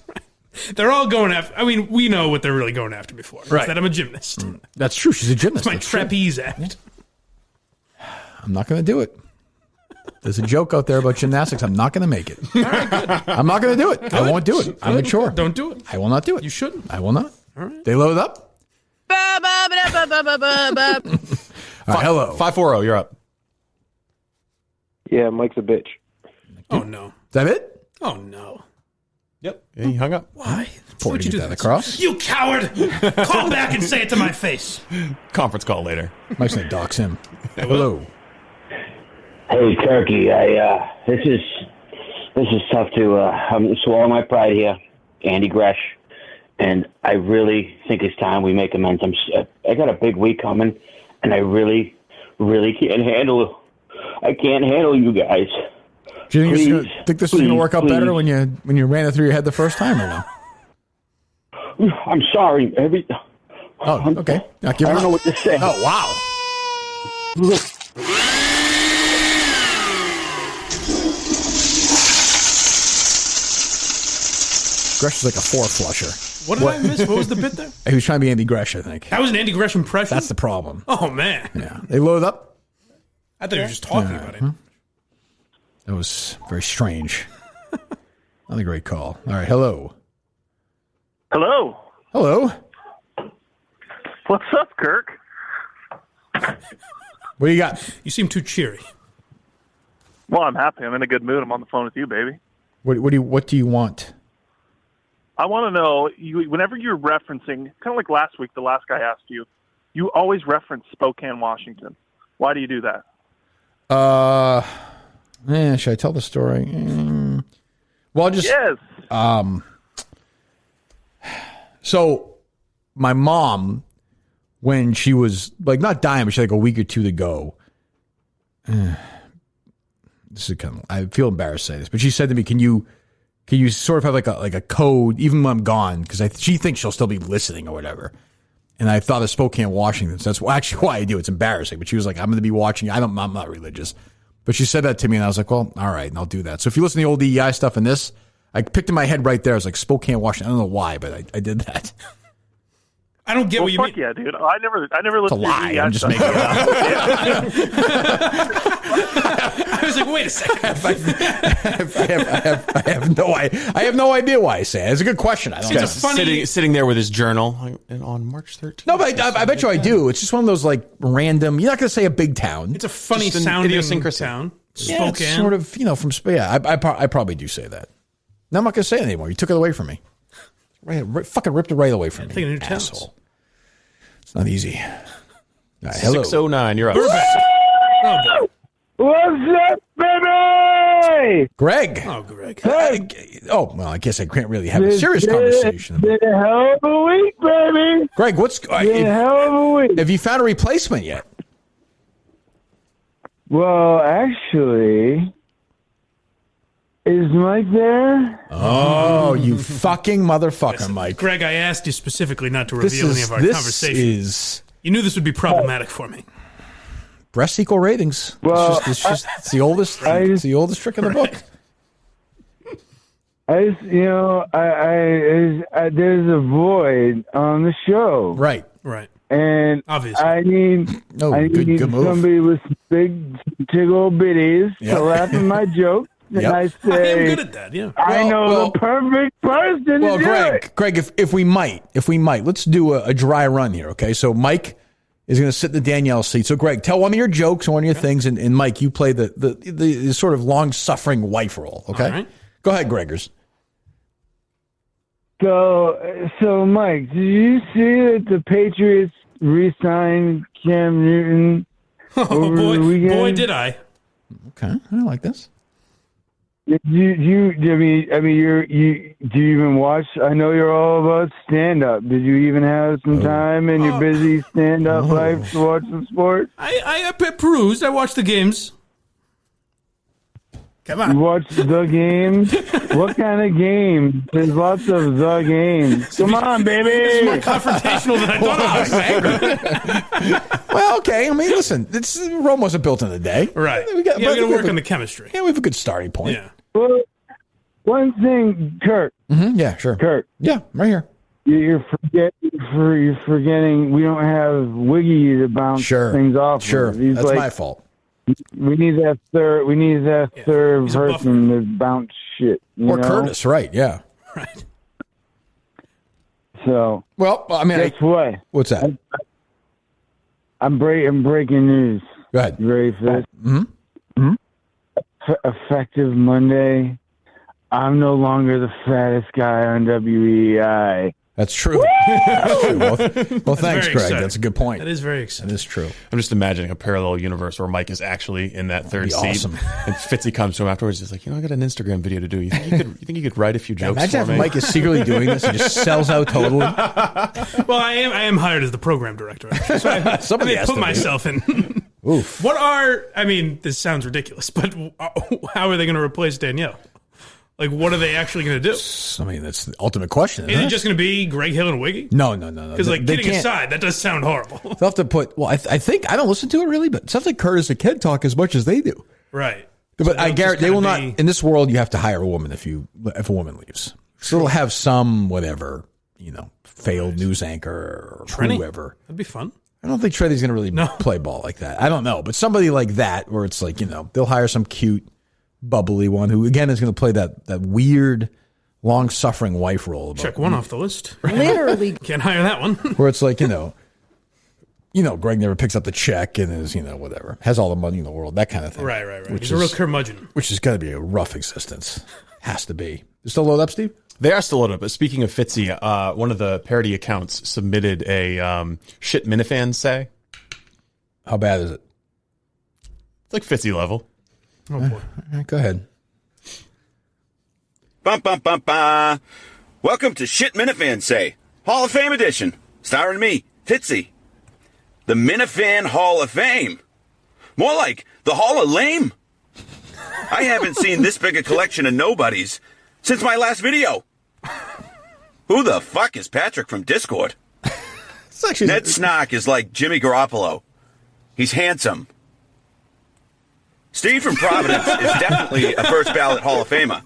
They're all going after. I mean, we know what they're really going after me for. Right. That I'm a gymnast. That's true. She's a gymnast. It's my trapeze act. I'm not going to do it. There's a joke out there about gymnastics. I'm not going to make it. All right, good. I'm not going to do it. I won't do it. I'm mature. Don't do it. I will not do it. You shouldn't. I will not. All right. They load up. All right, hello. 540. You're up. Yeah, Mike's a bitch. Oh no. Is that it? Oh no. Yep. And he hung up. Why? Why'd you do that across? You coward! Call back and say it to my face. Conference call later. Mike's going to dox him. Hello. Hey, Turkey. This is tough to swallow my pride here, Andy Gresh, and I really think it's time we make amends. I got a big week coming, and I really can't handle. I can't handle you guys. Do you think this is going to work out better when you ran it through your head the first time, or no? I'm sorry. Oh, okay. I don't know what to say. Oh, wow. Gresh is like a four-flusher. What did I miss? What was the bit there? He was trying to be Andy Gresh, I think. That was an Andy Gresh impression? That's the problem. Oh, man. Yeah. They load up. I thought you were just talking about it. That was very strange. Not a great call. All right, hello. Hello. Hello. What's up, Kirk? What do you got? You seem too cheery. Well, I'm happy. I'm in a good mood. I'm on the phone with you, baby. What do you want? I want to know, whenever you're referencing, kind of like last week, the last guy asked you, you always reference Spokane, Washington. Why do you do that? Should I tell the story? Well, just yes. So my mom, when she was like not dying, but she had like a week or two to go. This is kind of, I feel embarrassed to say this, but she said to me, "Can you sort of have like a code even when I'm gone? Because she thinks she'll still be listening or whatever." And I thought of Spokane, Washington. So that's actually why I do. It's embarrassing, but she was like, "I'm going to be watching." I'm not religious. But she said that to me, and I was like, well, all right, and I'll do that. So if you listen to the old EEI stuff and this, I picked in my head right there. I was like, Spokane, Washington. I don't know why, but I did that. I don't get what you mean. Yeah, dude. I never listened to lie. EEI I'm just stuff. making it I was like, wait a second. I have no idea why I say it. It's a good question. I don't know. It's a funny sitting there with his journal on March 13th. No, but I bet you I do. It's just one of those like random. You're not going to say a big town. It's a funny sounding town. Yeah, Spokane. it's sort of from Spain. Yeah, I probably do say that. No, I'm not going to say it anymore. You took it away from me. Right, fucking ripped it right away from me. New asshole. It's not easy. Right, hello. 609, you're up. What's up, baby? Greg. Oh, Greg. Well, I guess I can't really have a serious conversation. Been a hell of a week, baby. Greg, Been a hell of a week. Have you found a replacement yet? Well, actually, is Mike there? Oh, you fucking motherfucker, Mike. Greg, I asked you specifically not to reveal any of our conversation. You knew this would be problematic for me. Breasts equal ratings. Well, it's the oldest. It's the oldest trick in the book. There's a void on the show. Right. And obviously, I need good move. somebody with big tickle bitties to laugh at my jokes. And I say, I am good at that. Yeah, I know the perfect person to do it. Greg, if we might, let's do a dry run here. Okay, so Mike is going to sit in the Danielle seat. So Greg, tell one of your jokes or one of your things, and Mike, you play the sort of long suffering wife role. Okay, all right. Go ahead, Gregers. So Mike, did you see that the Patriots re-signed Cam Newton? Oh boy, did I! Okay, I like this. Do you even watch? I know you're all about stand-up. Did you even have some time in your busy stand-up life to watch some sports? I perused. I watched the games. Come on. You watch the games? What kind of games? There's lots of the games. Come on, baby. It's more confrontational than I thought I was. Well, okay. I mean, listen, Rome wasn't built in a day. Right. We got to work on the chemistry. Yeah, we have a good starting point. Yeah. Well, one thing, Kurt. Mm-hmm, yeah, sure. Kurt. Yeah, right here. You're forgetting we don't have Wiggy to bounce things off. Sure, He's that's my fault. We need that third. We need that third person to bounce shit. Or Curtis, right? Yeah. Right. So. Well, I mean, guess what? What's that? I'm breaking news. Go ahead. You ready for this? Mm-hmm. Effective Monday, I'm no longer the fattest guy on WEI. That's true. That's true. Well, thanks, Greg. exciting. That's a good point. That is very exciting. That is true. I'm just imagining a parallel universe where Mike is actually in that third seat, awesome. and Fitzy comes to him afterwards. He's like, I got an Instagram video to do. You think you could write a few jokes? Imagine for if me? Mike is secretly doing this and just sells out totally. Well, I am hired as the program director. Actually, so I Somebody has put to be. myself in. Oof. This sounds ridiculous, but how are they going to replace Danielle? Like, what are they actually going to do? I mean, that's the ultimate question. Is it just going to be Greg Hill and Wiggy? No. Because, kidding aside, that does sound horrible. They'll have to put. Well, I think I don't listen to it really, but it sounds like Curtis and Ken talk as much as they do. Right. But I guarantee they will not. In this world, you have to hire a woman if a woman leaves. So they'll have some failed news anchor or Trenny? whoever. That'd be fun. I don't think Trenny's going to really play ball like that. I don't know, but somebody like that, where it's like they'll hire some cute, bubbly one who again is going to play that weird, long-suffering wife role. Check one off the list. Literally. Can't hire that one. Where it's like, Greg never picks up the check and is, whatever, has all the money in the world, that kind of thing. Right. Which He's a real curmudgeon. Which has got to be a rough existence. Has to be. You still load up, Steve? They are still loaded up. But speaking of Fitzy, one of the parody accounts submitted a shit minifans say. How bad is it? It's like Fitzy level. Oh, boy. Go ahead. Bum, bum, bum, bum. Welcome to Shit Minifan Say, Hall of Fame edition, starring me, Fitzy. The Minifan Hall of Fame. More like the Hall of Lame. I haven't seen this big a collection of nobodies since my last video. Who the fuck is Patrick from Discord? Ned Snark is like Jimmy Garoppolo. He's handsome. Steve from Providence is definitely a first ballot Hall of Famer.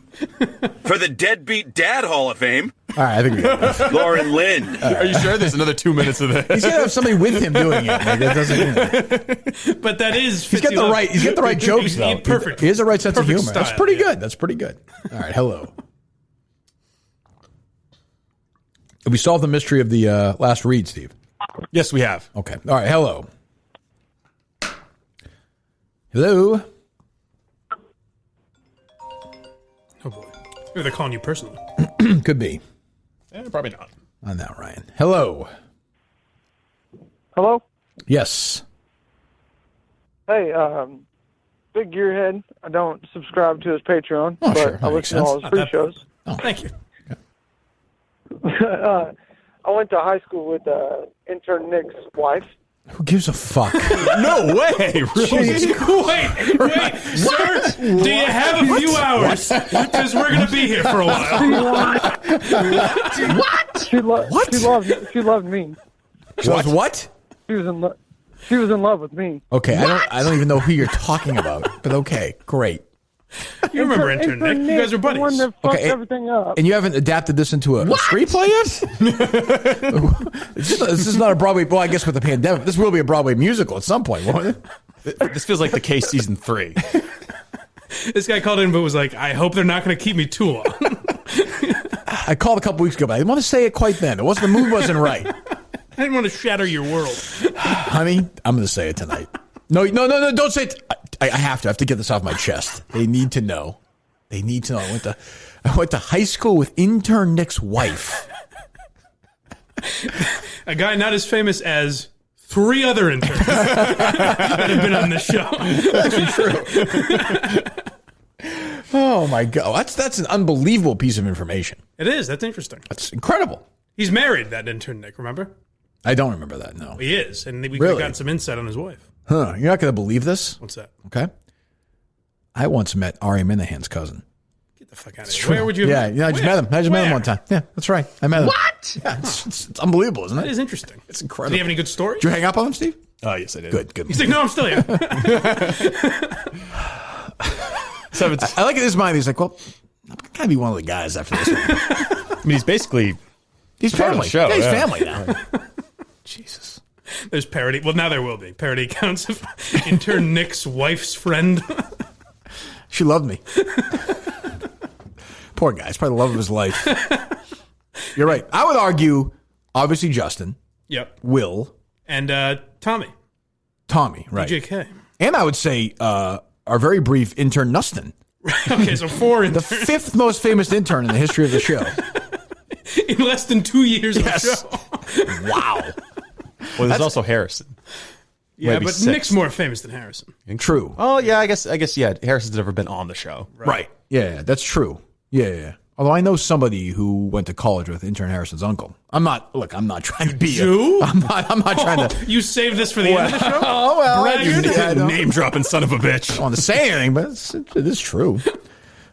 For the Deadbeat Dad Hall of Fame, all right, I think we got enough. Lauren Lynn. Are you sure there's another 2 minutes of this? He's gonna have somebody with him doing it. Like, that doesn't. But that is. He's got the right. He's got the right jokes though. Perfect. He has the right sense of humor. Style, That's pretty good. That's pretty good. All right. Hello. Have we solved the mystery of the last read, Steve? Yes, we have. Okay. All right. Hello. Hello. Oh boy. Maybe they're calling you personally. Could be. Probably not. On that, Ryan. Hello. Hello? Yes. Hey, Big Gearhead. I don't subscribe to his Patreon, Oh, but sure. That I makes listen to all sense. his free shows. Oh, thank you. I went to high school with intern Nick's wife, Who gives a fuck? No way. Really? Wait, sir. Do you have a few hours? Because we're going to be here for a while. What? She loved me. She was what? She was in love with me. Okay, I don't even know who you're talking about, but okay, great. You remember Intern Nick? You guys are buddies. The one that fucked Okay, everything up. And you haven't adapted this into a screenplay yet? This is not a Broadway. Well, I guess with the pandemic, this will be a Broadway musical at some point, won't it? This feels like the case season 3. This guy called in but was like, I hope they're not going to keep me too long. I called a couple weeks ago, but I didn't want to say it quite then. The mood wasn't right. I didn't want to shatter your world. Honey, I'm going to say it tonight. No, don't say it. I have to get this off my chest. They need to know. I went to high school with intern Nick's wife. A guy not as famous as 3 other interns that have been on this show. Actually true. Oh my God, that's an unbelievable piece of information. It is. That's interesting. That's incredible. He's married, that intern Nick. Remember? I don't remember that. No, he is, and we could have gotten some insight on his wife. Huh? You're not going to believe this. What's that? Okay. I once met Ari Minahan's cousin. Get the fuck out of here. Where would you? Yeah, I just met him. I just met him one time. Yeah, that's right. I met him. What? Yeah, it's unbelievable, isn't it? That is interesting. It's incredible. Did he have any good stories? Did you hang up on him, Steve? Oh, yes, I did. Good. He's like, no, I'm still here. I like in his mind. He's like, well, I'm gonna be one of the guys after this one. I mean, he's basically he's part family. of the show. Yeah, he's family now. Jesus. There's parody. Well, now there will be parody accounts of intern Nick's wife's friend. She loved me. Poor guy. It's probably the love of his life. You're right. I would argue, obviously, Justin. Yep. Will. And Tommy. Tommy, right. DJK. And I would say our very brief intern, Nustin. Okay, so 4 interns. The 5th most famous intern in the history of the show. In less than 2 years of the show. Wow. Well, there's also Harrison. Yeah, Maybe but 6. Nick's more famous than Harrison. True. Oh, yeah, I guess, yeah, Harrison's never been on the show. Right. Yeah, that's true. Yeah. Although I know somebody who went to college with intern Harrison's uncle. I'm not trying to be you. I'm not trying to. You saved this for the end of the show? Oh, well. You name-dropping son of a bitch. I don't want to say anything, but it is true.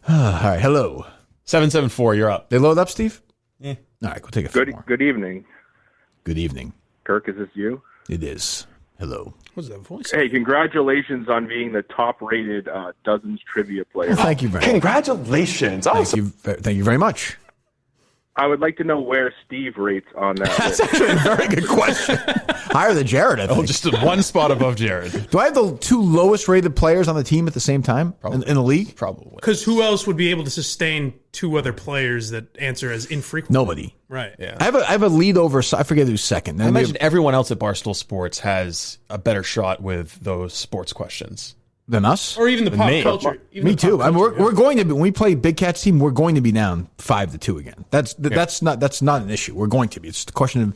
All right, hello. 774, you're up. They load up, Steve? Yeah. All right, we'll take a few more. Good evening. Good evening. Kirk, is this you? It is. Hello. What's that voice? Hey, congratulations on being the top-rated Dozens trivia player. Thank you very much. Congratulations. Awesome. Thank you very much. I would like to know where Steve rates on that. That's actually a very good question. Higher than Jared, I think. Oh, just one spot above Jared. Do I have the 2 lowest rated players on the team at the same time in the league? Probably. Because who else would be able to sustain 2 other players that answer as infrequent? Nobody. Right. Yeah. I have a lead over. I forget who's second. I imagine everyone else at Barstool Sports has a better shot with those sports questions than us, or even the pop culture. Me too. I mean, we're going to be, when we play Big Cat's team, we're going to be down 5-2 again. That's not an issue. We're going to be. It's the question of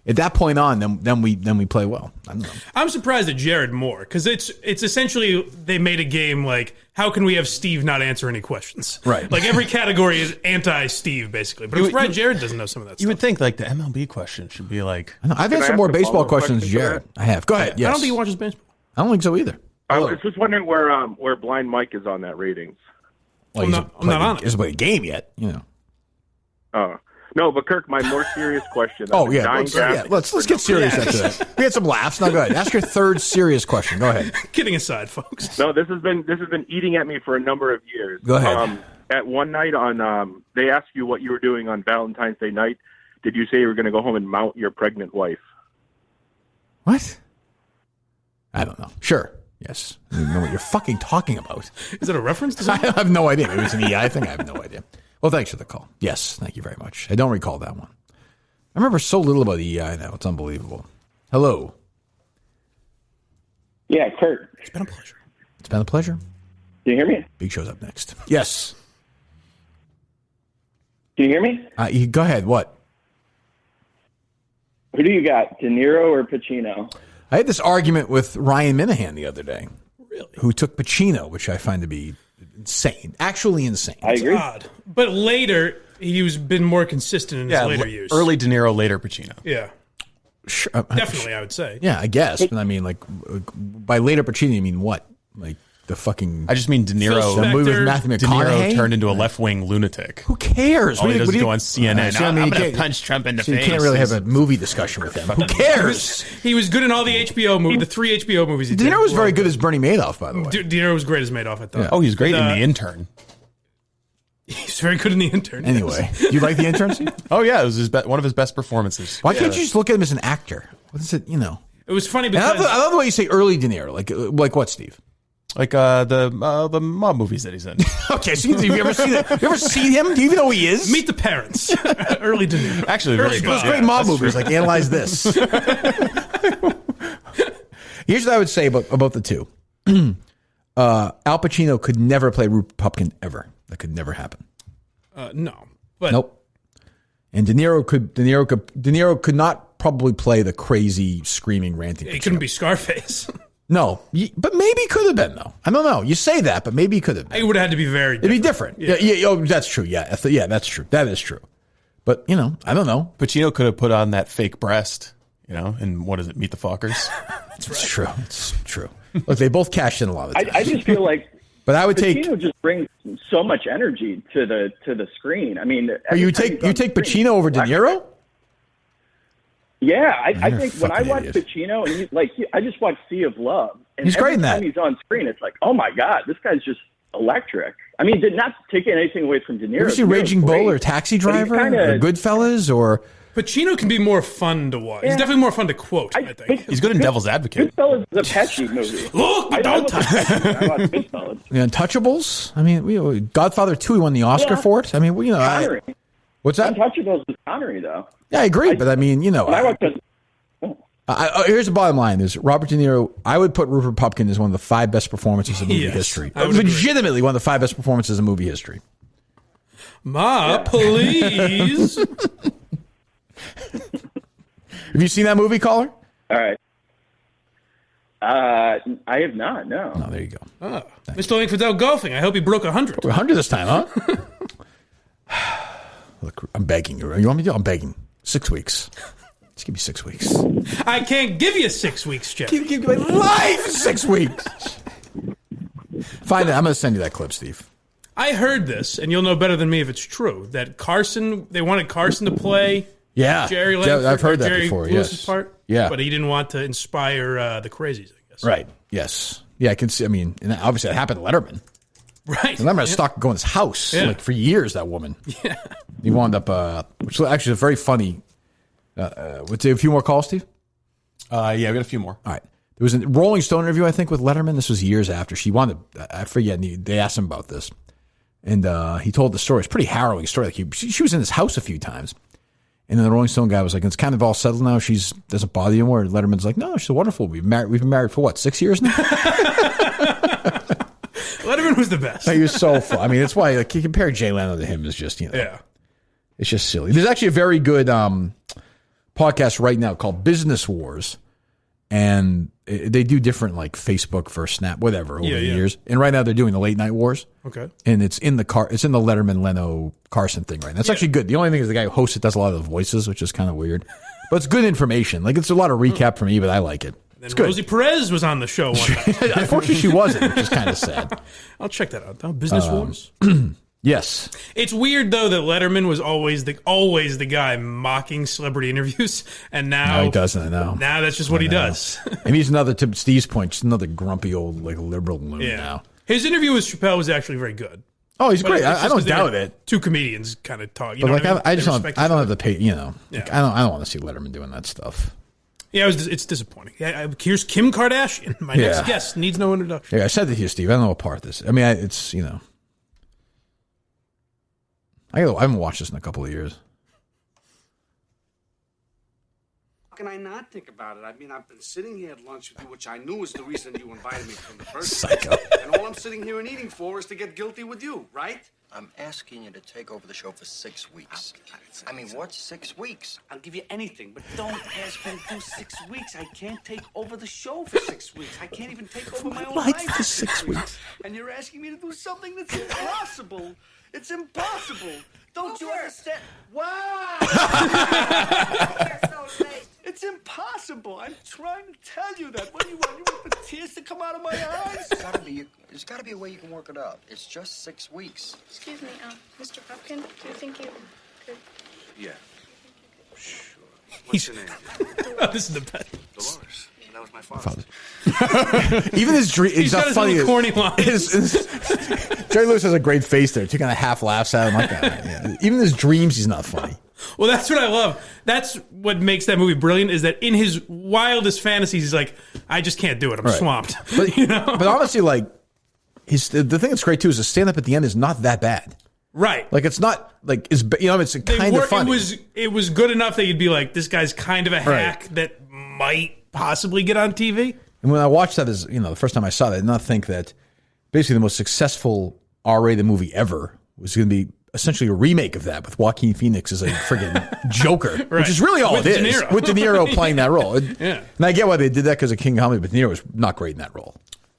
at that point on, then we play well. I don't know. I'm surprised at Jared more because it's essentially they made a game like how can we have Steve not answer any questions? Right. Like every category is anti-Steve basically. But I'm surprised Jared doesn't know some of that. You would think like the MLB question should be like. I've answered more baseball questions than Jared. I have. Go ahead. Yes. I don't think he watches baseball. I don't think so either. I was just wondering where Blind Mike is on that ratings. Well, I'm not on it. He hasn't played a game yet, you know. No, but Kirk, my more serious question. Oh yeah, let's get serious after this. We had some laughs. Now go ahead. Ask your third serious question. Go ahead. Kidding aside, folks. No, this has been eating at me for a number of years. Go ahead. At one night on, they asked you what you were doing on Valentine's Day night. Did you say you were going to go home and mount your pregnant wife? What? I don't know. Sure. Yes. I don't know what you're fucking talking about. Is it a reference to something? I have no idea. Maybe it's an EI thing. I have no idea. Well, thanks for the call. Yes, thank you very much. I don't recall that one. I remember so little about EI now. It's unbelievable. Hello. Yeah, Kurt. It's been a pleasure. It's been a pleasure. Can you hear me? Big Show's up next. Yes. Can you hear me? Go ahead. What? Who do you got, De Niro or Pacino? I had this argument with Ryan Minahan the other day. Really? Who took Pacino, which I find to be insane. Actually insane. I agree. Odd. But later, he's been more consistent in his later years. Early De Niro, later Pacino. Yeah. Sure, Definitely, I would say. Yeah, I guess. But I mean, like, by later Pacino, you mean what? Like the fucking... I just mean De Niro. The movie with Matthew McConaughey? De Niro turned into a left-wing lunatic. Who cares? All he does is go on CNN. I mean, I'm going to punch Trump in the face. You can't really have a movie discussion with him. Who cares? He was good in all the HBO movies, the 3 HBO movies he did. De Niro was very good as Bernie Madoff, by the way. De Niro was great as Madoff, I thought. Yeah. Oh, he's great in The Intern. He's very good in The Intern. Anyway, do you like The Intern scene? Oh, yeah. It was one of his best performances. Why can't you just look at him as an actor? What is it, It was funny because... I love the way you say early De Niro. Like what, Steve? Like the mob movies that he's in. Okay, so have you ever seen it? Have you ever seen him? Do you even know who he is? Meet the Parents. Early De Niro. Actually, very good. Those great mob movies. Like, analyze this. Here's what I would say about the two. Al Pacino could never play Rupert Pupkin ever. That could never happen. No, but nope. And De Niro could not probably play the crazy, screaming, ranting. He couldn't be Scarface. No, but maybe he could have been, though. I don't know. You say that, but maybe he could have been. It would have had to be very different. It'd be different. Yeah. Oh, that's true. Yeah, that's true. That is true. But, I don't know. Pacino could have put on that fake breast, and what is it, Meet the Fockers? That's true. It's true. Look, they both cashed in a lot of times. I just feel like but I would Pacino just brings so much energy to the screen. I mean, you take Pacino over De Niro? Yeah, I think when I watch Pacino and I just watched Sea of Love, and he's great in that. Every time he's on screen, it's like, oh my god, this guy's just electric. I mean, did not take anything away from De Niro. Ever see Raging Bull or Taxi Driver or Goodfellas or? Pacino can be more fun to watch. Yeah. He's definitely more fun to quote, I think. He's good in Devil's Advocate. Goodfellas is a Pesci movie. Look, don't touch I watch Goodfellas. The Untouchables? I mean, Godfather 2, he won the Oscar for it. I mean, Connery. What's that? Untouchables is Connery, though. Yeah, I agree, but I mean, When I watch here's the bottom line: is Robert De Niro. I would put Rupert Pupkin as one of the 5 best performances in movie history. Legitimately, one of the 5 best performances in movie history. Please. Have you seen that movie, caller? All right. I have not. No. No, there you go. Oh, Mr. Infidel golfing. I hope he broke 100. 100 this time, huh? Look, I'm begging you. You want me to do? I'm begging. 6 weeks. Just give me 6 weeks. I can't give you 6 weeks, Jeff. Give me my life 6 weeks. Find it. I'm going to send you that clip, Steve. I heard this, and you'll know better than me if it's true, that they wanted Carson to play Jerry Langford. I've heard that Jerry before, Lewis's yes. part. Yeah. But he didn't want to inspire the crazies, I guess. Right. Yes. Yeah, I can see. I mean, and obviously that happened to Letterman. Right. Letterman had stock going to his house for years, that woman. Yeah. He wound up, which actually is very funny. Would say a few more calls, Steve? Yeah, we got a few more. All right. There was a Rolling Stone interview, I think, with Letterman. This was years after. She wanted, I forget, and they asked him about this. And he told the story. It's a pretty harrowing story. Like she was in his house a few times. And then the Rolling Stone guy was like, it's kind of all settled now. She's doesn't bother you anymore. And Letterman's like, no, she's wonderful. We've been married for, 6 years now? Letterman was the best. He was so fun. I mean, that's why you compare Jay Leno to him is just, Yeah. It's just silly. There's actually a very good podcast right now called Business Wars. And they do different, like Facebook versus Snap, whatever, over the years. And right now they're doing the late night wars. Okay. And it's in the Letterman Leno Carson thing right now. It's actually good. The only thing is the guy who hosts it does a lot of the voices, which is kind of weird. But it's good information. Like, it's a lot of recap for me, but I like it. It's good. Rosie Perez was on the show one night. Unfortunately, she wasn't, which is kind of sad. I'll check that out, though. Business Wars. Yes. It's weird, though, that Letterman was always the guy mocking celebrity interviews, and now he doesn't. I know. Now that's just what he does. And he's another, to Steve's point, just another grumpy old liberal loon now. His interview with Chappelle was actually very good. Oh, he's great. I don't doubt it. Two comedians kind of talk. But I just don't have the pay. Like, I don't want to see Letterman doing that stuff. Yeah, it's disappointing. Here's Kim Kardashian. My next guest needs no introduction. Yeah, I said that to you, Steve. I don't know what part this. I mean, it's I haven't watched this in a couple of years. How can I not think about it? I mean, I've been sitting here at lunch with you, which I knew was the reason you invited me from the first place. And all I'm sitting here and eating for is to get guilty with you, right? I'm asking you to take over the show for 6 weeks. I mean, what's 6 weeks? I'll give you anything, but don't ask me to do 6 weeks. I can't take over the show for 6 weeks. I can't even take over my own life for 6 weeks. And you're asking me to do something that's impossible. It's impossible. Don't you understand? Wow! It's It's impossible. I'm trying to tell you that. What do you want? You want the tears to come out of my eyes? There's got to be a way you can work it out. It's just 6 weeks. Excuse me, Mr. Hopkins, do you think you could... Yeah. Sure. What's your name? This is the best. Dolores. That was my father. Even his dream. He's got not his funny. little corny lines. Jerry Lewis has a great face there. He kind of half laughs at him like that. Yeah. Even his dreams, he's not funny. Well, that's what I love. That's what makes that movie brilliant. Is that in his wildest fantasies, he's like, I just can't do it. I'm Right. swamped. But, but honestly, like the thing that's great too is the stand up at the end is not that bad. Right. Like it's not like it's kind of funny. It was good enough that you'd be like, this guy's kind of a hack that might possibly get on TV. And when I watched that, as the first time I saw that, I did not think that basically the most successful R-rated movie ever was going to be essentially a remake of that with Joaquin Phoenix as a friggin' Joker, Right. which is really all With it De is. Niro. With De Niro playing that role. Yeah. And I get why they did that because of King Comedy, but De Niro was not great in that role.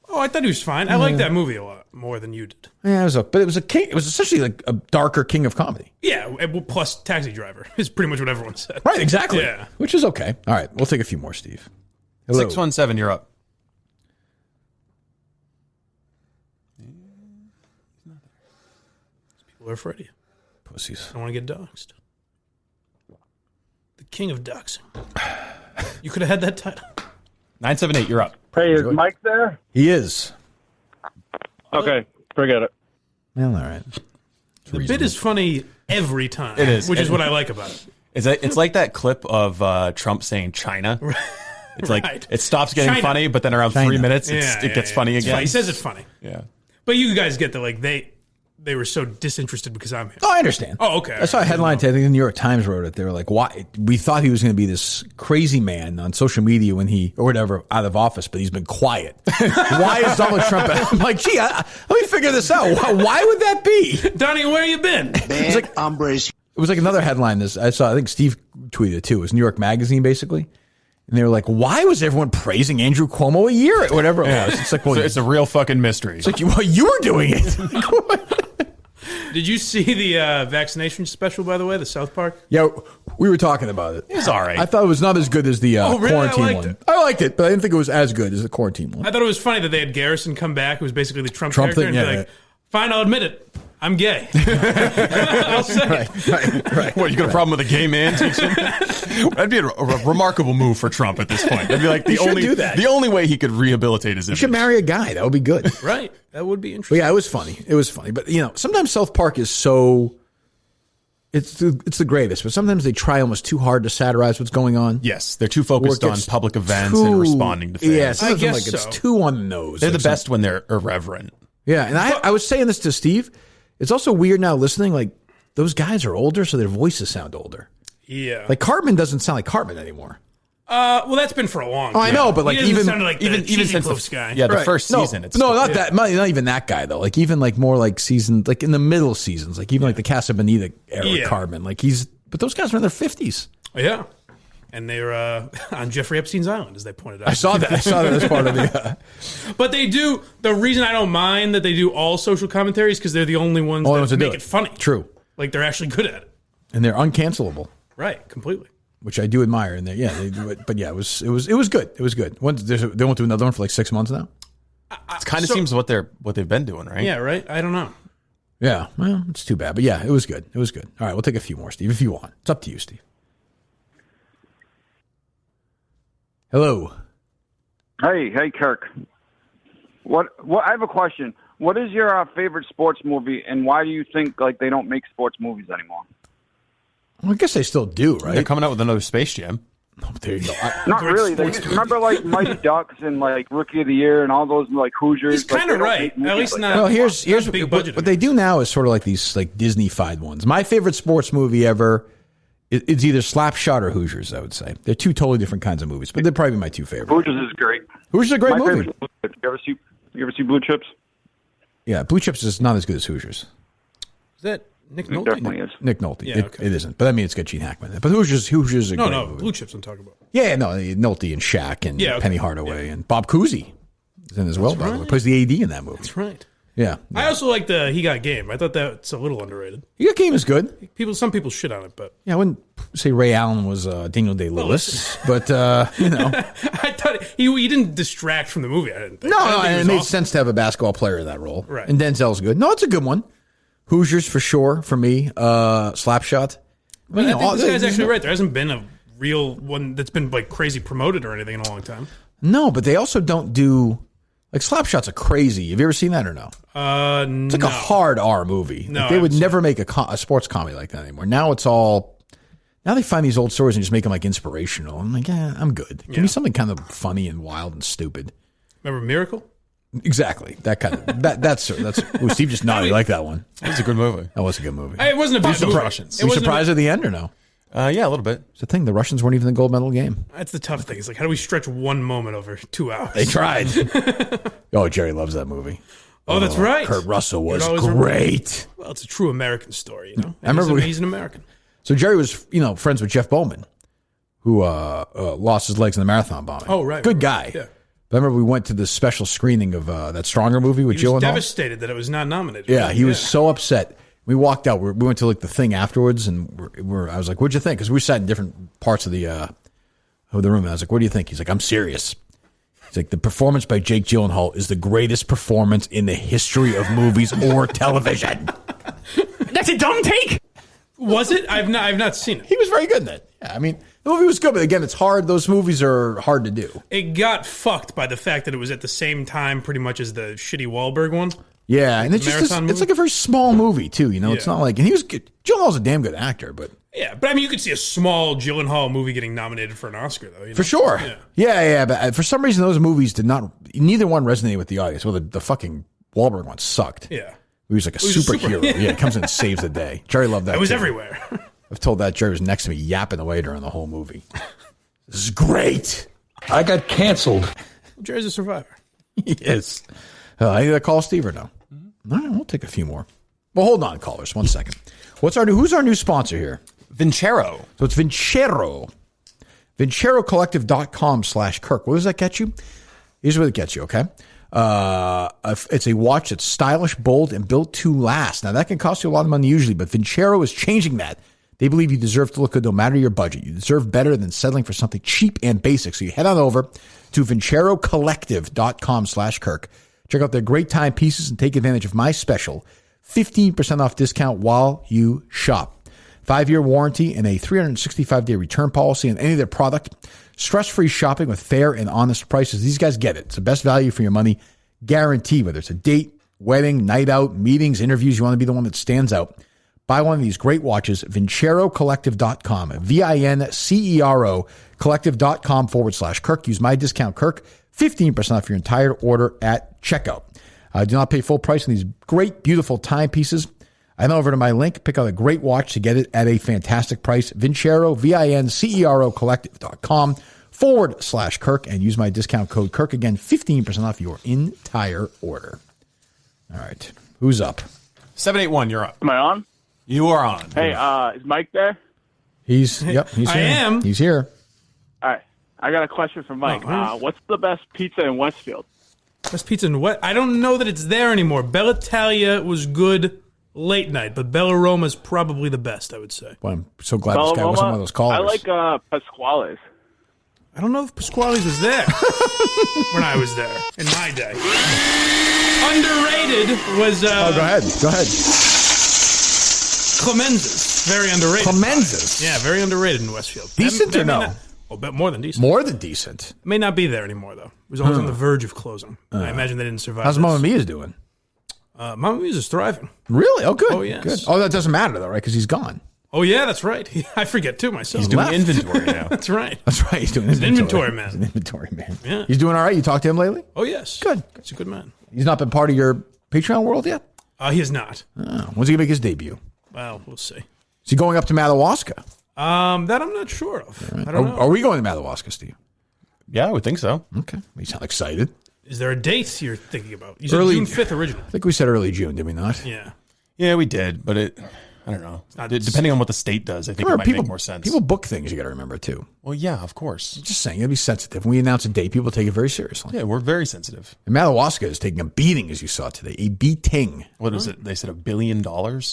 Oh, I thought he was fine. I like that movie a lot more than you did. Yeah, but it was a king. It was essentially like a darker King of Comedy. Yeah, plus Taxi Driver is pretty much what everyone said. Right, exactly. Yeah. Which is okay. All right, we'll take a few more, Steve. Hello. 617, you're up. People are afraid of you. Pussies. I want to get doxxed. The king of doxing. You could have had that title. 978, you're up. Hey, is Mike there? He is. Okay, forget it. Well, all right. The bit is funny every time. It is. Which is what I like about it. It's like that clip of Trump saying China. It's like Right. it stops getting China. funny, but then around 3 minutes, it gets funny It's again. funny. He says it's funny. Yeah. But you guys get that, like, they were so disinterested because I'm here. Oh, I understand. Oh, okay. I saw a headline today. I think the New York Times wrote it. They were like, "Why? We thought he was going to be this crazy man on social media when he or whatever out of office, but he's been quiet. Why is Donald Trump?" I'm like, "Gee, let me figure this out. Why would that be?" Donnie, where you been? It's like It was like another headline. This I saw. I think Steve tweeted it too. It was New York Magazine, basically. And they were like, "Why was everyone praising Andrew Cuomo a year? Whatever it was." It's like, well, it's a real fucking mystery. It's like, well, you were doing it. Did you see the vaccination special, by the way, the South Park? Yeah, we were talking about it. It's all right. I thought it was not as good as the really? quarantine I liked one. it. I liked it, but I didn't think it was as good as the quarantine one. I thought it was funny that they had Garrison come back, who was basically the Trump Trump character, thing, and be yeah, like, fine, I'll admit it. I'm gay. I'll say it. Right. What, you got a problem with a gay man teaching? That'd be a remarkable move for Trump at this point. That'd be like He should do that. the only way he could rehabilitate his You image. should marry a guy. That would be good. Right. That would be But interesting. yeah, it was funny. It was funny. But, sometimes South Park is so... It's the greatest, but sometimes they try almost too hard to satirize what's going on. Yes, they're too focused Or it on gets public events too- and responding to fans. Yeah, sometimes I I'm guess like, so. it's too on the nose. They're Like the best when they're irreverent. Yeah, and I was saying this to Steve. It's also weird now listening, like, those guys are older, so their voices sound older. Yeah. Like, Cartman doesn't sound like Cartman anymore. Well, that's been for a long time. Oh, I know, but like He doesn't even sound like even since since the guy. the Right. first No, season. It's not that, not even that guy though. Like even like more like season, like in the middle seasons, like even like the Casa Bonita era Yeah. Cartman. Like but those guys are in their 50s. Yeah. And they're on Jeffrey Epstein's island, as they pointed out. I saw that. I saw that as part of the. But they do. The reason I don't mind that they do all social commentaries because they're the only ones Only that ones that do make it. it funny. True, Like they're actually good at it. and they're uncancelable, Right. Completely. which I do admire. And they do it. But yeah, it was good. It was good. They won't do another one for like 6 months now. It kind of seems what they've been doing, right? Yeah. Right. I don't know. Yeah, well, it's too bad. But yeah, it was good. It was good. All right, we'll take a few more, Steve, if you want. It's up to you, Steve. Hello. Hey, Kirk. What? I have a question. What is your favorite sports movie, and why do you think like they don't make sports movies anymore? Well, I guess they still do, right? They're coming out with another Space Jam. Oh, there you go. Not really. They, remember like Mighty Ducks and like Rookie of the Year and all those like Hoosiers. He's kind of right. At least not. Well, here's big what, budget. what they do now is sort of like these like Disney-fied ones. My favorite sports movie ever, it's either Slapshot or Hoosiers. I would say they're two totally different kinds of movies, but they're probably my two favorite. Hoosiers is great. Hoosiers is a great My movie. favorite is Blue Chips. You ever see Blue Chips? Yeah, Blue Chips is not as good as Hoosiers. Is that Nick It Nolte? definitely is. Nick Nolte. Yeah, It isn't, but I mean it's got Gene Hackman in it. But Hoosiers is a great movie. Blue Chips I'm talking about. Yeah, no, Nolte and Shaq and Yeah, okay. Penny Hardaway and Bob Cousy is in as well. That's By the way, right. plays the AD in that movie. That's right. Yeah. I also like the He Got Game. I thought that's a little underrated. He Got Game is good. Some people shit on it, but Yeah, I wouldn't say Ray Allen was Daniel Day-Lewis, but, I thought he didn't distract from the movie, I didn't think. No, it made sense to have a basketball player in that role. Right. And Denzel's good. No, it's a good one. Hoosiers for sure for me. Slapshot. But I think this guy's actually right. There hasn't been a real one that's been like crazy promoted or anything in a long time. No, but they also don't do like Slapshot's a crazy. Have you ever seen that or no? It's like a hard R movie. No, Like, they would never make a sports comedy like that anymore. Now it's all. Now they find these old stories and just make them like inspirational. I'm like, I'm good. Give me something kind of funny and wild and stupid. Remember Miracle? Exactly. That kind of that's. Ooh, Steve just nodded. You like that one? It was a good movie. That was a good movie. It wasn't a bad movie. Were you surprised at the end or no? Yeah, a little bit. It's the thing. The Russians weren't even the gold medal game. That's the tough thing. It's like, how do we stretch one moment over 2 hours? They tried. Oh, Jerry loves that movie. Oh, that's right. Kurt Russell was It always great. Well, it's a true American story, you know. I remember He's an American. So Jerry was, friends with Jeff Bowman, who lost his legs in the marathon bombing. Oh, right. Good guy. Yeah. But I remember we went to the special screening of that Stronger movie with He was Gyllenhaal. devastated that it was not nominated. Yeah, he was so upset. We walked out. We went to like the thing afterwards, and I was like, "What'd you think?" Because we sat in different parts of the room. And I was like, "What do you think?" He's like, "I'm serious." He's like, "The performance by Jake Gyllenhaal is the greatest performance in the history of movies or television." That's a dumb take. Was it? I've not seen it. He was very good in that. Yeah, I mean, the movie was good, but again, it's hard. Those movies are hard to do. It got fucked by the fact that it was at the same time, pretty much, as the shitty Wahlberg one. Yeah, and it's just it's like a very small movie too. It's not like, and he was good. Gyllenhaal's a damn good actor, but yeah, but I mean, you could see a small Gyllenhaal movie getting nominated for an Oscar, though. For sure. Yeah. But for some reason, those movies did not. Neither one resonated with the audience. Well, the fucking Wahlberg one sucked. Yeah. He was like a superhero. Yeah, comes in and saves the day. Jerry loved that. It was too. everywhere. I've told that Jerry was next to me yapping away during the whole movie. This is great. I got canceled. Jerry's a survivor. He is. I need to call Steve or no? All right, we'll take a few more. Well, hold on, callers. 1 second. Who's our new sponsor here? Vincero. So it's Vincero. VinceroCollective.com/Kirk. What does that get you? Here's what it gets you, okay? It's a watch that's stylish, bold, and built to last. Now, that can cost you a lot of money usually, but Vincero is changing that. They believe you deserve to look good no matter your budget. You deserve better than settling for something cheap and basic. So you head on over to VinceroCollective.com/Kirk. Check out their great timepieces and take advantage of my special 15% off discount while you shop. 5-year warranty and a 365-day return policy on any of their product. Stress-free shopping with fair and honest prices. These guys get it. It's the best value for your money, guaranteed. Whether it's a date, wedding, night out, meetings, interviews, you want to be the one that stands out. Buy one of these great watches, VinceroCollective.com, VINCERO Collective.com/Kirk. Use my discount Kirk, 15% off your entire order at checkout. Do not pay full price on these great, beautiful timepieces. Head over to my link, pick out a great watch to get it at a fantastic price. Vincero, VINCERO Collective.com/Kirk, and use my discount code Kirk. Again, 15% off your entire order. All right. Who's up? 781, you're up. Am I on? You are on. Hey, is Mike there? He's here. I am. He's here. All right. I got a question for Mike. What's the best pizza in Westfield? Best pizza in what? I don't know that it's there anymore. Bella Italia was good late night, but Bella Roma is probably the best, I would say. Well, I'm so glad this guy wasn't one of those callers. I like Pasquale's. I don't know if Pasquale's was there when I was there in my day. Underrated was. Go ahead. Clemenza's. Very underrated. Clemenza's? Yeah, very underrated in Westfield. Decent or no? But more than decent. More than decent. May not be there anymore, though. It was always on the verge of closing. I imagine they didn't survive. How's Mamma Mia's doing? Mamma Mia's is thriving. Really? Oh, good. Oh, yes. Good. Oh, that doesn't matter, though, right? Because he's gone. Oh, yeah, that's right. I forget, too, myself. He's doing inventory now. That's right. That's right. He's doing He's an inventory. inventory man. He's an inventory man. Yeah. He's doing all right? You talked to him lately? Oh, yes. Good. He's a good man. He's not been part of your Patreon world yet? He is not. Oh, when's he going to make his debut? Well, we'll see. Is he going up to Madawaska? That I'm not sure of. Right. I don't know. Are we going to Madawaska, Steve? Yeah, I would think so. Okay. You sound excited. Is there a date you're thinking about? You said Early- June 5th originally. I think we said early June, did we not? Yeah. Yeah, we did, but I don't know. Depending on what the state does, I think it might make more sense. People book things you got to remember, too. Well, yeah, of course. Just saying, you got to be sensitive. When we announce a date, people take it very seriously. Yeah, we're very sensitive. And Madawaska is taking a beating, as you saw today. A beating. What is it? They said $1 billion?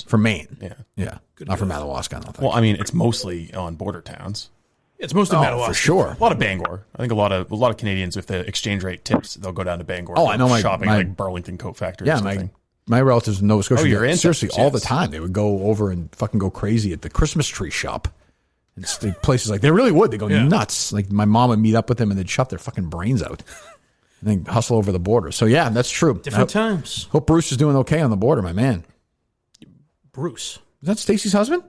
For Maine. Yeah. Yeah. Not for Madawaska, I don't think. Well, I mean, it's mostly on border towns. It's mostly Madawaska. For sure. A lot of Bangor. I think a lot of Canadians, if the exchange rate tips, they'll go down to Bangor. Oh, I know shopping like Burlington Coat Factory. Yeah, or something. my relatives in Nova Scotia. Oh, your ancestors, seriously, all the time. They would go over and fucking go crazy at the Christmas tree shop. It's the places like they really would. They go nuts. Like my mom would meet up with them and they'd shut their fucking brains out and then hustle over the border. So yeah, that's true. Different times. Hope Bruce is doing okay on the border, my man. Bruce. Is that Stacy's husband?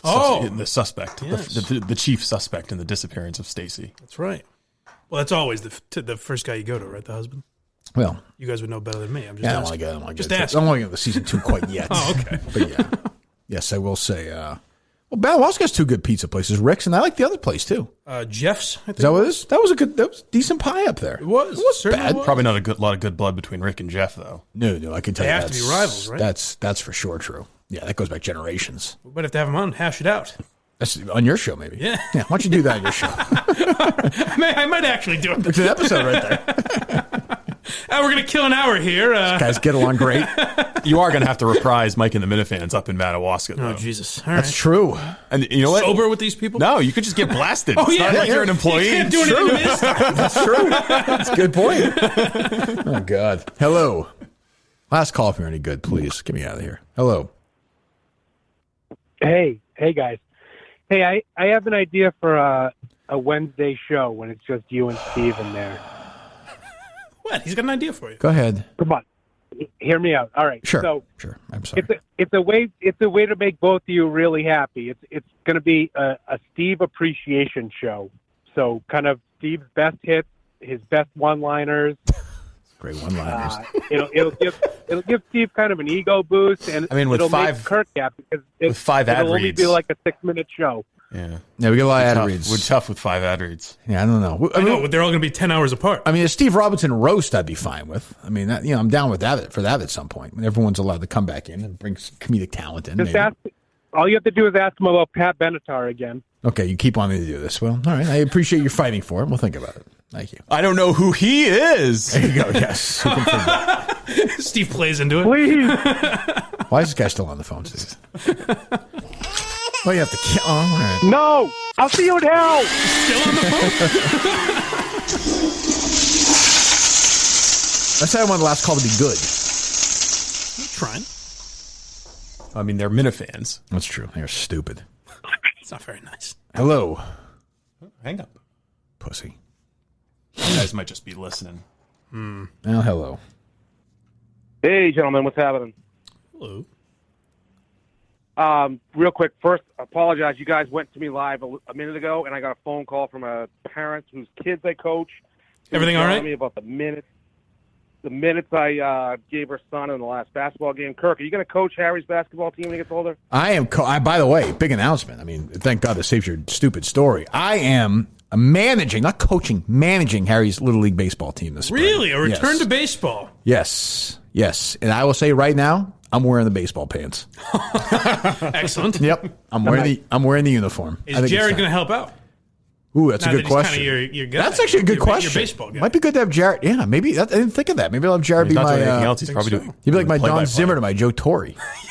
Oh, the suspect, yes. the chief suspect in the disappearance of Stacy. That's right. Well, that's always the first guy you go to, right? The husband. Well, you guys would know better than me. I'm just I don't asking. want to get. Just I don't want to get to season 2 quite yet. Oh, okay. But yeah, yes, I will say. Well, Madawaska has 2 good pizza places, Rick's, and I like the other place too. Jeff's. I think. Is that what it is? That was decent pie up there. It was. It wasn't bad. Was. Probably not a lot of good blood between Rick and Jeff, though. No, I can tell they you. They have to be rivals, right? That's for sure true. Yeah, that goes back generations. We might have to have them on, hash it out. That's on your show, maybe. Yeah. Why don't you do that on your show? I might actually do it. It's an episode right there. We're going to kill an hour here. Guys get along great. You are going to have to reprise Mike and the Minifans up in Madawaska, though. Oh, Jesus. All That's true. And you know what? Sober with these people? No, you could just get blasted. Oh, it's yeah. not like you're an employee. You can't do anything to miss. That's true. That's a good point. Oh, God. Hello. Last call if you're any good, please. Get me out of here. Hello. Hey, guys. Hey, I have an idea for a Wednesday show when it's just you and Steve in there. What? He's got an idea for you. Go ahead. Come on, hear me out. All right. Sure. So I'm sorry. It's a way to make both of you really happy. It's going to be a Steve appreciation show. So kind of Steve's best hits, his best one-liners. Great one-liners. It'll give Steve kind of an ego boost, and I mean, with it'll five- make Kirk happy because with 5 ad it'll only reads. be like a 6-minute show. Yeah. Yeah, we get a lot of ad reads. We're tough with 5 ad reads. Yeah, I don't know. I know, but they're all going to be 10 hours apart. I mean, a Steve Robinson roast, I'd be fine with. I mean, I'm down with that for that at some point. When everyone's allowed to come back in and bring some comedic talent in. Just all you have to do is ask him about Pat Benatar again. Okay, you keep wanting to do this. Well, all right. I appreciate you fighting for it. We'll think about it. Thank you. I don't know who he is. There you go. Yes. Who can think that? Steve plays into it. Please. Why is this guy still on the phone, Steve? Well, you have to kill. Oh, all right. No, I'll see you in hell. Still on the phone? I said I wanted the last call to be good. Trying. I mean, they're Minifans. That's true. They're stupid. It's not very nice. Hello. Hang up. Pussy. You guys might just be listening. Well, hello. Hey, gentlemen, what's happening? Hello. Real quick, first, I apologize. You guys went to me live a minute ago, and I got a phone call from a parent whose kids I coach. Everything all right? Me about the minutes I gave her son in the last basketball game. Kirk, are you going to coach Harry's basketball team when he gets older? I am. By the way, big announcement. I mean, thank God this saves your stupid story. I am managing, not coaching, managing Harry's Little League baseball team this spring. Really? A return Yes. to baseball? Yes. And I will say right now, I'm wearing the baseball pants. Excellent. Yep. I'm wearing the uniform. Is Jared going to help out? Ooh, that's Now a good that he's question. kinda your guy. That's actually a good question. Your baseball guy. Might be good to have Jared. Yeah, maybe. I didn't think of that. Maybe I'll have Jared He's be not my. doing anything else. He's probably doing. He'd be like my Don play-by-play. Zimmer to my Joe Torre.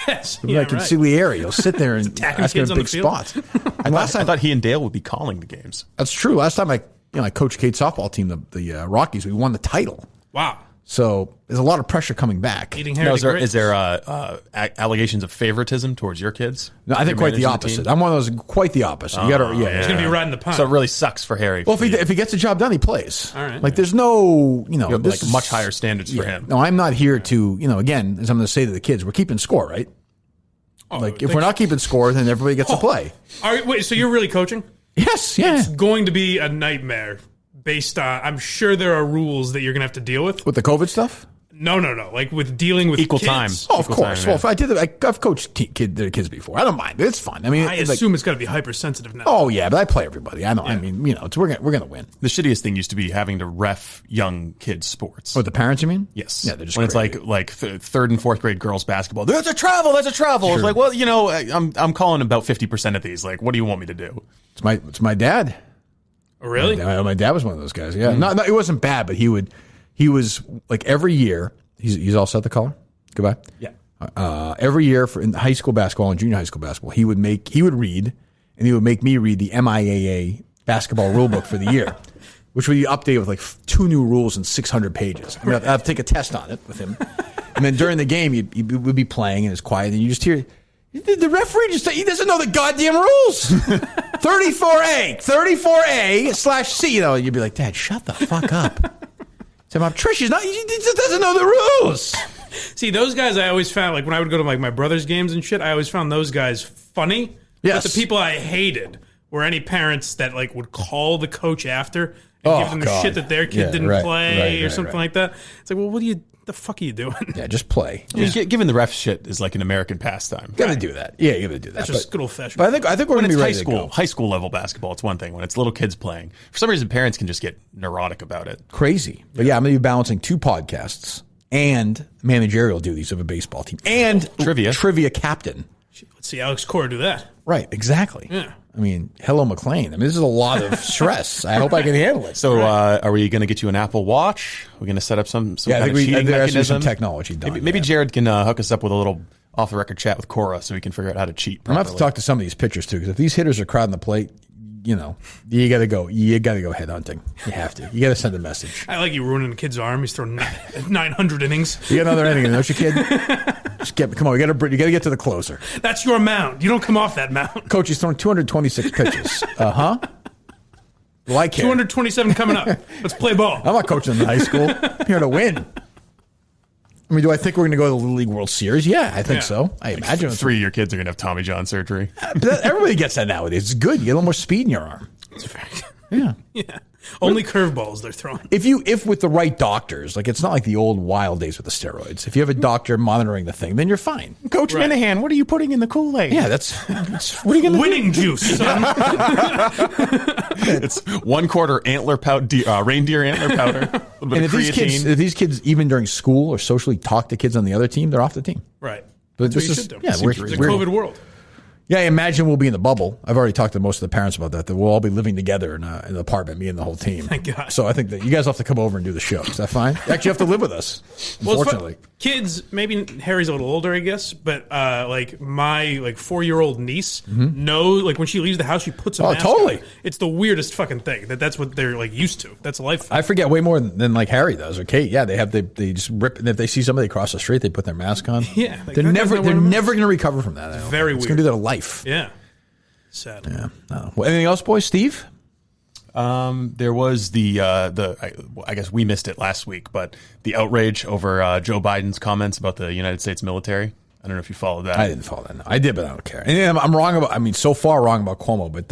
Yes. He'd be like consigliere. He'll sit there and attacking ask him kids a on the big field. spot. I thought he and Dale would be calling the games. That's true. Last time I coached Kate's softball team, the Rockies, we won the title. Wow. So there's a lot of pressure coming back. Eating Harry Now, is there allegations of favoritism towards your kids? No, I think quite the opposite. I'm one of those quite the opposite. You gotta, yeah. He's going to be riding the pine. So it really sucks for Harry. Well, if he gets the job done, he plays. All right. Like there's no, you have this like much higher standards for him. No, I'm not here to, again, as I'm going to say to the kids, we're keeping score, right? Like if we're not keeping score, then everybody gets to play. All right, wait, so you're really coaching? Yes, yeah. It's going to be a nightmare based on, I'm sure there are rules that you're going to have to deal with. With the COVID stuff? No. Like with dealing with equal kids. time. Oh, of course. Well, if I did it, I've coached kids before. I don't mind. It's fun. I mean, I assume it's got to be hypersensitive now. Oh yeah, but I play everybody. I know. Yeah. I mean, we're gonna win. The shittiest thing used to be having to ref young kids' sports. Oh, the parents, you mean? Yes. Yeah, they're just when crazy. it's like third and fourth grade girls basketball. There's a travel. Sure. It's like, well, I'm calling about 50% of these. Like, what do you want me to do? It's my dad. Oh, really? My dad was one of those guys. Yeah, no, it wasn't bad, but he was like every year. He's all set the color. Goodbye. Yeah. Every year in high school basketball and junior high school basketball, he would read, and he would make me read the MIAA basketball rule book for the year, which would be updated with like 2 new rules and 600 pages. I mean, I'd have to take a test on it with him, and then during the game, he would be playing and it's quiet, and you just hear the referee he doesn't know the goddamn rules. 34A/C. You'd be like, Dad, shut the fuck up. So I'm Trish. He just doesn't know the rules. See, those guys I always found, like when I would go to like my brother's games and shit, I always found those guys funny. Yes. But the people I hated were any parents that like would call the coach after and give them the shit that their kid didn't play or something like that. It's like, well, the fuck are you doing? Yeah, just play. Giving the ref shit is like an American pastime. Got to do that. Yeah, you got to do that. That's just good old fashioned. But I think we're going to be ready to go. High school level basketball, it's one thing. When it's little kids playing, for some reason, parents can just get neurotic about it. Crazy. But yeah, I'm going to be balancing 2 podcasts and managerial duties of a baseball team and trivia captain. Let's see Alex Cora do that. Right, exactly. Yeah. I mean, hello, McLean. I mean, this is a lot of stress. I hope I can handle it. So, are we going to get you an Apple Watch? We're going to set up some kind of cheating there has to be mechanism? some technology done. Maybe Jared can hook us up with a little off-the-record chat with Cora so we can figure out how to cheat properly. I'm going to have to talk to some of these pitchers, too, because if these hitters are crowding the plate, you got to go. You got to go head hunting. You have to. You got to send a message. I like you ruining the kid's arm. He's throwing 900 innings. You got another inning, don't you, kid? Come on. You got to get to the closer. That's your mound. You don't come off that mound. Coach, he's thrown 226 pitches. Well, I care. 227 coming up. Let's play ball. I'm not coaching in high school. I'm here to win. I mean, do I think we're going to go to the Little League World Series? Yeah, I think so. I imagine 3 of your kids are going to have Tommy John surgery. Everybody gets that nowadays. It's good. You get a little more speed in your arm. That's a fact. Yeah. Yeah. Only curveballs they're throwing. If with the right doctors, like it's not like the old wild days with the steroids. If you have a doctor monitoring the thing, then you're fine. Coach Minahan, what are you putting in the Kool-Aid? Yeah, that's what are you going to winning juice, son. It's 1/4 antler powder, reindeer antler powder. And if these kids, even during school or socially talk to kids on the other team, they're off the team. Right. But That's what you should do. Yeah, it's a COVID world. Yeah, I imagine we'll be in the bubble. I've already talked to most of the parents about that we'll all be living together in an apartment, me and the whole team. Thank God. So I think that you guys have to come over and do the show. Is that fine? You actually have to live with us, unfortunately. Kids, maybe Harry's a little older, I guess, but like my 4-year-old niece knows, like when she leaves the house, she puts a mask totally. on. It's the weirdest fucking thing. That's what they're like used to. That's life. I forget way more than like Harry does or Kate. Yeah, they just rip, and if they see somebody across the street, they put their mask on. Yeah, they're never going to recover from that. Very weird. It's going to be their life. Yeah. Sad. Yeah. Well, anything else, boys? Steve? There was I guess we missed it last week, but the outrage over Joe Biden's comments about the United States military. I don't know if you followed that. I didn't follow that. No. I did, but I don't care. And I'm wrong about. I mean, so far wrong about Cuomo, but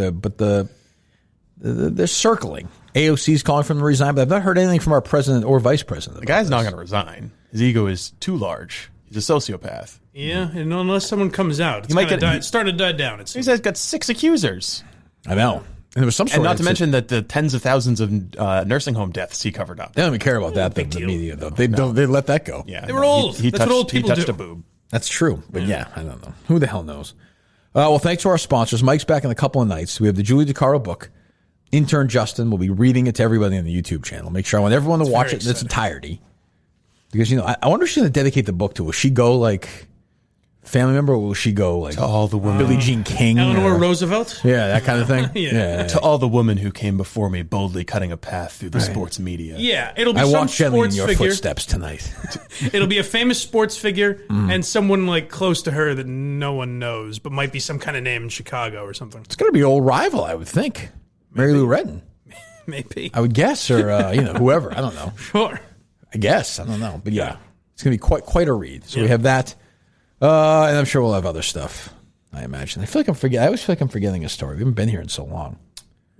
they're circling. AOC's calling for him to resign, but I've not heard anything from our president or vice president. The guy's not going to resign. His ego is too large. He's a sociopath. Yeah, and unless someone comes out, it's starting to die down. He's got 6 accusers. I know. And there was some and not to mention that the tens of thousands of nursing home deaths he covered up. They don't even care about that. The media, though, they let that go. Yeah, they were old. He That's what old people touched do. a boob. That's true, but yeah, I don't know. Who the hell knows? Well, thanks to our sponsors. Mike's back in a couple of nights. We have the Julie DeCaro book. Intern Justin will be reading it to everybody on the YouTube channel. Make sure I want everyone to watch it in its entirety. Because I wonder if she's going to dedicate the book to. Will she go like family member, or will she go like to all the women? Billie Jean King, Eleanor Roosevelt? Yeah, that kind of thing. Yeah. To all the women who came before me, boldly cutting a path through the sports media. Yeah, it'll be I some walk gently in sports your figure. footsteps tonight. It'll be a famous sports figure and someone like close to her that no one knows, but might be some kind of name in Chicago or something. It's going to be an old rival, I would think. Mary Lou Retton. Maybe. I would guess, or whoever. I don't know. Sure. I guess. I don't know. But yeah, it's going to be quite a read. So we have that. And I'm sure we'll have other stuff, I imagine. I always feel like I'm forgetting a story. We haven't been here in so long.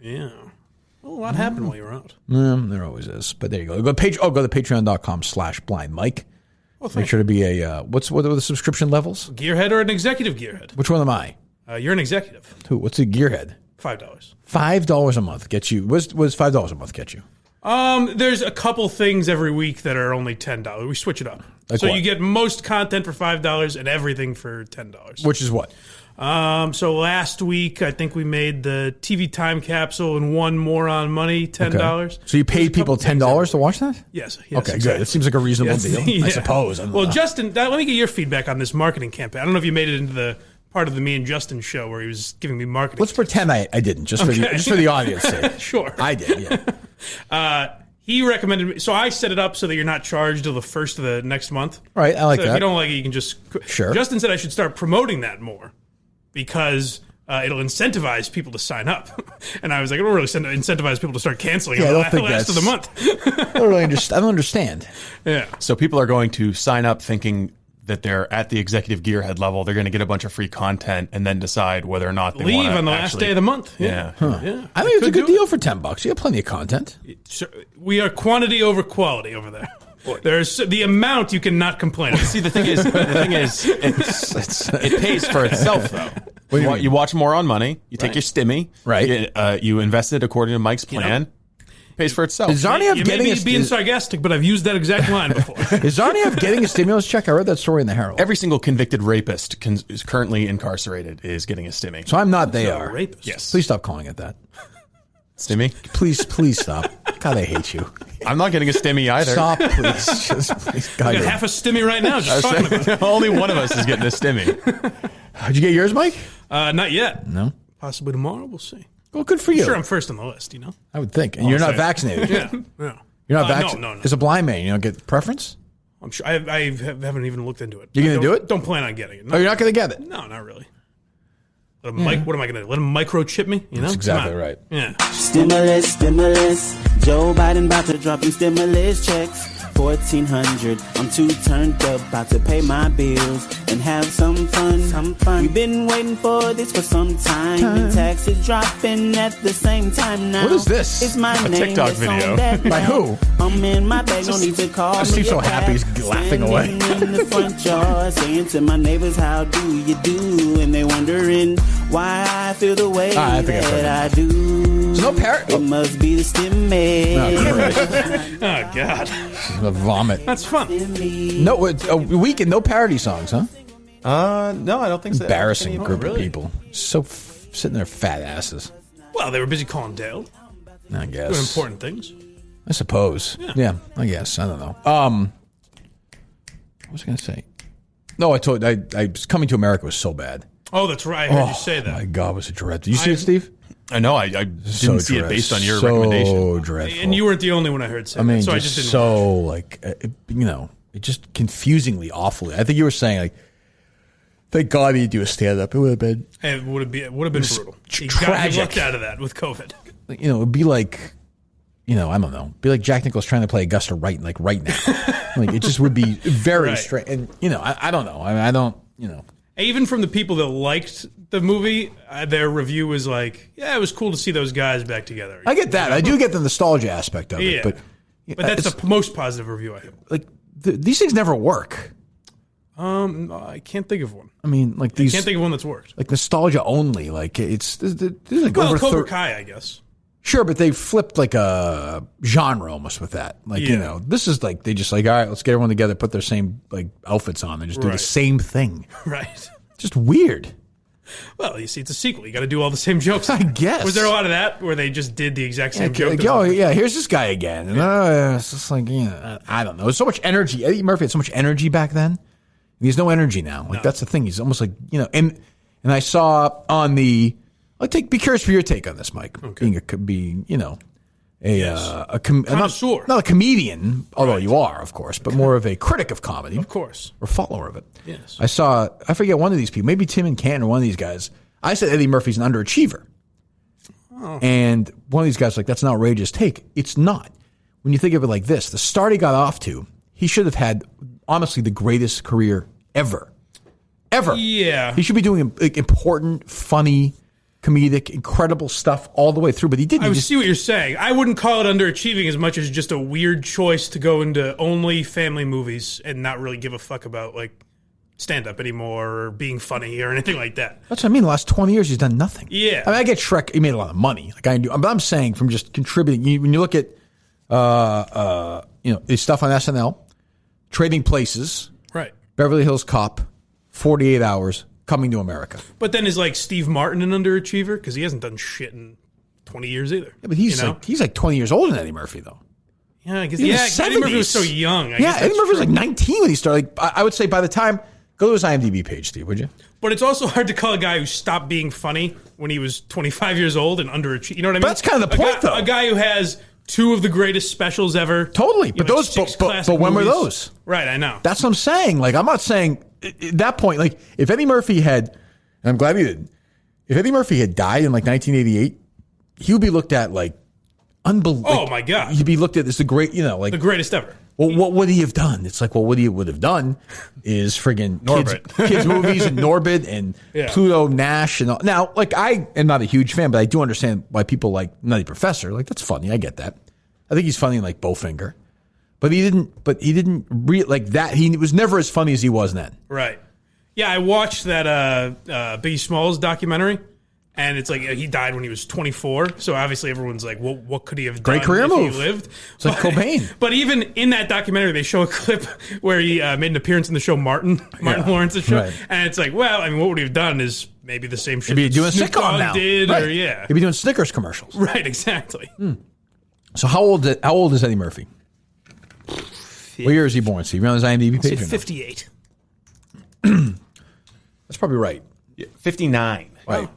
Yeah. Well, a lot happened while you were out. There always is. But there you go. Go to patreon.com/blindmike. Make sure to be a what are the subscription levels? Gearhead or an executive gearhead? Which one am I? You're an executive. Who? What's a gearhead? $5. $5 a month gets you. Was $5 a month get you? There's a couple things every week that are only $10. We switch it up. Like so what? you get most content for $5 and everything for $10. Which is what? So last week, I think we made the TV time capsule and one more on money, $10. Okay. So you paid people $10 to watch that? Yes. Okay, exactly. good. It seems like a reasonable deal, Yeah. I suppose. I don't Well, know. Justin, let me get your feedback on this marketing campaign. I don't know if you made it into the part of the me and Justin show where he was giving me marketing. Let's pretend I didn't, just for the audience sake. Sure. I did, yeah. He recommended me, so I set it up so that you're not charged till the first of the next month. Right, I like so that. If you don't like it, you can just... Sure. Justin said I should start promoting that more because it'll incentivize people to sign up. And I was like, I don't really incentivize people to start canceling Yeah, I on don't the think last of the month. I don't really understand. I don't understand. Yeah. So people are going to sign up thinking that they're at the executive gearhead level. They're going to get a bunch of free content and then decide whether or not they Leave want on the actually, last day of the month. Yeah. Huh. Yeah. I think it's a good deal for $10. You got plenty of content. We are quantity over quality over there. There's the amount you cannot complain about. See, the thing is, it pays for itself, though. You watch more on money. You take your stimmy. Right. You invest it according to Mike's plan. Pays for itself. Is Zarniev You getting may be being sarcastic, but I've used that exact line before. Is Zarniev getting a stimulus check? I read that story in the Herald. Every single convicted rapist is currently incarcerated is getting a stimmy. So I'm not. They So are. rapist. Yes. Please stop calling it that. Stimmy? Please stop. God, I hate you. I'm not getting a stimmy either. Stop, please. Just please. I God, got you're- half a stimmy right now just talking about it. Only one of us is getting a stimmy. Did you get yours, Mike? Not yet. No. Possibly tomorrow. We'll see. Well, good for you. Sure, I'm first on the list, you know? I would think. And you're not vaccinated. Yeah. No. You're not vaccinated. No. As a blind man, you don't get preference? I'm sure. I haven't even looked into it. You're going to do it? Don't plan on getting it. Oh, you're not going to get it? No, not really. What am I going to do? Let him microchip me? You know? That's exactly Come on. right. Yeah. Stimulus. Joe Biden about to drop them stimulus checks. 1,400. I'm too turned up, about to pay my bills and have some fun. We've been waiting for this for some time. And taxes dropping at the same time now. What is this? It's my A name TikTok that's on video. that By map. who? I'm in my bag, no need to call me. Steve's so back. happy he's laughing away. Standing in the front yard, saying to my neighbors, how do you do? And they wondering why I feel the way I think I've heard that I do. There's no parrot. It must be the stimmy. Oh, God. The vomit. That's fun. No, it's a weekend, no parody songs, huh? No, I don't think so. Embarrassing group really? of people. So sitting there fat asses. Well, they were busy calling Dale. I guess. Doing important things. I suppose. Yeah, I guess. I don't know. What was I going to say? No, I Coming to America was so bad. Oh, that's right. I heard you say that. My God, was it dreadful. You see it, Steve? I know. I didn't see it based on your so recommendation. So dreadful. And you weren't the only one I heard say I mean, that, so I just just didn't so watch. it just confusingly awfully. I think you were saying like, thank God he'd do a stand up. It would have been. It would have been brutal. He tragic. lucked out of that with COVID. It would be like, I don't know, be like Jack Nicklaus trying to play Augusta right now. Like it just would be very Right. strange. And I don't know. I don't. Even from the people that liked the movie, their review was like, "Yeah, it was cool to see those guys back together." I get that. I do get the nostalgia aspect of Yeah. it, but that's it's- the most positive review I have. like these things never work. I can't think of one. I mean, like these. I can't think of one that's worked. Like nostalgia only. Like it's this is like Well, over Cobra Kai, I guess. Sure, but they flipped like a genre almost with that. Like, Yeah. this is like, they just like, all right, let's get everyone together, put their same like outfits on and just do the Right. same thing. Right. Just weird. Well, you see, it's a sequel. You got to do all the same jokes. I guess. Was there a lot of that where they just did the exact same joke? Like, oh, yeah, here's this guy again. And it's just like, I don't know. There's so much energy. Eddie Murphy had so much energy back then. He has no energy now. Like, that's the thing. He's almost like, and I saw on the, be curious for your take on this, Mike. Okay. Not a comedian, although you are, of course, but more of a critic of comedy. Of course. Or follower of it. Yes. I forget one of these people, maybe Tim and Canton or one of these guys. I said Eddie Murphy's an underachiever. Oh. And one of these guys was like, that's an outrageous take. It's not. When you think of it like this, the start he got off to, he should have had, honestly, the greatest career ever. Ever. Yeah. He should be doing like, important, funny comedic, incredible stuff all the way through. But he didn't. I see what you're saying. I wouldn't call it underachieving as much as just a weird choice to go into only family movies and not really give a fuck about like stand-up anymore or being funny or anything like that. That's what I mean. The last 20 years, he's done nothing. Yeah. I mean, I get Shrek. He made a lot of money. Like I do. But I'm saying from just contributing. When you look at, his stuff on SNL, Trading Places, Right. Beverly Hills Cop, 48 Hours, Coming to America. But then is like Steve Martin an underachiever? Because he hasn't done shit in 20 years either. Yeah, but he's like 20 years older than Eddie Murphy, though. Yeah, I guess. He Yeah, was Eddie Murphy 70s. was so young. Eddie Murphy was like 19 when he started. Like, I would say by the time, go to his IMDb page, Steve, would you? But it's also hard to call a guy who stopped being funny when he was 25 years old and underachieved. You know what I mean? But that's kind of the point, though. A guy who has two of the greatest specials ever. Totally. But when were those? Right, I know. That's what I'm saying. Like, I'm not saying at that point, like, if Eddie Murphy had, and I'm glad he did, if Eddie Murphy had died in like 1988, he would be looked at like unbelievable. Oh, my God. He'd be looked at as the great, like the greatest ever. Well, what would he have done? It's like, well, what he would have done is friggin' Norbit. kids movies and Norbit and Pluto Nash and all. Now, like, I am not a huge fan, but I do understand why people like Nutty Professor. Like, that's funny. I get that. I think he's funny in like Bowfinger, but he didn't like that. He was never as funny as he was then. Right. Yeah, I watched that Biggie Smalls documentary. And it's like he died when he was 24. So obviously everyone's like, well, what could he have done Great career if move. he lived? It's like Cobain. But even in that documentary, they show a clip where he made an appearance in the show Martin Lawrence's show. Right. And it's like, well, I mean, what would he have done is maybe the same shit Maybe doing a Snoop sitcom Dogg now. did. Right. Or, yeah. He'd be doing Snickers commercials. Right, exactly. So how old is Eddie Murphy? What year is he born, Steve? You on his IMDb page? 58. That's probably right. Yeah, 59. Right.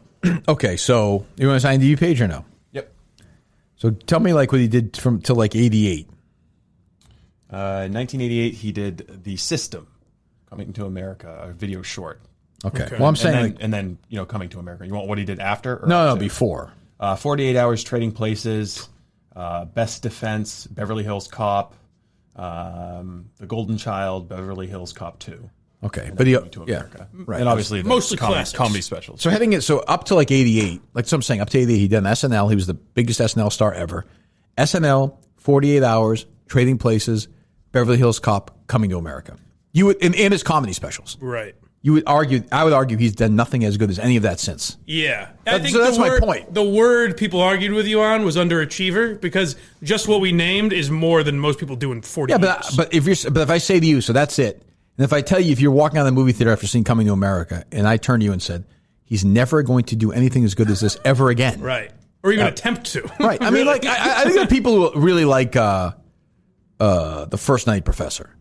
Okay, so you on his IMDb page or no? Yep. So tell me like what he did till like 88. 1988, he did The System, Coming to America, a video short. Okay. Well, I'm saying and then Coming to America. You want what he did after? Or No, before. 48 Hours, Trading Places, Best Defense, Beverly Hills Cop, The Golden Child, Beverly Hills Cop 2. Okay, but he, to America. Right. And obviously the Mostly classics. comedy specials. So heading it, so up to like 88, like so I'm saying, up to 88, he done SNL. He was the biggest SNL star ever. SNL, 48 Hours, Trading Places, Beverly Hills Cop, Coming to America. You would, in his comedy specials. Right. I would argue he's done nothing as good as any of that since. Yeah. I think so that's my point. The word people argued with you on was underachiever because just what we named is more than most people do in 40 years. But if I say to you, so that's it. And if I tell you, if you're walking out of the movie theater after seeing Coming to America, and I turn to you and said, he's never going to do anything as good as this ever again. Right. Or even attempt to. Right. I mean, like, I think there are people who really like The First Nutty Professor.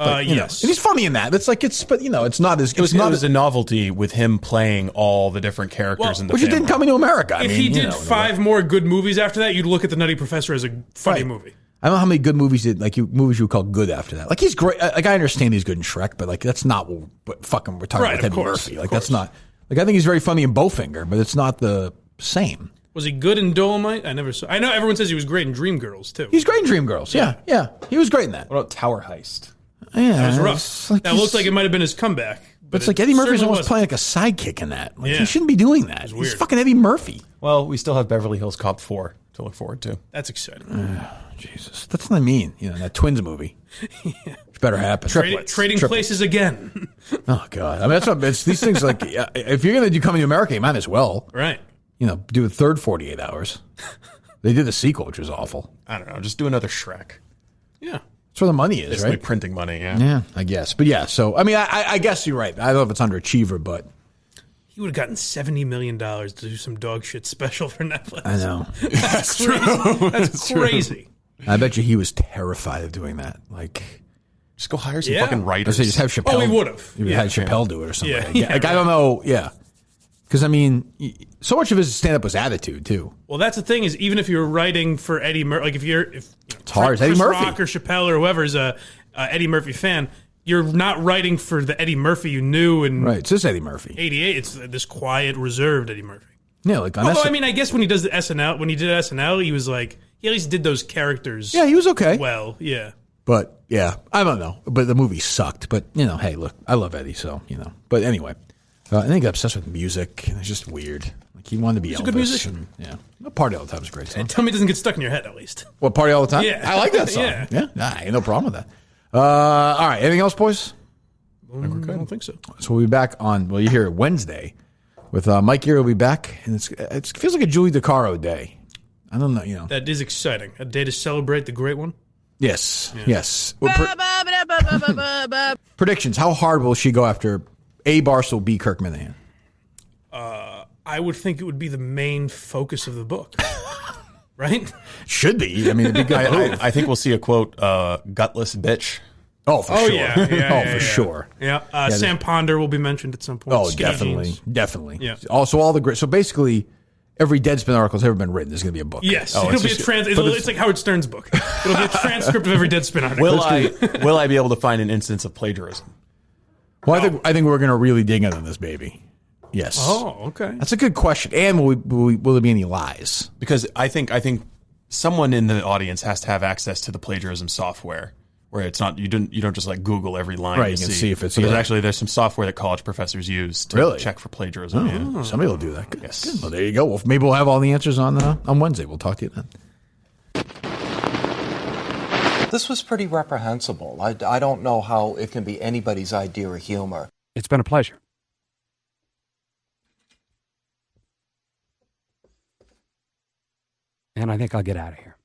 Yes. And he's funny in that. It's like, but it's not as, It was a novelty with him playing all the different characters in the which he didn't Coming to America. If he did 5 more good movies after that, you'd look at The Nutty Professor as a funny movie. I don't know how many good movies movies you would call good after that. Like, he's great. Like, I understand he's good in Shrek, but like, that's not what fucking we're talking about with Eddie Murphy. Like, that's not, like, I think he's very funny in Bowfinger, but it's not the same. Was he good in Dolomite? I never saw. I know everyone says he was great in Dreamgirls too. He's great in Dreamgirls. Yeah. He was great in that. What about Tower Heist? Yeah. That was rough. Like that looked like it might have been his comeback. But it's like Eddie Murphy's certainly almost wasn't. playing like a sidekick in that. Like, he shouldn't be doing that. He's fucking Eddie Murphy. Well, we still have Beverly Hills Cop 4 to look forward to. That's exciting. Jesus. That's what I mean. That Twins movie. Which better happen. Trading places again. Oh, God. I mean, that's what it's these things like, if you're going to do Coming to America, you might as well. Right. Do a third 48 Hours. They did a sequel, which was awful. I don't know. Just do another Shrek. Yeah. That's where the money is, Basically right? printing money, yeah. Yeah, I guess. But yeah, so, I mean, I guess you're right. I don't know if it's underachiever, but. He would have gotten $70 million to do some dog shit special for Netflix. I know. That's true. That's crazy. I bet you he was terrified of doing that. Like, just go hire some fucking writers. Just have Chappelle. Oh, he would have. He would have had Chappelle do it or something. Yeah. Like, I don't know. Yeah. Because, I mean, so much of his stand-up was attitude, too. Well, that's the thing is, even if you're writing for Eddie Murphy, like it's hard. Chris Eddie Murphy. Rock or Chappelle or whoever's a Eddie Murphy fan, you're not writing for the Eddie Murphy you knew in Right, it's just Eddie Murphy. 88. It's this quiet, reserved Eddie Murphy. Yeah, like on Although, I mean, I guess when he does the SNL, when he did SNL, he was like, he at least did those characters. Yeah, he was okay. Well, yeah. But, yeah, I don't know. But the movie sucked. But, hey, look, I love Eddie, so, But anyway, I think he's obsessed with music. And it's just weird. Like, he wanted to be He's Elvis. a good musician. Yeah. Party All the Time is a great song. Tell me it doesn't get stuck in your head, at least. What, Party All the Time? Yeah. I like that song. Yeah. Nah, ain't no problem with that. All right. Anything else, boys? I don't think so. So we'll be back on, well, you hear it Wednesday with Mike Geary will be back. And it feels like a Julie DeCaro day. I don't know, That is exciting. A day to celebrate the great one. Yes. Yeah. Yes. Predictions. How hard will she go after A. Barstool, B. Kirk Minahan? I would think it would be the main focus of the book. Right? Should be. I mean, it'd be good. I think we'll see a quote, gutless bitch. Oh, for sure. Yeah. Sure. Yeah. Sam Ponder will be mentioned at some point. Oh, Skinny definitely. jeans. Definitely. Yeah. Also, all the great. So basically, every Deadspin article that's ever been written is going to be a book. Yes. It'll be it's like Howard Stern's book. It'll be a transcript of every Deadspin article. Will I be able to find an instance of plagiarism? Well, I think we're going to really dig in on this baby. Yes. Oh, okay. That's a good question. And will there be any lies? Because I think someone in the audience has to have access to the plagiarism software, where it's not you don't just like Google every line. Right, you can see if it's. So there's some software that college professors use to check for plagiarism. Oh, somebody will do that. Good. Yes. Good. Well, there you go. Well, maybe we'll have all the answers on Wednesday. We'll talk to you then. This was pretty reprehensible. I don't know how it can be anybody's idea of humor. It's been a pleasure. And I think I'll get out of here.